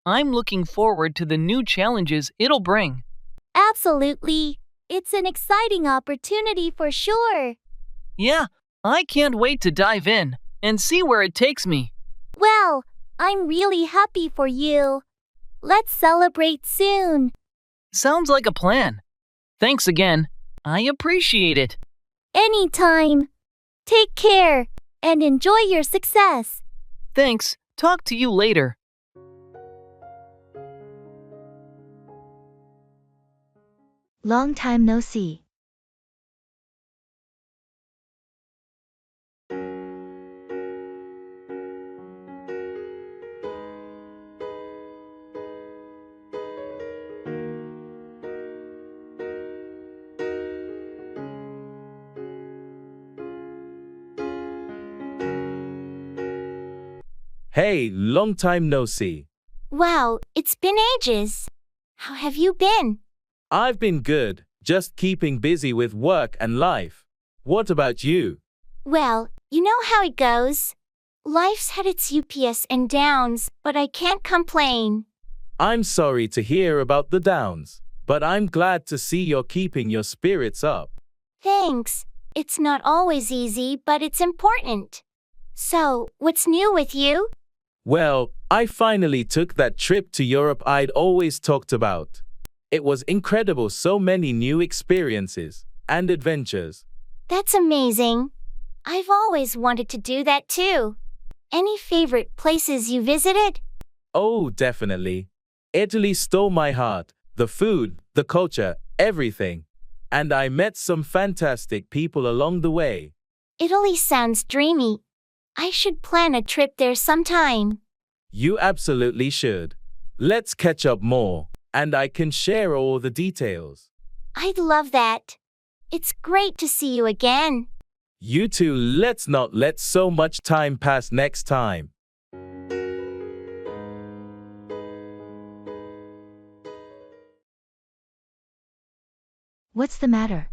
Speaker 13: I'm looking forward to the new challenges it'll bring.
Speaker 5: Absolutely. It's an exciting opportunity for sure.
Speaker 13: Yeah, I can't wait to dive in and see where it takes me.
Speaker 5: Well, I'm really happy for you. Let's celebrate soon.
Speaker 13: Sounds like a plan. Thanks again. I appreciate it.
Speaker 5: Anytime. Take care and enjoy your success.
Speaker 13: Thanks. Talk to you later.
Speaker 1: Long time no see.
Speaker 6: Hey, long time no see.
Speaker 5: Wow, it's been ages. How have you been?
Speaker 6: I've been good, just keeping busy with work and life. What about you?
Speaker 5: Well, you know how it goes. Life's had its ups and downs, but I can't complain.
Speaker 6: I'm sorry to hear about the downs, but I'm glad to see you're keeping your spirits up.
Speaker 5: Thanks. It's not always easy, but it's important. So, what's new with you?
Speaker 6: Well, I finally took that trip to Europe I'd always talked about. It was incredible, so many new experiences and adventures.
Speaker 5: That's amazing. I've always wanted to do that too. Any favorite places you visited?
Speaker 6: Oh, definitely. Italy stole my heart. The food, the culture, everything. And I met some fantastic people along the way.
Speaker 5: Italy sounds dreamy. I should plan a trip there sometime.
Speaker 6: You absolutely should. Let's catch up more, and I can share all the details.
Speaker 5: I'd love that. It's great to see you again.
Speaker 6: You too. Let's not let so much time pass next time.
Speaker 1: What's the matter?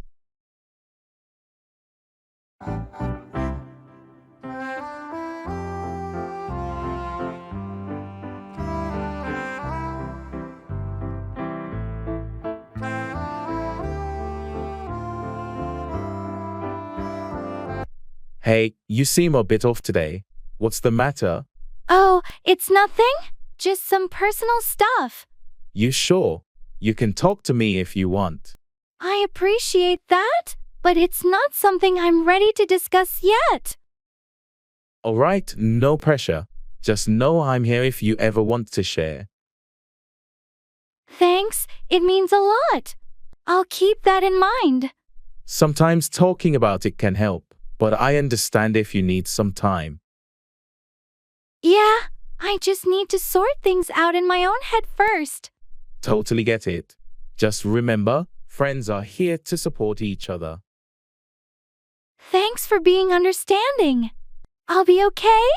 Speaker 6: Hey, you seem a bit off today. What's the matter?
Speaker 12: Oh, it's nothing. Just some personal stuff.
Speaker 6: You sure? You can talk to me if you want.
Speaker 12: I appreciate that, but it's not something I'm ready to discuss yet.
Speaker 6: All right, no pressure. Just know I'm here if you ever want to share.
Speaker 12: Thanks, it means a lot. I'll keep that in mind.
Speaker 6: Sometimes talking about it can help, but I understand if you need some time.
Speaker 12: Yeah, I just need to sort things out in my own head first.
Speaker 6: Totally get it. Just remember, friends are here to support each other.
Speaker 12: Thanks for being understanding. I'll be okay?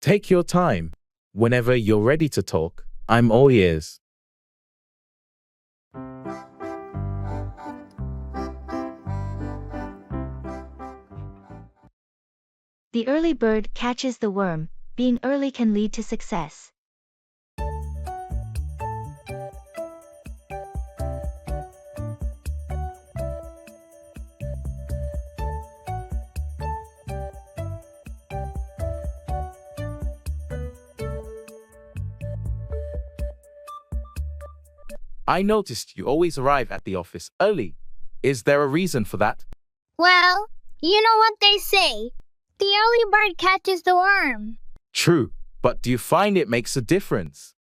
Speaker 6: Take your time. Whenever you're ready to talk, I'm all ears.
Speaker 1: The early bird catches the worm. Being early can lead to success.
Speaker 6: I noticed you always arrive at the office early. Is there a reason for that?
Speaker 10: Well, you know what they say. The early bird catches the worm.
Speaker 6: True, but do you find it makes a difference?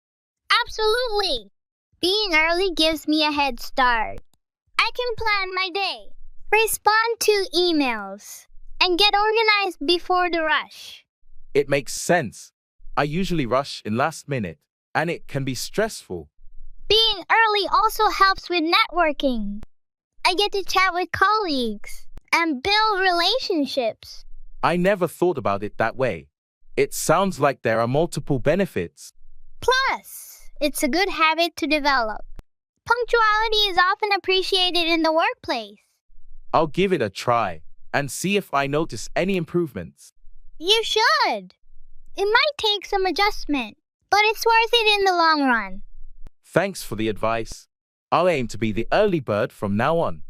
Speaker 10: Absolutely. Being early gives me a head start. I can plan my day, respond to emails, and get organized before the rush.
Speaker 6: It makes sense. I usually rush in last minute, and it can be stressful.
Speaker 10: Being early also helps with networking. I get to chat with colleagues and build relationships.
Speaker 6: I never thought about it that way. It sounds like there are multiple benefits.
Speaker 10: Plus, it's a good habit to develop. Punctuality is often appreciated in the workplace.
Speaker 6: I'll give it a try and see if I notice any improvements.
Speaker 10: You should. It might take some adjustment, but it's worth it in the long run.
Speaker 6: Thanks for the advice. I'll aim to be the early bird from now on.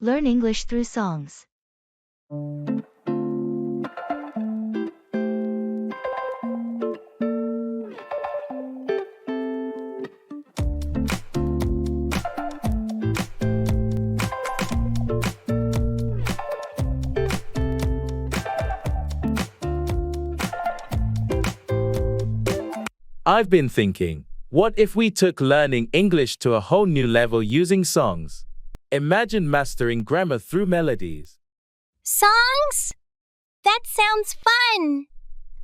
Speaker 1: Learn English through songs.
Speaker 6: I've been thinking, what if we took learning English to a whole new level using songs? Imagine mastering grammar through melodies.
Speaker 3: Songs? That sounds fun!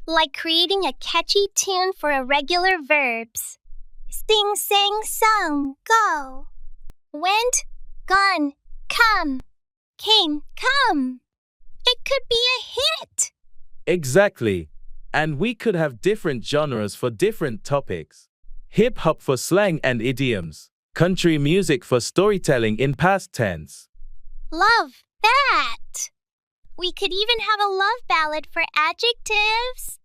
Speaker 3: Like creating a catchy tune for irregular verbs. Sing, sang, sung, go. Went, gone, come. Came, come. It could be a hit!
Speaker 6: Exactly. And we could have different genres for different topics. Hip-hop for slang and idioms. Country music for storytelling in past tense.
Speaker 3: Love that! We could even have a love ballad for adjectives.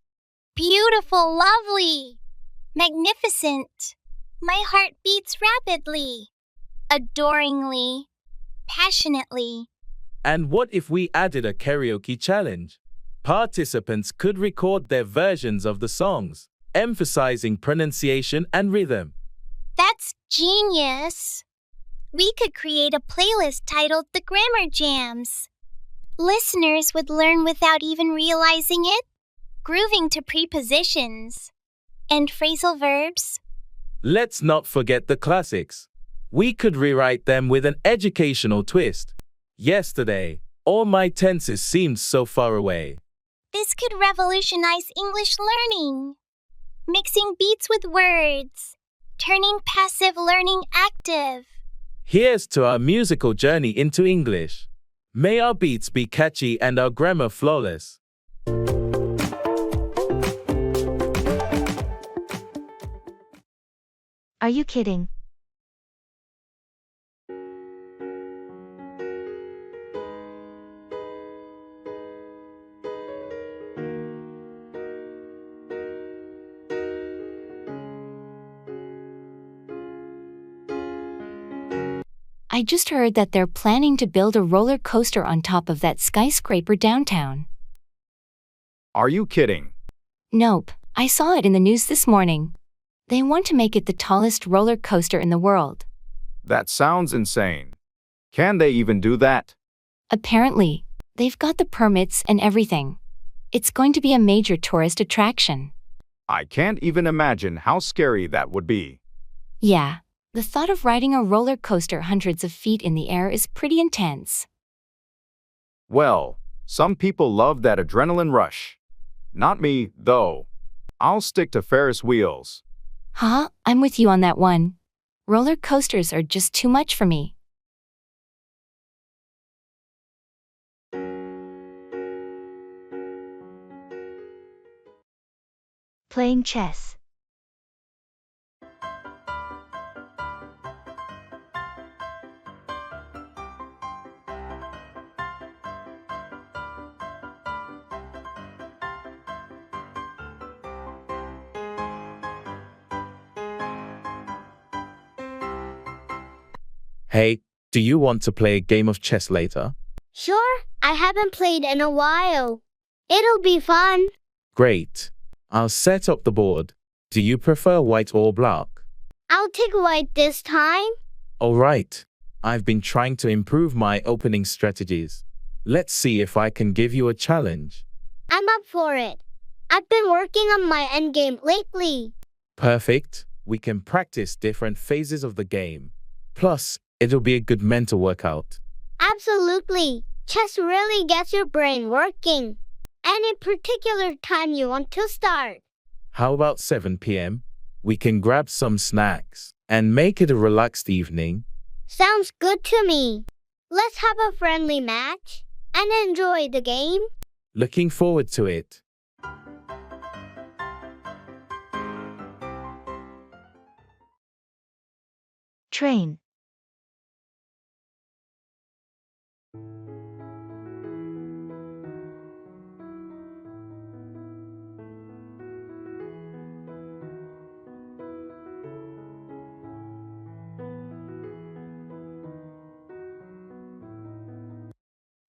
Speaker 3: Beautiful, lovely, magnificent. My heart beats rapidly, adoringly, passionately.
Speaker 6: And what if we added a karaoke challenge? Participants could record their versions of the songs, emphasizing pronunciation and rhythm.
Speaker 3: That's genius! We could create a playlist titled The Grammar Jams. Listeners would learn without even realizing it, grooving to prepositions and phrasal verbs.
Speaker 6: Let's not forget the classics. We could rewrite them with an educational twist. Yesterday, all my tenses seemed so far away.
Speaker 3: This could revolutionize English learning. Mixing beats with words, turning passive learning active.
Speaker 6: Here's to our musical journey into English. May our beats be catchy and our grammar flawless.
Speaker 1: Are you kidding?
Speaker 7: I just heard that they're planning to build a roller coaster on top of that skyscraper downtown.
Speaker 2: Are you kidding?
Speaker 7: Nope, I saw it in the news this morning. They want to make it the tallest roller coaster in the world.
Speaker 2: That sounds insane. Can they even do that?
Speaker 7: Apparently, they've got the permits and everything. It's going to be a major tourist attraction.
Speaker 2: I can't even imagine how scary that would be.
Speaker 7: Yeah, The thought of riding a roller coaster hundreds of feet in the air is pretty intense.
Speaker 2: Well, some people love that adrenaline rush. Not me, though. I'll stick to Ferris wheels.
Speaker 7: Huh? I'm with you on that one. Roller coasters are just too much for me.
Speaker 1: Playing chess.
Speaker 6: Hey, do you want to play a game of chess later?
Speaker 10: Sure, I haven't played in a while. It'll be fun.
Speaker 6: Great. I'll set up the board. Do you prefer white or black?
Speaker 10: I'll take white this time.
Speaker 6: All right. I've been trying to improve my opening strategies. Let's see if I can give you a challenge.
Speaker 10: I'm up for it. I've been working on my endgame lately.
Speaker 6: Perfect. We can practice different phases of the game. Plus, it'll be a good mental workout.
Speaker 10: Absolutely. Chess really gets your brain working. Any particular time you want to start?
Speaker 6: How about 7 p.m.? We can grab some snacks and make it a relaxed evening.
Speaker 10: Sounds good to me. Let's have a friendly match and enjoy the game.
Speaker 6: Looking forward to it.
Speaker 1: Train.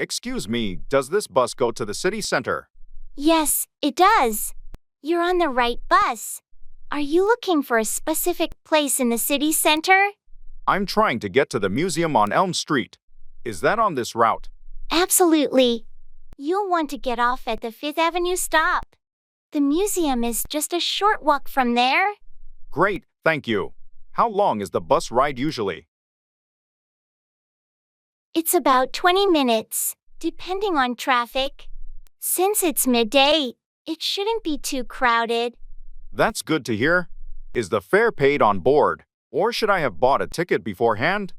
Speaker 2: Excuse me, does this bus go to the city center?
Speaker 3: Yes, it does. You're on the right bus. Are you looking for a specific place in the city center?
Speaker 2: I'm trying to get to the museum on Elm Street. Is that on this route?
Speaker 3: Absolutely. You'll want to get off at the 5th Avenue stop. The museum is just a short walk from there.
Speaker 2: Great, thank you. How long is the bus ride usually?
Speaker 3: It's about 20 minutes, depending on traffic. Since it's midday, it shouldn't be too crowded.
Speaker 2: That's good to hear. Is the fare paid on board, or should I have bought a ticket beforehand?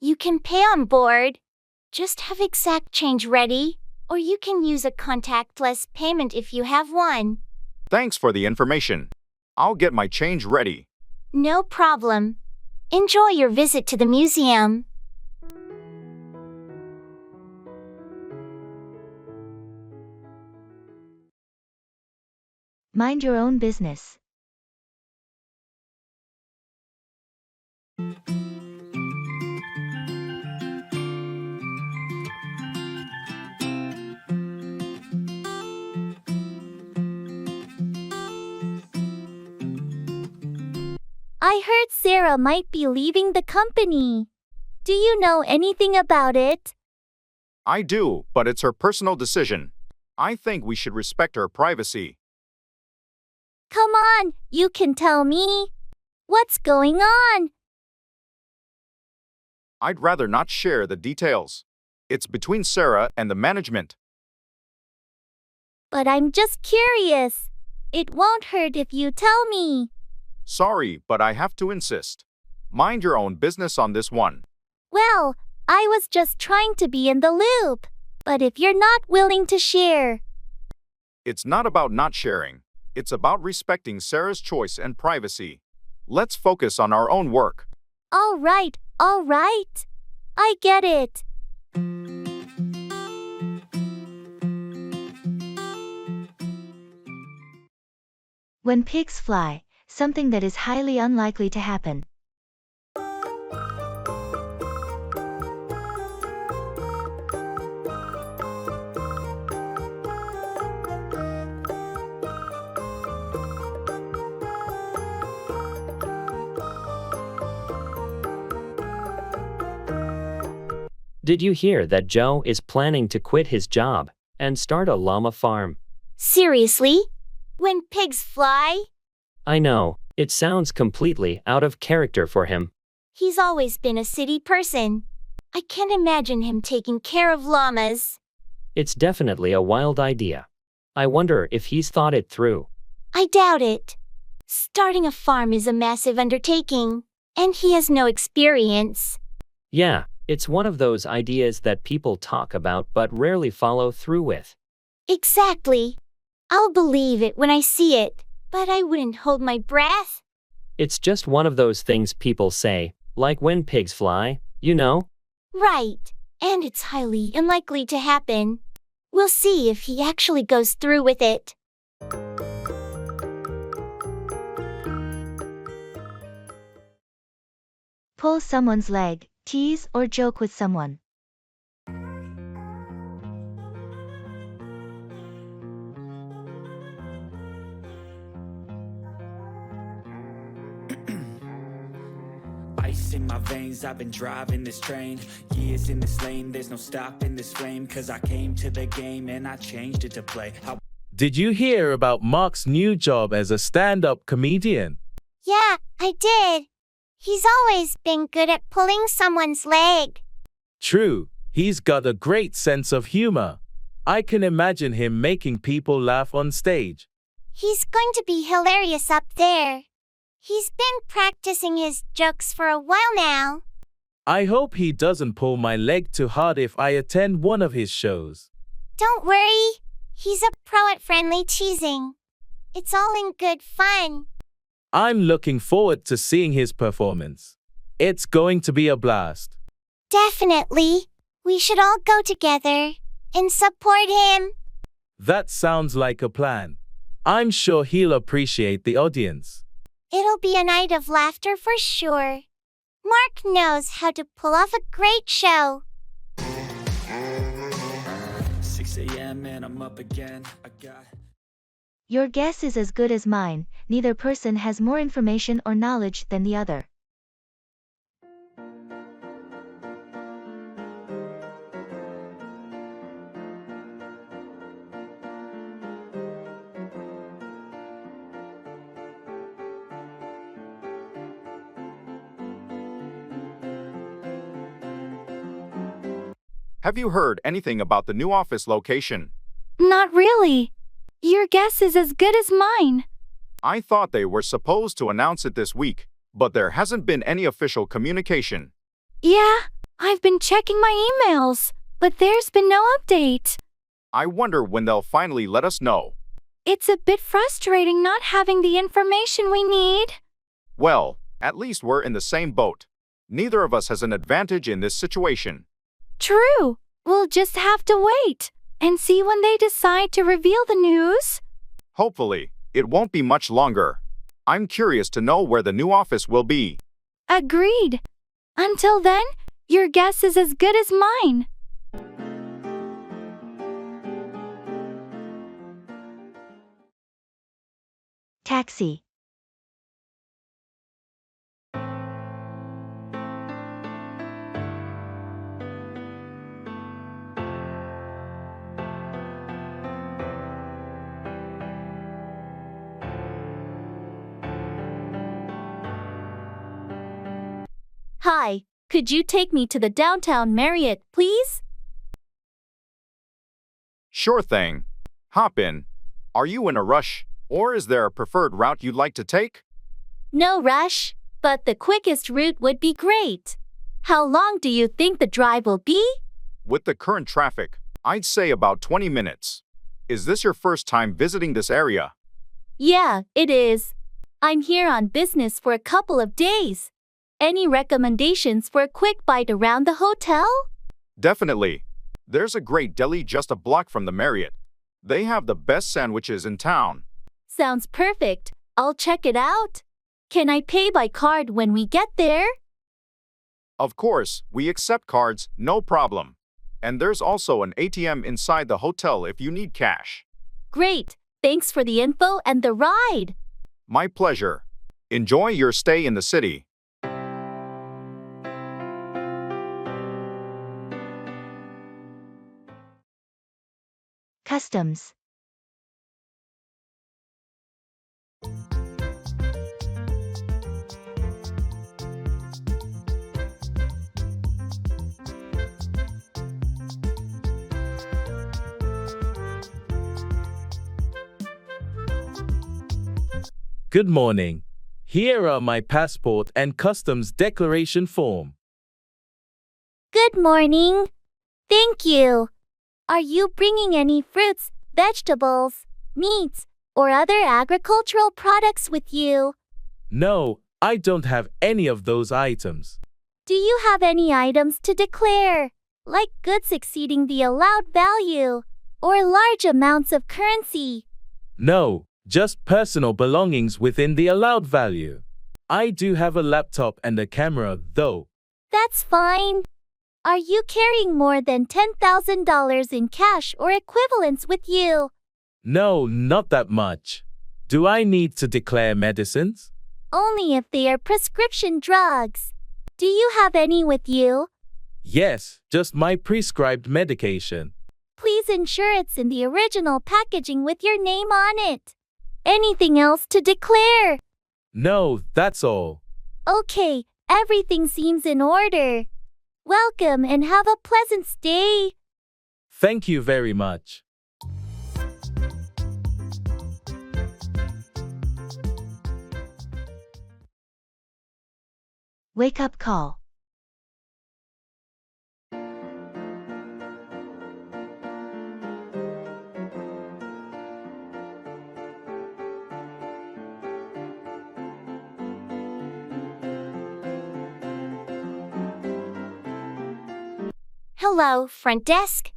Speaker 3: You can pay on board. Just have exact change ready, or you can use a contactless payment if you have one.
Speaker 2: Thanks for the information. I'll get my change ready.
Speaker 3: No problem. Enjoy your visit to the museum.
Speaker 1: Mind your own business.
Speaker 5: I heard Sarah might be leaving the company. Do you know anything about it?
Speaker 2: I do, but it's her personal decision. I think we should respect her privacy.
Speaker 5: Come on, you can tell me. What's going on?
Speaker 2: I'd rather not share the details. It's between Sarah and the management.
Speaker 5: But I'm just curious. It won't hurt if you tell me.
Speaker 2: Sorry, but I have to insist. Mind your own business on this one.
Speaker 5: Well, I was just trying to be in the loop. But if you're not willing to share.
Speaker 2: It's not about not sharing. It's about respecting Sarah's choice and privacy. Let's focus on our own work.
Speaker 5: All right. I get it.
Speaker 1: When pigs fly, something that is highly unlikely to happen.
Speaker 4: Did you hear that Joe is planning to quit his job and start a llama farm?
Speaker 3: Seriously? When pigs fly?
Speaker 4: I know, it sounds completely out of character for him,
Speaker 3: He's always been a city person. I can't imagine him taking care of llamas.
Speaker 4: It's definitely a wild idea. I wonder if he's thought it through.
Speaker 3: I doubt it. Starting a farm is a massive undertaking, and he has no experience.
Speaker 4: Yeah, it's one of those ideas that people talk about but rarely follow through with.
Speaker 3: Exactly. I'll believe it when I see it, but I wouldn't hold my breath.
Speaker 4: It's just one of those things people say, like when pigs fly, you know?
Speaker 3: Right, and it's highly unlikely to happen. We'll see if he actually goes through with it.
Speaker 1: Pull someone's leg, tease or joke with someone.
Speaker 9: Ice in my veins, I've been driving this train. Years in this lane, there's no stopping this flame. Cause I came to the game and I changed it to play.
Speaker 6: Did you hear about Mark's new job as a stand-up comedian?
Speaker 3: Yeah, I did. He's always been good at pulling someone's leg.
Speaker 6: True, he's got a great sense of humor. I can imagine him making people laugh on stage.
Speaker 3: He's going to be hilarious up there. He's been practicing his jokes for a while now.
Speaker 6: I hope he doesn't pull my leg too hard if I attend one of his shows.
Speaker 3: Don't worry. He's a pro at friendly teasing. It's all in good fun.
Speaker 6: I'm looking forward to seeing his performance. It's going to be a blast.
Speaker 3: Definitely. We should all go together and support him.
Speaker 6: That sounds like a plan. I'm sure he'll appreciate the audience.
Speaker 3: It'll be a night of laughter for sure. Mark knows how to pull off a great show.
Speaker 9: 6 a.m. and I'm up again.
Speaker 1: Your guess is as good as mine. Neither person has more information or knowledge than the other.
Speaker 2: Have you heard anything about the new office location?
Speaker 12: Not really. Your guess is as good as mine.
Speaker 2: I thought they were supposed to announce it this week, but there hasn't been any official communication.
Speaker 12: Yeah, I've been checking my emails, but there's been no update.
Speaker 2: I wonder when they'll finally let us know.
Speaker 12: It's a bit frustrating not having the information we need.
Speaker 2: Well, at least we're in the same boat. Neither of us has an advantage in this situation.
Speaker 12: True. We'll just have to wait and see when they decide to reveal the news.
Speaker 2: Hopefully, it won't be much longer. I'm curious to know where the new office will be.
Speaker 12: Agreed. Until then, your guess is as good as mine.
Speaker 1: Taxi.
Speaker 5: Hi, could you take me to the downtown Marriott, please?
Speaker 2: Sure thing. Hop in. Are you in a rush, or is there a preferred route you'd like to take?
Speaker 5: No rush, but the quickest route would be great. How long do you think the drive will be?
Speaker 2: With the current traffic, I'd say about 20 minutes. Is this your first time visiting this area?
Speaker 5: Yeah, it is. I'm here on business for a couple of days. Any recommendations for a quick bite around the hotel?
Speaker 2: Definitely. There's a great deli just a block from the Marriott. They have the best sandwiches in town.
Speaker 5: Sounds perfect. I'll check it out. Can I pay by card when we get there?
Speaker 2: Of course, we accept cards, no problem. And there's also an ATM inside the hotel if you need cash.
Speaker 5: Great. Thanks for the info and the ride.
Speaker 2: My pleasure. Enjoy your stay in the city.
Speaker 1: Customs.
Speaker 6: Good morning. Here are my passport and customs declaration form.
Speaker 5: Good morning. Thank you. Are you bringing any fruits, vegetables, meats, or other agricultural products with you?
Speaker 6: No, I don't have any of those items.
Speaker 5: Do you have any items to declare, like goods exceeding the allowed value, or large amounts of currency?
Speaker 6: No, just personal belongings within the allowed value. I do have a laptop and a camera, though.
Speaker 5: That's fine. Are you carrying more than $10,000 in cash or equivalents with you?
Speaker 6: No, not that much. Do I need to declare medicines?
Speaker 5: Only if they are prescription drugs. Do you have any with you?
Speaker 6: Yes, just my prescribed medication.
Speaker 5: Please ensure it's in the original packaging with your name on it. Anything else to declare?
Speaker 6: No, that's all.
Speaker 5: Okay, everything seems in order. Welcome and have a pleasant stay.
Speaker 6: Thank you very much.
Speaker 1: Wake up call.
Speaker 3: Hello, front desk.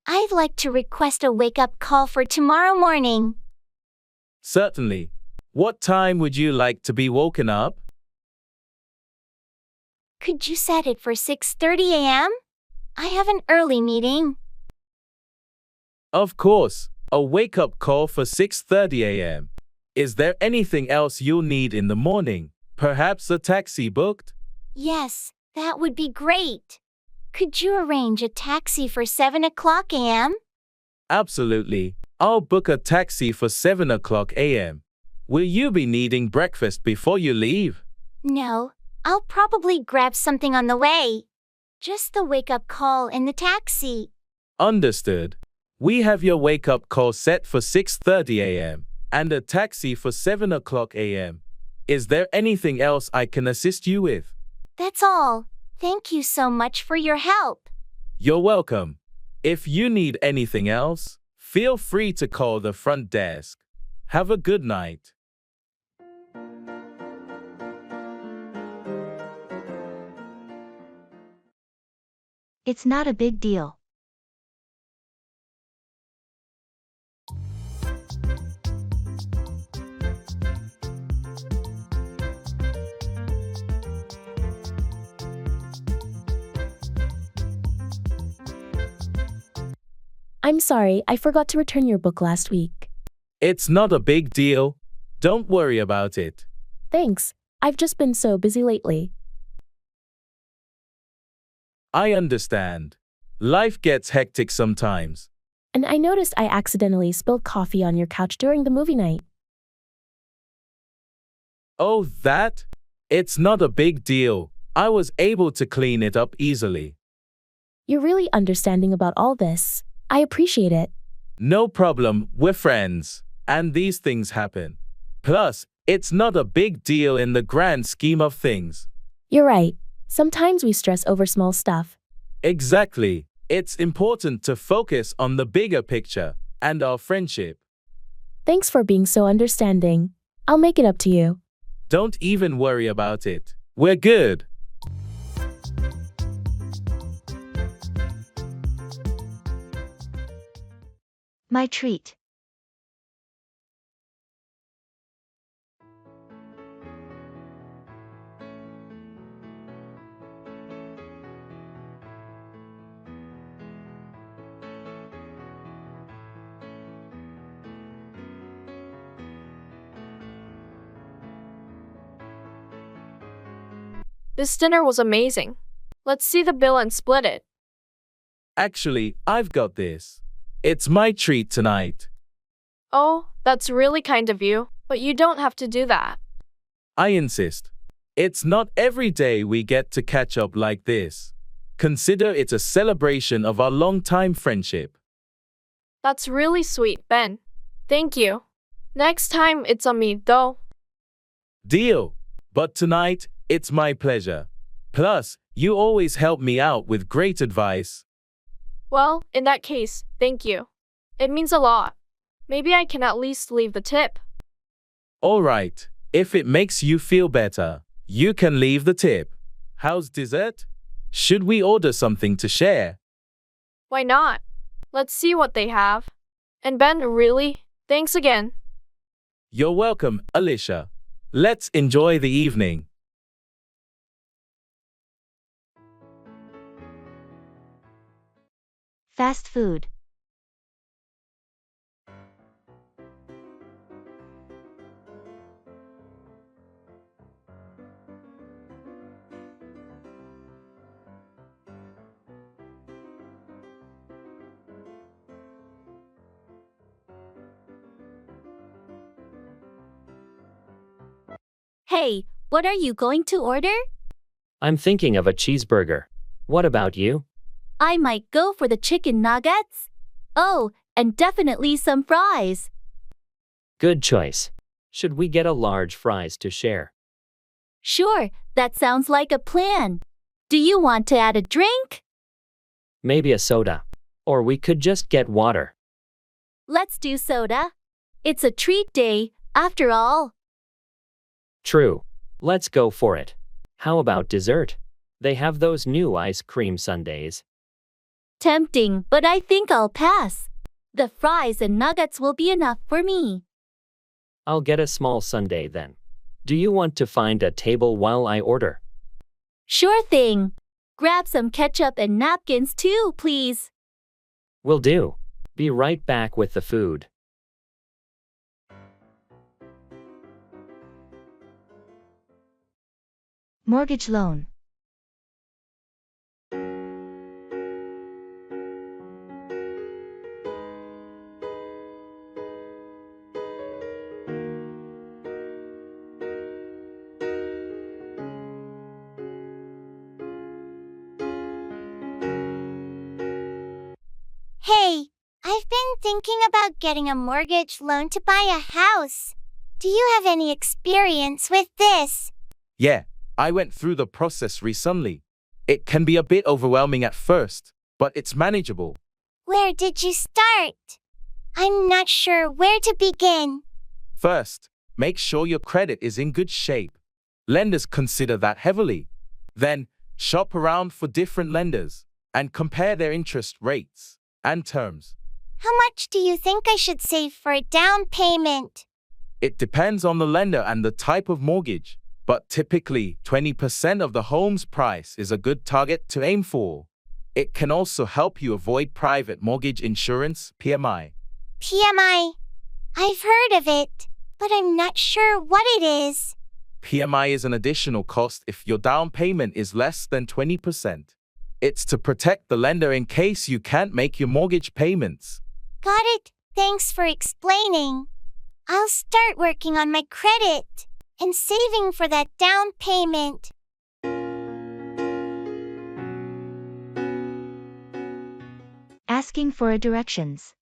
Speaker 3: I'd like to request a wake-up call for tomorrow morning.
Speaker 6: Certainly. What time would you like to be woken up?
Speaker 3: Could you set it for 6:30 a.m.? I have an early meeting.
Speaker 6: Of course, a wake-up call for 6:30 a.m. Is there anything else you'll need in the morning? Perhaps a taxi booked?
Speaker 3: Yes, that would be great. Could you arrange a taxi for 7 o'clock a.m.?
Speaker 6: Absolutely. I'll book a taxi for 7 o'clock a.m. Will you be needing breakfast before you leave?
Speaker 3: No, I'll probably grab something on the way. Just the wake-up call and the taxi.
Speaker 6: Understood. We have your wake-up call set for 6:30 a.m. and a taxi for 7 o'clock a.m. Is there anything else I can assist you with?
Speaker 3: That's all. Thank you so much for your help.
Speaker 6: You're welcome. If you need anything else, feel free to call the front desk. Have a good night.
Speaker 1: It's not a big deal.
Speaker 8: I'm sorry, I forgot to return your book last week.
Speaker 6: It's not a big deal. Don't worry about it.
Speaker 8: Thanks. I've just been so busy lately.
Speaker 6: I understand. Life gets hectic sometimes.
Speaker 8: And I noticed I accidentally spilled coffee on your couch during the movie night.
Speaker 6: Oh, that? It's not a big deal. I was able to clean it up easily.
Speaker 8: You're really understanding about all this. I appreciate it.
Speaker 6: No problem, we're friends. And these things happen. Plus, it's not a big deal in the grand scheme of things.
Speaker 8: You're right. Sometimes we stress over small stuff.
Speaker 6: Exactly. It's important to focus on the bigger picture and our friendship.
Speaker 8: Thanks for being so understanding. I'll make it up to you.
Speaker 6: Don't even worry about it. We're good.
Speaker 1: My treat.
Speaker 14: This dinner was amazing. Let's see the bill and split it.
Speaker 6: Actually, I've got this. It's my treat tonight.
Speaker 14: Oh, that's really kind of you, but you don't have to do that.
Speaker 6: I insist. It's not every day we get to catch up like this. Consider it a celebration of our long-time friendship.
Speaker 14: That's really sweet, Ben. Thank you. Next time, it's on me, though.
Speaker 6: Deal. But tonight, it's my pleasure. Plus, you always help me out with great advice.
Speaker 14: Well, in that case, thank you. It means a lot. Maybe I can at least leave the tip.
Speaker 6: All right. If it makes you feel better, you can leave the tip. How's dessert? Should we order something to share?
Speaker 14: Why not? Let's see what they have. And Ben, really? Thanks again.
Speaker 6: You're welcome, Alicia. Let's enjoy the evening.
Speaker 1: Fast food.
Speaker 5: Hey, what are you going to order?
Speaker 4: I'm thinking of a cheeseburger. What about you?
Speaker 5: I might go for the chicken nuggets. Oh, and definitely some fries.
Speaker 4: Good choice. Should we get a large fries to share?
Speaker 5: Sure, that sounds like a plan. Do you want to add a drink?
Speaker 4: Maybe a soda. Or we could just get water.
Speaker 5: Let's do soda. It's a treat day, after all.
Speaker 4: True. Let's go for it. How about dessert? They have those new ice cream sundaes.
Speaker 5: Tempting, but I think I'll pass. The fries and nuggets will be enough for me.
Speaker 4: I'll get a small sundae then. Do you want to find a table while I order?
Speaker 5: Sure thing. Grab some ketchup and napkins too, please.
Speaker 4: Will do. Be right back with the food.
Speaker 1: Mortgage loan.
Speaker 10: Hey, I've been thinking about getting a mortgage loan to buy a house. Do you have any experience with this?
Speaker 6: Yeah, I went through the process recently. It can be a bit overwhelming at first, but it's manageable.
Speaker 10: Where did you start? I'm not sure where to begin.
Speaker 6: First, make sure your credit is in good shape. Lenders consider that heavily. Then, shop around for different lenders and compare their interest rates and terms.
Speaker 10: How much do you think I should save for a down payment?
Speaker 6: It depends on the lender and the type of mortgage, but typically 20% of the home's price is a good target to aim for. It can also help you avoid private mortgage insurance, PMI.
Speaker 10: PMI. I've heard of it, but I'm not sure what it is.
Speaker 6: PMI is an additional cost if your down payment is less than 20%. It's to protect the lender in case you can't make your mortgage payments.
Speaker 10: Got it. Thanks for explaining. I'll start working on my credit and saving for that down payment.
Speaker 1: Asking for directions.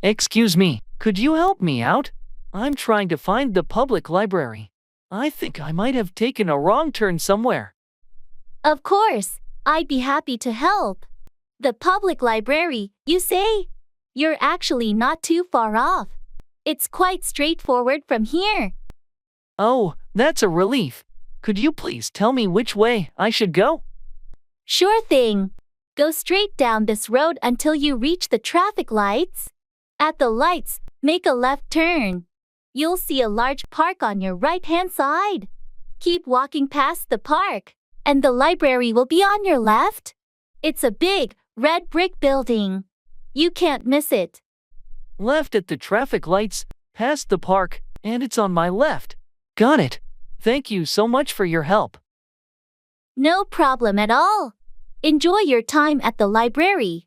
Speaker 13: Excuse me, could you help me out? I'm trying to find the public library. I think I might have taken a wrong turn somewhere.
Speaker 5: Of course, I'd be happy to help. The public library, you say? You're actually not too far off. It's quite straightforward from here.
Speaker 13: Oh, that's a relief. Could you please tell me which way I should go?
Speaker 5: Sure thing. Go straight down this road until you reach the traffic lights. At the lights, make a left turn. You'll see a large park on your right-hand side. Keep walking past the park, and the library will be on your left. It's a big, red brick building. You can't miss it.
Speaker 13: Left at the traffic lights, past the park, and it's on my left. Got it. Thank you so much for your help.
Speaker 5: No problem at all. Enjoy your time at the library.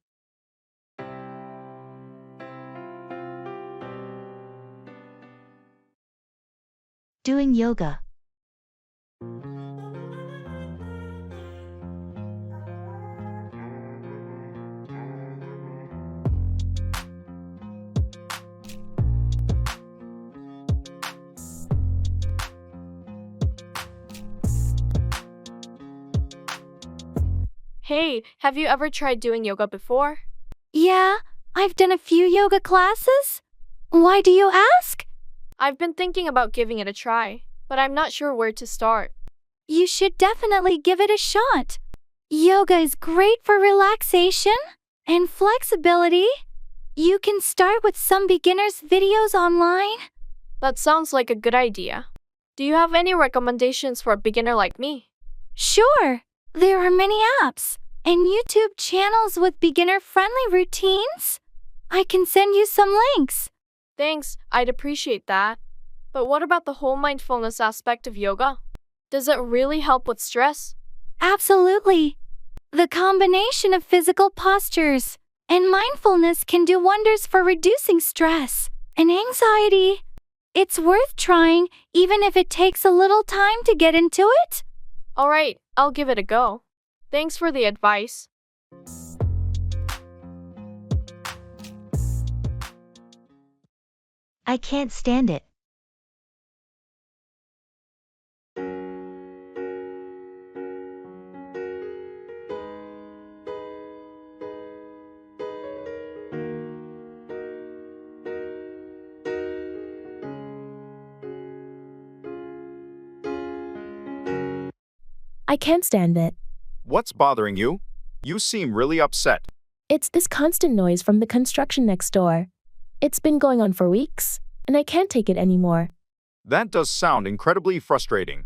Speaker 1: Doing yoga.
Speaker 14: Hey, have you ever tried doing yoga before?
Speaker 12: Yeah, I've done a few yoga classes. Why do you ask?
Speaker 14: I've been thinking about giving it a try, but I'm not sure where to start.
Speaker 12: You should definitely give it a shot. Yoga is great for relaxation and flexibility. You can start with some beginners' videos online.
Speaker 14: That sounds like a good idea. Do you have any recommendations for a beginner like me?
Speaker 12: Sure, there are many apps and YouTube channels with beginner-friendly routines. I can send you some links.
Speaker 14: Thanks, I'd appreciate that. But what about the whole mindfulness aspect of yoga? Does it really help with stress?
Speaker 12: Absolutely. The combination of physical postures and mindfulness can do wonders for reducing stress and anxiety. It's worth trying, even if it takes a little time to get into it.
Speaker 14: Alright, I'll give it a go. Thanks for the advice.
Speaker 1: I can't stand it.
Speaker 8: I can't stand it.
Speaker 2: What's bothering you? You seem really upset.
Speaker 8: It's this constant noise from the construction next door. It's been going on for weeks, and I can't take it anymore.
Speaker 2: That does sound incredibly frustrating.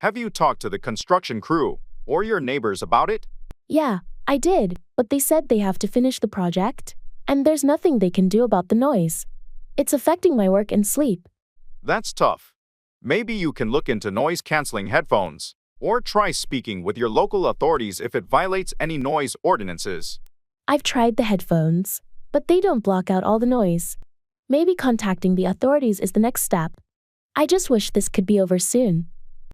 Speaker 2: Have you talked to the construction crew or your neighbors about it?
Speaker 8: Yeah, I did, but they said they have to finish the project, and there's nothing they can do about the noise. It's affecting my work and sleep.
Speaker 2: That's tough. Maybe you can look into noise-canceling headphones, or try speaking with your local authorities if it violates any noise ordinances.
Speaker 8: I've tried the headphones, but they don't block out all the noise. Maybe contacting the authorities is the next step. I just wish this could be over soon.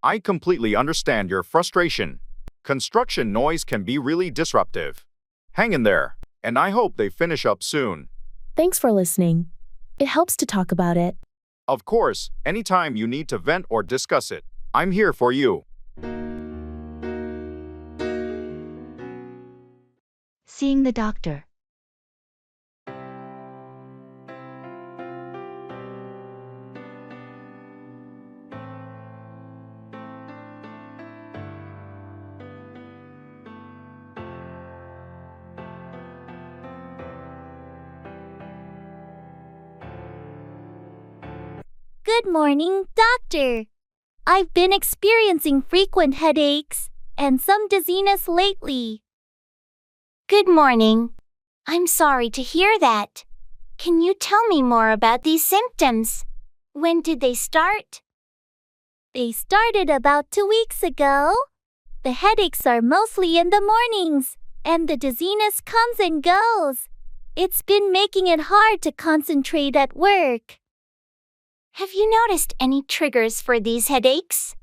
Speaker 2: I completely understand your frustration. Construction noise can be really disruptive. Hang in there, and I hope they finish up soon.
Speaker 8: Thanks for listening. It helps to talk about it.
Speaker 2: Of course, anytime you need to vent or discuss it, I'm here for you.
Speaker 1: Seeing the doctor.
Speaker 5: Good morning, doctor. I've been experiencing frequent headaches and some dizziness lately.
Speaker 3: Good morning. I'm sorry to hear that. Can you tell me more about these symptoms? When did they start?
Speaker 5: They started about 2 weeks ago. The headaches are mostly in the mornings, and the dizziness comes and goes. It's been making it hard to concentrate at work.
Speaker 3: Have you noticed any triggers for these headaches?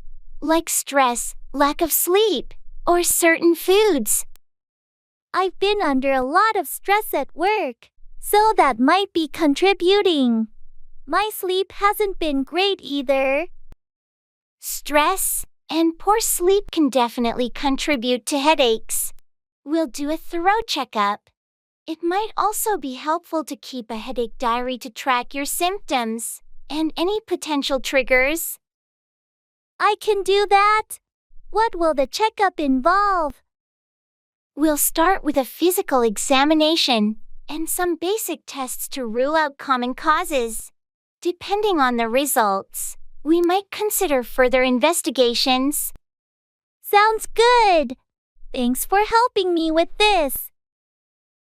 Speaker 3: Like stress, lack of sleep, or certain foods?
Speaker 5: I've been under a lot of stress at work, so that might be contributing. My sleep hasn't been great either.
Speaker 3: Stress and poor sleep can definitely contribute to headaches. We'll do a thorough checkup. It might also be helpful to keep a headache diary to track your symptoms and any potential triggers.
Speaker 5: I can do that. What will the checkup involve?
Speaker 3: We'll start with a physical examination and some basic tests to rule out common causes. Depending on the results, we might consider further investigations.
Speaker 5: Sounds good. Thanks for helping me with this.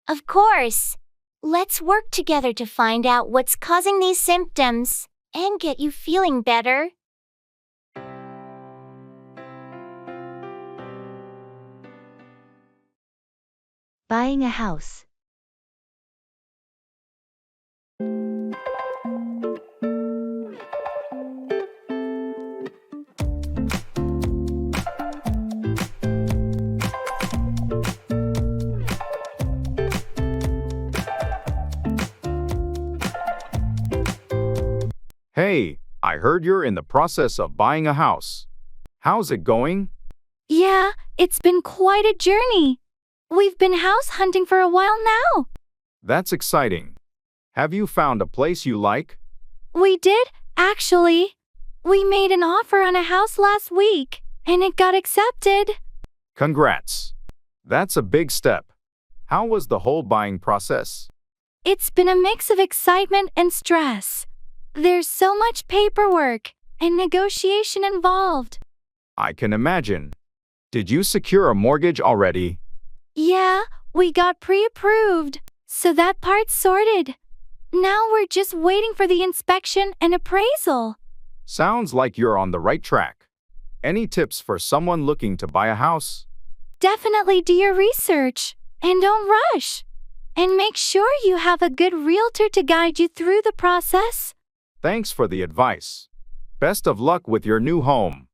Speaker 3: Of course. Let's work together to find out what's causing these symptoms and get you feeling better.
Speaker 1: Buying a house.
Speaker 2: Hey, I heard you're in the process of buying a house. How's it going?
Speaker 12: Yeah, it's been quite a journey. We've been house hunting for a while now.
Speaker 2: That's exciting. Have you found a place you like?
Speaker 12: We did, actually. We made an offer on a house last week, and it got accepted.
Speaker 2: Congrats. That's a big step. How was the whole buying process?
Speaker 12: It's been a mix of excitement and stress. There's so much paperwork and negotiation involved.
Speaker 2: I can imagine. Did you secure a mortgage already?
Speaker 12: Yeah, we got pre-approved, so that part's sorted. Now we're just waiting for the inspection and appraisal.
Speaker 2: Sounds like you're on the right track. Any tips for someone looking to buy a house?
Speaker 12: Definitely do your research, and don't rush. And make sure you have a good realtor to guide you through the process.
Speaker 2: Thanks for the advice. Best of luck with your new home.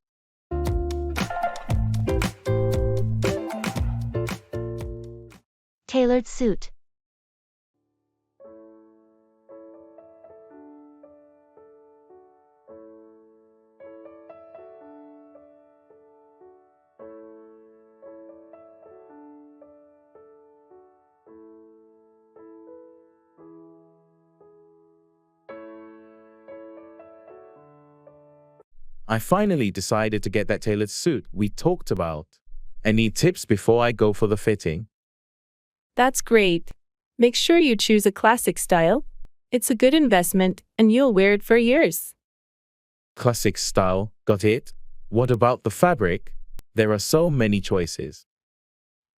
Speaker 1: Tailored suit.
Speaker 6: I finally decided to get that tailored suit we talked about. Any tips before I go for the fitting?
Speaker 15: That's great. Make sure you choose a classic style. It's a good investment and you'll wear it for years.
Speaker 6: Classic style, got it? What about the fabric? There are so many choices.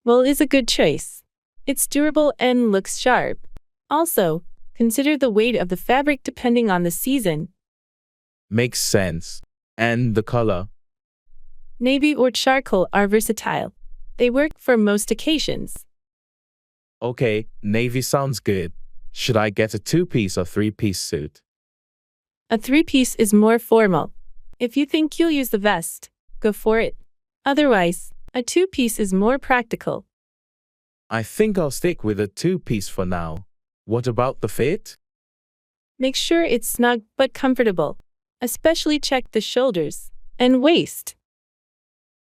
Speaker 15: Wool is a good choice. It's durable and looks sharp. Also, consider the weight of the fabric depending on the season.
Speaker 6: Makes sense. And the color?
Speaker 15: Navy or charcoal are versatile. They work for most occasions.
Speaker 6: Okay, navy sounds good. Should I get a 2-piece or 3-piece suit?
Speaker 15: A 3-piece is more formal. If you think you'll use the vest, go for it. Otherwise, a 2-piece is more practical.
Speaker 6: I think I'll stick with a 2-piece for now. What about the fit?
Speaker 15: Make sure it's snug but comfortable. Especially check the shoulders and waist.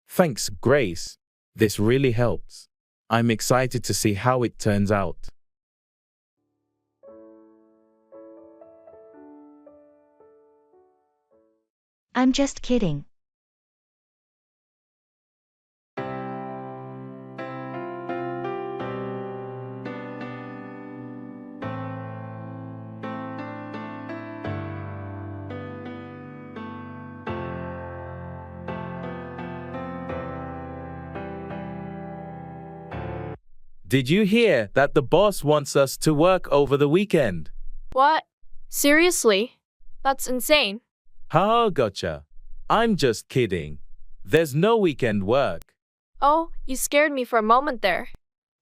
Speaker 6: Thanks, Grace. This really helps. I'm excited to see how it turns out.
Speaker 1: I'm just kidding.
Speaker 6: Did you hear that the boss wants us to work over the weekend?
Speaker 14: What? Seriously? That's insane.
Speaker 6: Ha, gotcha. I'm just kidding. There's no weekend work.
Speaker 14: Oh, you scared me for a moment there.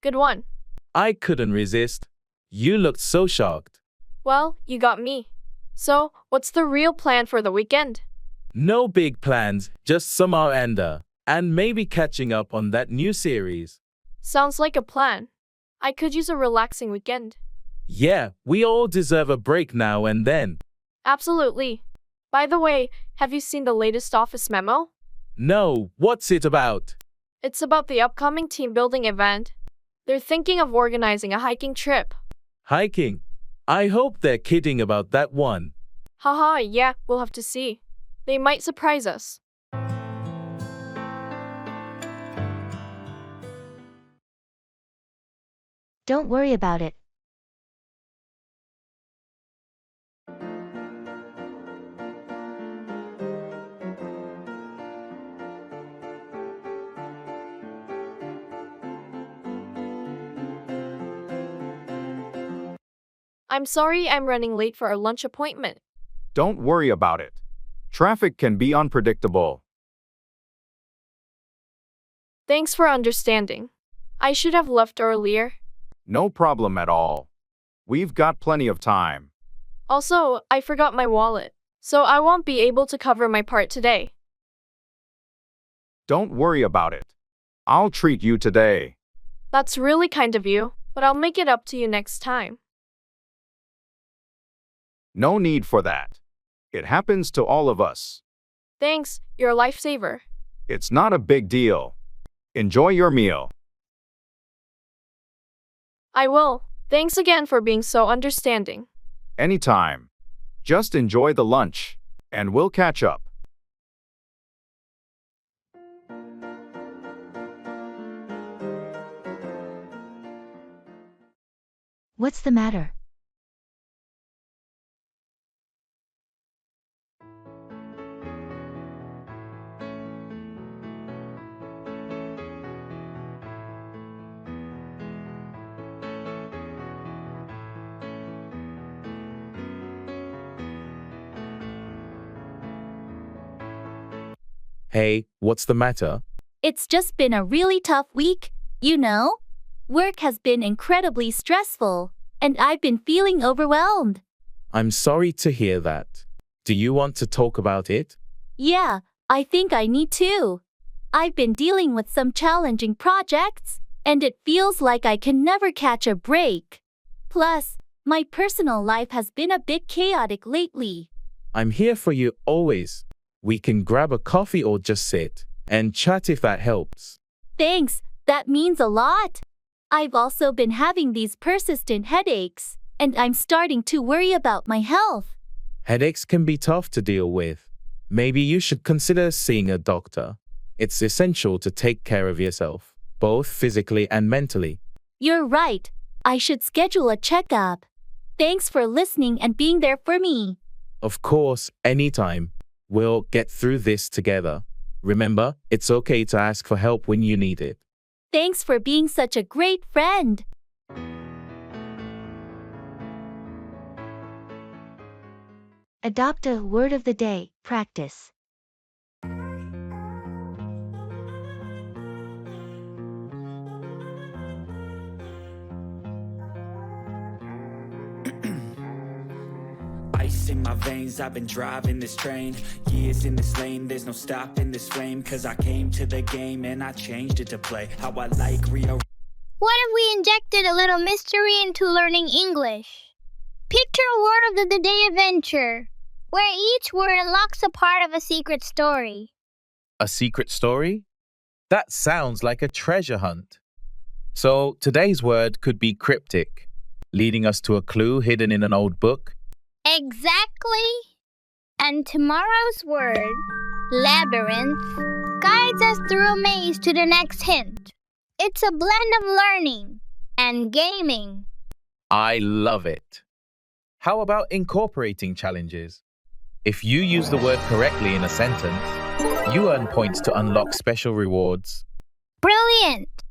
Speaker 14: Good one.
Speaker 6: I couldn't resist. You looked so shocked.
Speaker 14: Well, you got me. So, what's the real plan for the weekend?
Speaker 6: No big plans, just some R&R, and maybe catching up on that new series.
Speaker 14: Sounds like a plan. I could use a relaxing weekend.
Speaker 6: Yeah, we all deserve a break now and then.
Speaker 14: Absolutely. By the way, have you seen the latest office memo?
Speaker 6: No, what's it about?
Speaker 14: It's about the upcoming team building event. They're thinking of organizing a hiking trip.
Speaker 6: Hiking? I hope they're kidding about that one.
Speaker 14: Haha, yeah, we'll have to see. They might surprise us.
Speaker 1: Don't worry about it.
Speaker 14: I'm sorry I'm running late for our lunch appointment.
Speaker 2: Don't worry about it. Traffic can be unpredictable.
Speaker 14: Thanks for understanding. I should have left earlier.
Speaker 2: No problem at all. We've got plenty of time.
Speaker 14: Also, I forgot my wallet, so I won't be able to cover my part today.
Speaker 2: Don't worry about it. I'll treat you today.
Speaker 14: That's really kind of you, but I'll make it up to you next time.
Speaker 2: No need for that. It happens to all of us.
Speaker 14: Thanks, you're a lifesaver.
Speaker 2: It's not a big deal. Enjoy your meal.
Speaker 14: I will. Thanks again for being so understanding.
Speaker 2: Anytime. Just enjoy the lunch, and we'll catch up.
Speaker 1: What's the matter?
Speaker 6: Hey, what's the matter?
Speaker 5: It's just been a really tough week, you know? Work has been incredibly stressful, and I've been feeling overwhelmed.
Speaker 6: I'm sorry to hear that. Do you want to talk about it?
Speaker 5: Yeah, I think I need to. I've been dealing with some challenging projects, and it feels like I can never catch a break. Plus, my personal life has been a bit chaotic lately.
Speaker 6: I'm here for you always. We can grab a coffee or just sit and chat if that helps.
Speaker 5: Thanks, that means a lot. I've also been having these persistent headaches, and I'm starting to worry about my health.
Speaker 6: Headaches can be tough to deal with. Maybe you should consider seeing a doctor. It's essential to take care of yourself, both physically and mentally.
Speaker 5: You're right. I should schedule a checkup. Thanks for listening and being there for me.
Speaker 6: Of course, anytime. We'll get through this together. Remember, it's okay to ask for help when you need it.
Speaker 5: Thanks for being such a great friend.
Speaker 1: Adopt a word of the day, practice.
Speaker 9: Ice in my veins, I've been driving this train. Years in this lane, there's no stopping this flame. Cause I came to the game and I changed it to play how I like Rio.
Speaker 10: What if we injected a little mystery into learning English? Picture a word of the day adventure, where each word unlocks a part of a secret story.
Speaker 6: A secret story? That sounds like a treasure hunt. So today's word could be cryptic, leading us to a clue hidden in an old book.
Speaker 10: Exactly. And tomorrow's word, labyrinth, guides us through a maze to the next hint. It's a blend of learning and gaming.
Speaker 6: I love it. How about incorporating challenges? If you use the word correctly in a sentence, you earn points to unlock special rewards.
Speaker 10: Brilliant!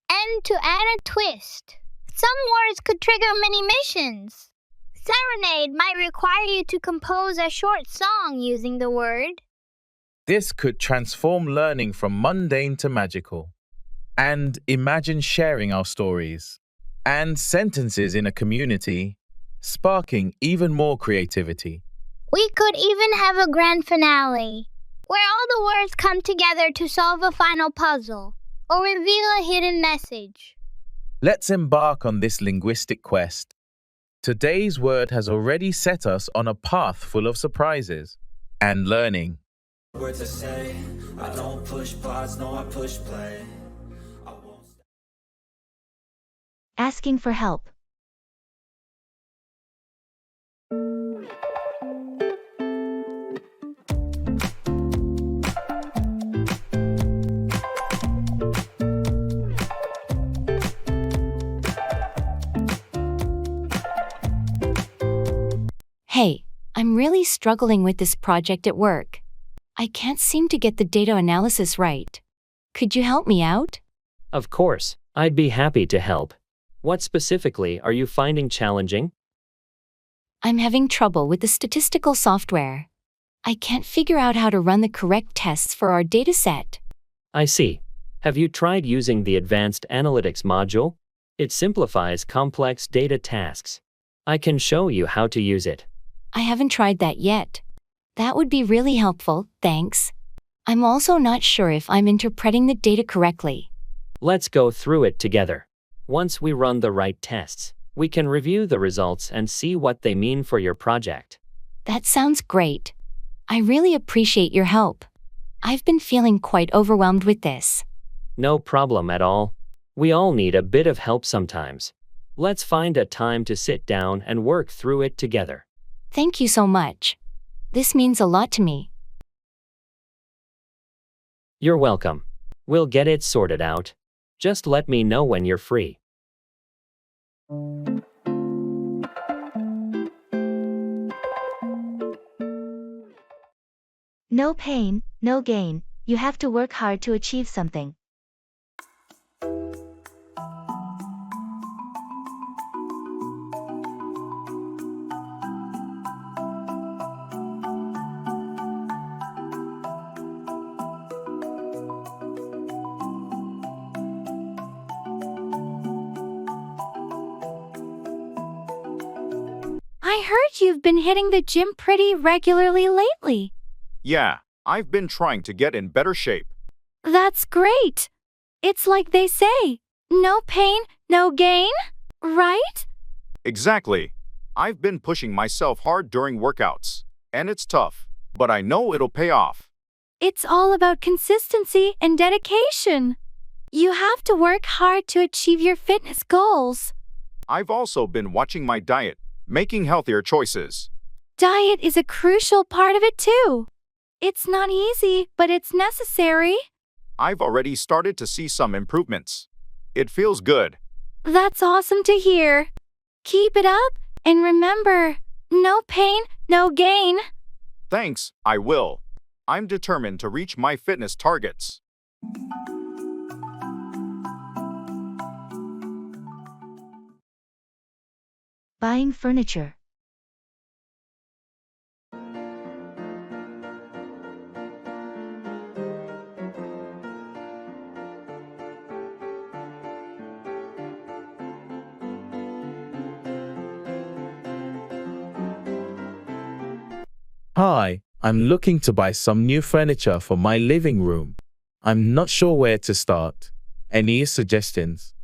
Speaker 10: And to add a twist, some words could trigger mini missions. Serenade might require you to compose a short song using the word.
Speaker 6: This could transform learning from mundane to magical. And imagine sharing our stories and sentences in a community, sparking even more creativity.
Speaker 10: We could even have a grand finale, where all the words come together to solve a final puzzle or reveal a hidden message.
Speaker 6: Let's embark on this linguistic quest. Today's word has already set us on a path full of surprises and learning.
Speaker 9: Words I say, I don't push pause, no I push play.
Speaker 1: Asking for help.
Speaker 7: Hey, I'm really struggling with this project at work. I can't seem to get the data analysis right. Could you help me out?
Speaker 4: Of course, I'd be happy to help. What specifically are you finding challenging?
Speaker 7: I'm having trouble with the statistical software. I can't figure out how to run the correct tests for our dataset.
Speaker 4: I see. Have you tried using the Advanced Analytics module? It simplifies complex data tasks. I can show you how to use it.
Speaker 7: I haven't tried that yet. That would be really helpful, thanks. I'm also not sure if I'm interpreting the data correctly.
Speaker 4: Let's go through it together. Once we run the right tests, we can review the results and see what they mean for your project.
Speaker 7: That sounds great. I really appreciate your help. I've been feeling quite overwhelmed with this.
Speaker 4: No problem at all. We all need a bit of help sometimes. Let's find a time to sit down and work through it together.
Speaker 7: Thank you so much. This means a lot to me.
Speaker 4: You're welcome. We'll get it sorted out. Just let me know when you're free.
Speaker 1: No pain, no gain. You have to work hard to achieve something.
Speaker 12: I heard you've been hitting the gym pretty regularly lately.
Speaker 2: Yeah, I've been trying to get in better shape.
Speaker 12: That's great. It's like they say, no pain, no gain, right?
Speaker 2: Exactly. I've been pushing myself hard during workouts, and it's tough, but I know it'll pay off.
Speaker 12: It's all about consistency and dedication. You have to work hard to achieve your fitness goals.
Speaker 2: I've also been watching my diet, making healthier choices.
Speaker 12: Diet is a crucial part of it too. It's not easy, but it's necessary.
Speaker 2: I've already started to see some improvements. It feels good.
Speaker 12: That's awesome to hear. Keep it up, and remember, no pain, no gain.
Speaker 2: Thanks, I will. I'm determined to reach my fitness targets.
Speaker 1: Buying furniture.
Speaker 6: Hi, I'm looking to buy some new furniture for my living room. I'm not sure where to start. Any suggestions?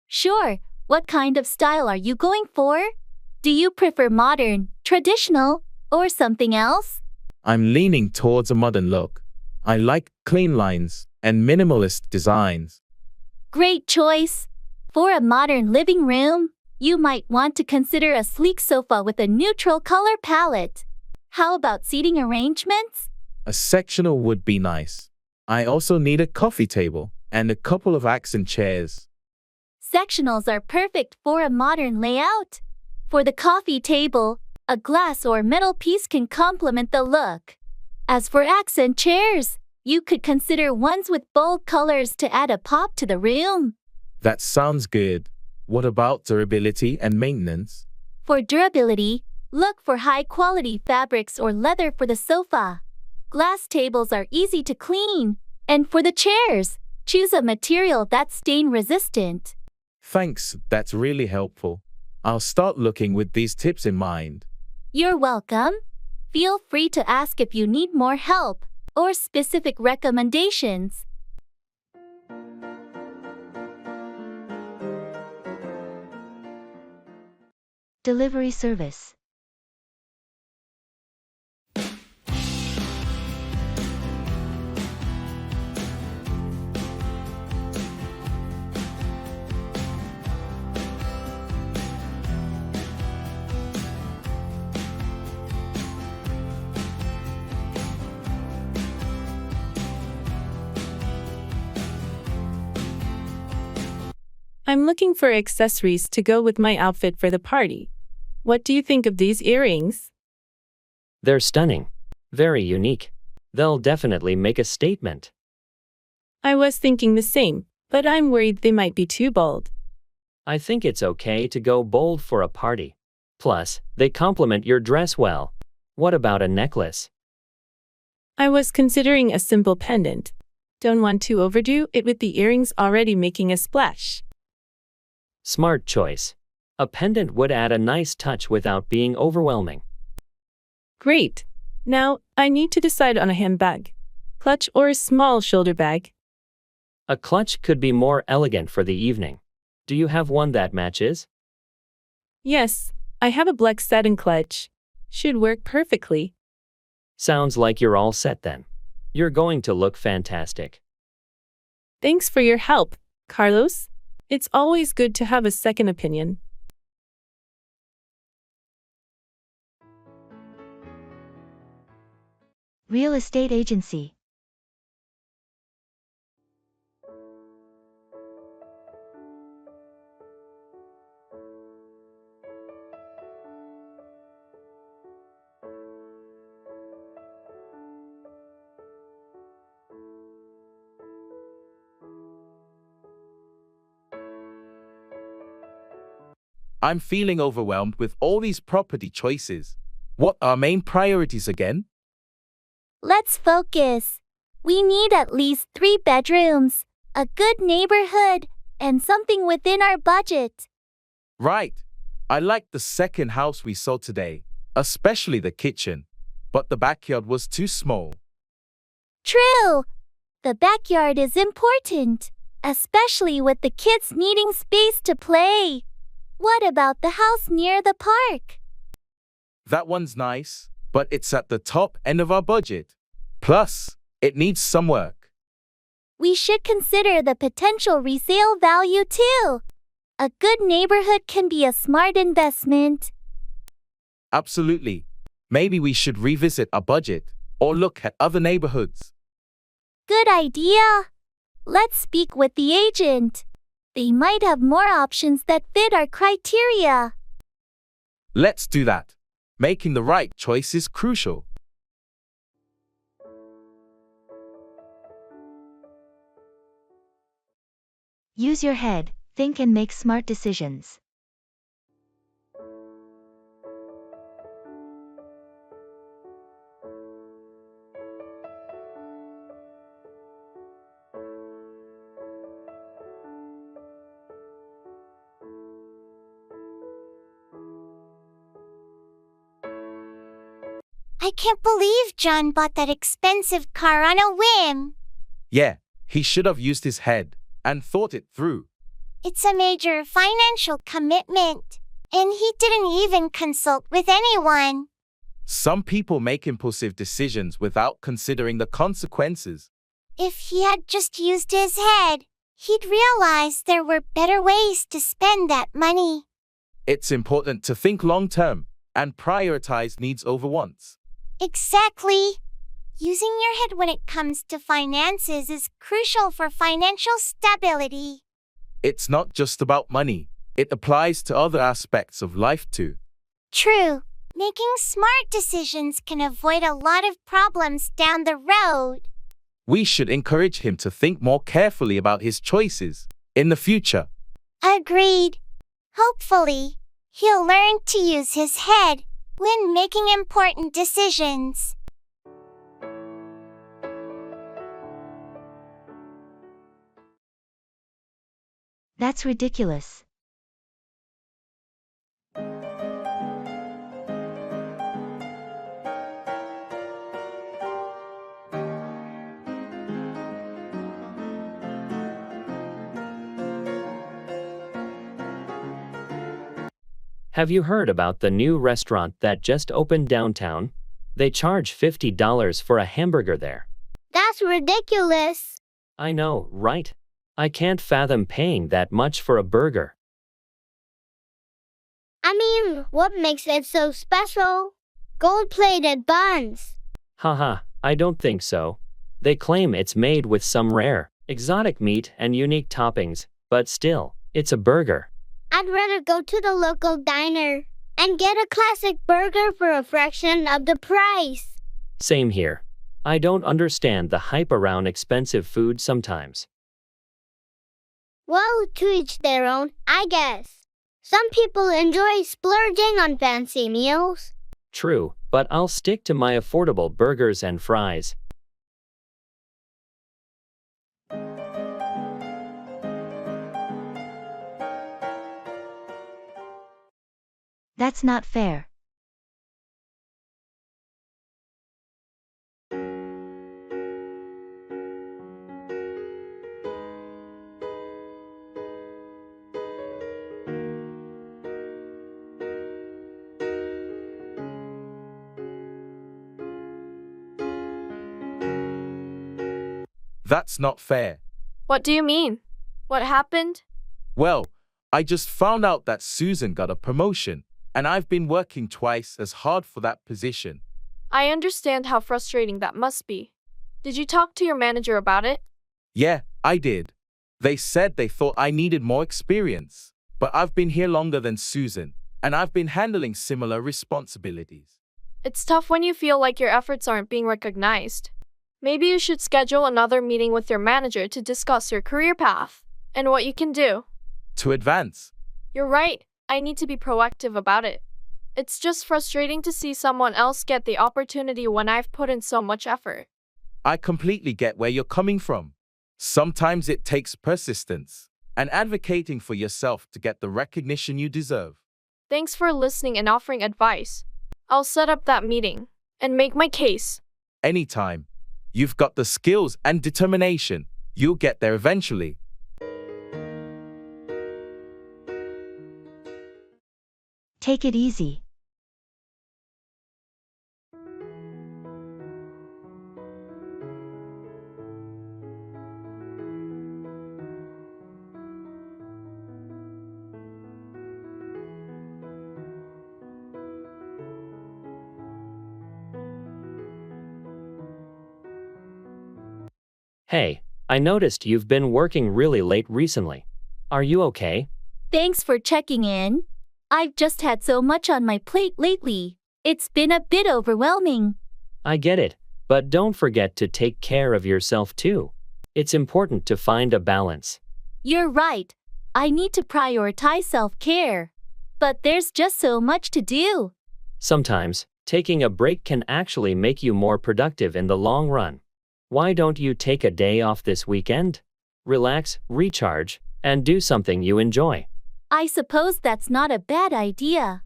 Speaker 5: Sure. What kind of style are you going for? Do you prefer modern, traditional, or something else?
Speaker 6: I'm leaning towards a modern look. I like clean lines and minimalist designs.
Speaker 5: Great choice. For a modern living room, you might want to consider a sleek sofa with a neutral color palette. How about seating arrangements?
Speaker 6: A sectional would be nice. I also need a coffee table and a couple of accent chairs.
Speaker 5: Sectionals are perfect for a modern layout. For the coffee table, a glass or metal piece can complement the look. As for accent chairs, you could consider ones with bold colors to add a pop to the room.
Speaker 6: That sounds good. What about durability and maintenance?
Speaker 5: For durability, look for high-quality fabrics or leather for the sofa. Glass tables are easy to clean. And for the chairs, choose a material that's stain-resistant.
Speaker 6: Thanks, that's really helpful. I'll start looking with these tips in mind.
Speaker 5: You're welcome. Feel free to ask if you need more help or specific recommendations.
Speaker 1: Delivery service.
Speaker 15: I'm looking for accessories to go with my outfit for the party. What do you think of these earrings?
Speaker 4: They're stunning. Very unique. They'll definitely make a statement.
Speaker 15: I was thinking the same, but I'm worried they might be too bold.
Speaker 4: I think it's okay to go bold for a party. Plus, they complement your dress well. What about a necklace?
Speaker 15: I was considering a simple pendant. Don't want to overdo it with the earrings already making a splash.
Speaker 4: Smart choice. A pendant would add a nice touch without being overwhelming.
Speaker 15: Great. Now, I need to decide on a handbag, clutch, or a small shoulder bag.
Speaker 4: A clutch could be more elegant for the evening. Do you have one that matches?
Speaker 15: Yes, I have a black satin clutch. Should work perfectly.
Speaker 4: Sounds like you're all set then. You're going to look fantastic.
Speaker 15: Thanks for your help, Carlos. It's always good to have a second opinion.
Speaker 1: Real estate agency.
Speaker 6: I'm feeling overwhelmed with all these property choices. What are main priorities again?
Speaker 5: Let's focus. We need at least 3 bedrooms, a good neighborhood, and something within our budget.
Speaker 6: Right. I liked the second house we saw today, especially the kitchen, but the backyard was too small.
Speaker 5: True. The backyard is important, especially with the kids needing space to play. What about the house near the park?
Speaker 6: That one's nice, but it's at the top end of our budget. Plus, it needs some work.
Speaker 5: We should consider the potential resale value too. A good neighborhood can be a smart investment.
Speaker 6: Absolutely. Maybe we should revisit our budget or look at other neighborhoods.
Speaker 5: Good idea. Let's speak with the agent. They might have more options that fit our criteria.
Speaker 6: Let's do that. Making the right choice is crucial.
Speaker 1: Use your head, think and make smart decisions.
Speaker 3: I can't believe John bought that expensive car on a whim.
Speaker 6: Yeah, he should have used his head and thought it through.
Speaker 3: It's a major financial commitment, and he didn't even consult with anyone.
Speaker 6: Some people make impulsive decisions without considering the consequences.
Speaker 3: If he had just used his head, he'd realize there were better ways to spend that money.
Speaker 6: It's important to think long-term and prioritize needs over wants.
Speaker 3: Exactly. Using your head when it comes to finances is crucial for financial stability.
Speaker 6: It's not just about money. It applies to other aspects of life too.
Speaker 3: True. Making smart decisions can avoid a lot of problems down the road.
Speaker 6: We should encourage him to think more carefully about his choices in the future.
Speaker 3: Agreed. Hopefully, he'll learn to use his head when making important decisions.
Speaker 1: That's ridiculous.
Speaker 4: Have you heard about the new restaurant that just opened downtown? They charge $50 for a hamburger there.
Speaker 10: That's ridiculous.
Speaker 4: I know, right? I can't fathom paying that much for a burger.
Speaker 10: I mean, what makes it so special? Gold-plated buns.
Speaker 4: Haha, I don't think so. They claim it's made with some rare, exotic meat and unique toppings, but still, it's a burger.
Speaker 10: I'd rather go to the local diner and get a classic burger for a fraction of the price.
Speaker 4: Same here. I don't understand the hype around expensive food sometimes.
Speaker 10: Well, to each their own, I guess. Some people enjoy splurging on fancy meals.
Speaker 4: True, but I'll stick to my affordable burgers and fries.
Speaker 1: That's not fair.
Speaker 6: That's not fair.
Speaker 14: What do you mean? What happened?
Speaker 6: Well, I just found out that Susan got a promotion, and I've been working twice as hard for that position.
Speaker 14: I understand how frustrating that must be. Did you talk to your manager about it?
Speaker 6: Yeah, I did. They said they thought I needed more experience, but I've been here longer than Susan, and I've been handling similar responsibilities.
Speaker 14: It's tough when you feel like your efforts aren't being recognized. Maybe you should schedule another meeting with your manager to discuss your career path and what you can do.
Speaker 6: To advance.
Speaker 14: You're right. I need to be proactive about it. It's just frustrating to see someone else get the opportunity when I've put in so much effort.
Speaker 6: I completely get where you're coming from. Sometimes it takes persistence and advocating for yourself to get the recognition you deserve.
Speaker 14: Thanks for listening and offering advice. I'll set up that meeting and make my case.
Speaker 6: Anytime. You've got the skills and determination. You'll get there eventually.
Speaker 1: Take it easy.
Speaker 4: Hey, I noticed you've been working really late recently. Are you okay?
Speaker 5: Thanks for checking in. I've just had so much on my plate lately. It's been a bit overwhelming.
Speaker 4: I get it, but don't forget to take care of yourself too. It's important to find a balance.
Speaker 5: You're right. I need to prioritize self-care. But there's just so much to do.
Speaker 4: Sometimes, taking a break can actually make you more productive in the long run. Why don't you take a day off this weekend? Relax, recharge, and do something you enjoy.
Speaker 5: I suppose that's not a bad idea.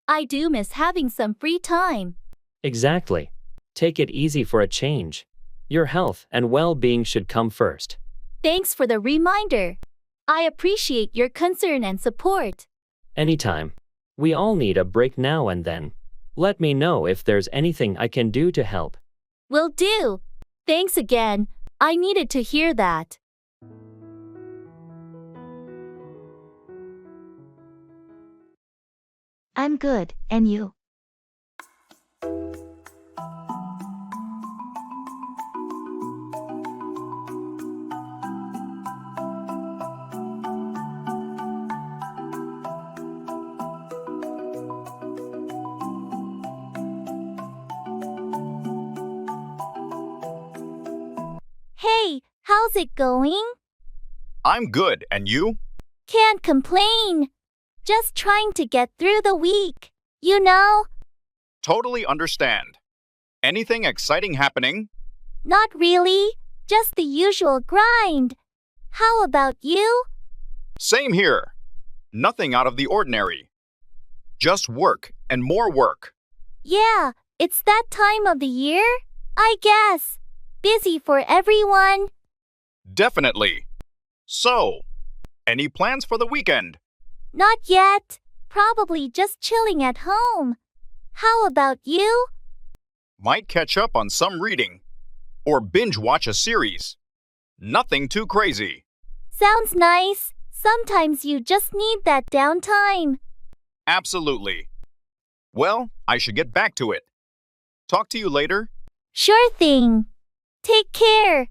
Speaker 5: I do miss having some free time.
Speaker 4: Exactly. Take it easy for a change. Your health and well-being should come first.
Speaker 5: Thanks for the reminder. I appreciate your concern and support.
Speaker 4: Anytime. We all need a break now and then. Let me know if there's anything I can do to help.
Speaker 5: Will do. Thanks again. I needed to hear that.
Speaker 1: I'm good, and you?
Speaker 5: Hey, how's it going?
Speaker 2: I'm good, and you?
Speaker 5: Can't complain. Just trying to get through the week, you know?
Speaker 2: Totally understand. Anything exciting happening?
Speaker 5: Not really, just the usual grind. How about you?
Speaker 2: Same here. Nothing out of the ordinary. Just work and more work.
Speaker 5: Yeah, it's that time of the year, I guess. Busy for everyone.
Speaker 2: Definitely. So, any plans for the weekend?
Speaker 5: Not yet. Probably just chilling at home. How about you?
Speaker 2: Might catch up on some reading. Or binge watch a series. Nothing too crazy.
Speaker 5: Sounds nice. Sometimes you just need that downtime.
Speaker 2: Absolutely. Well, I should get back to it. Talk to you later.
Speaker 5: Sure thing. Take care.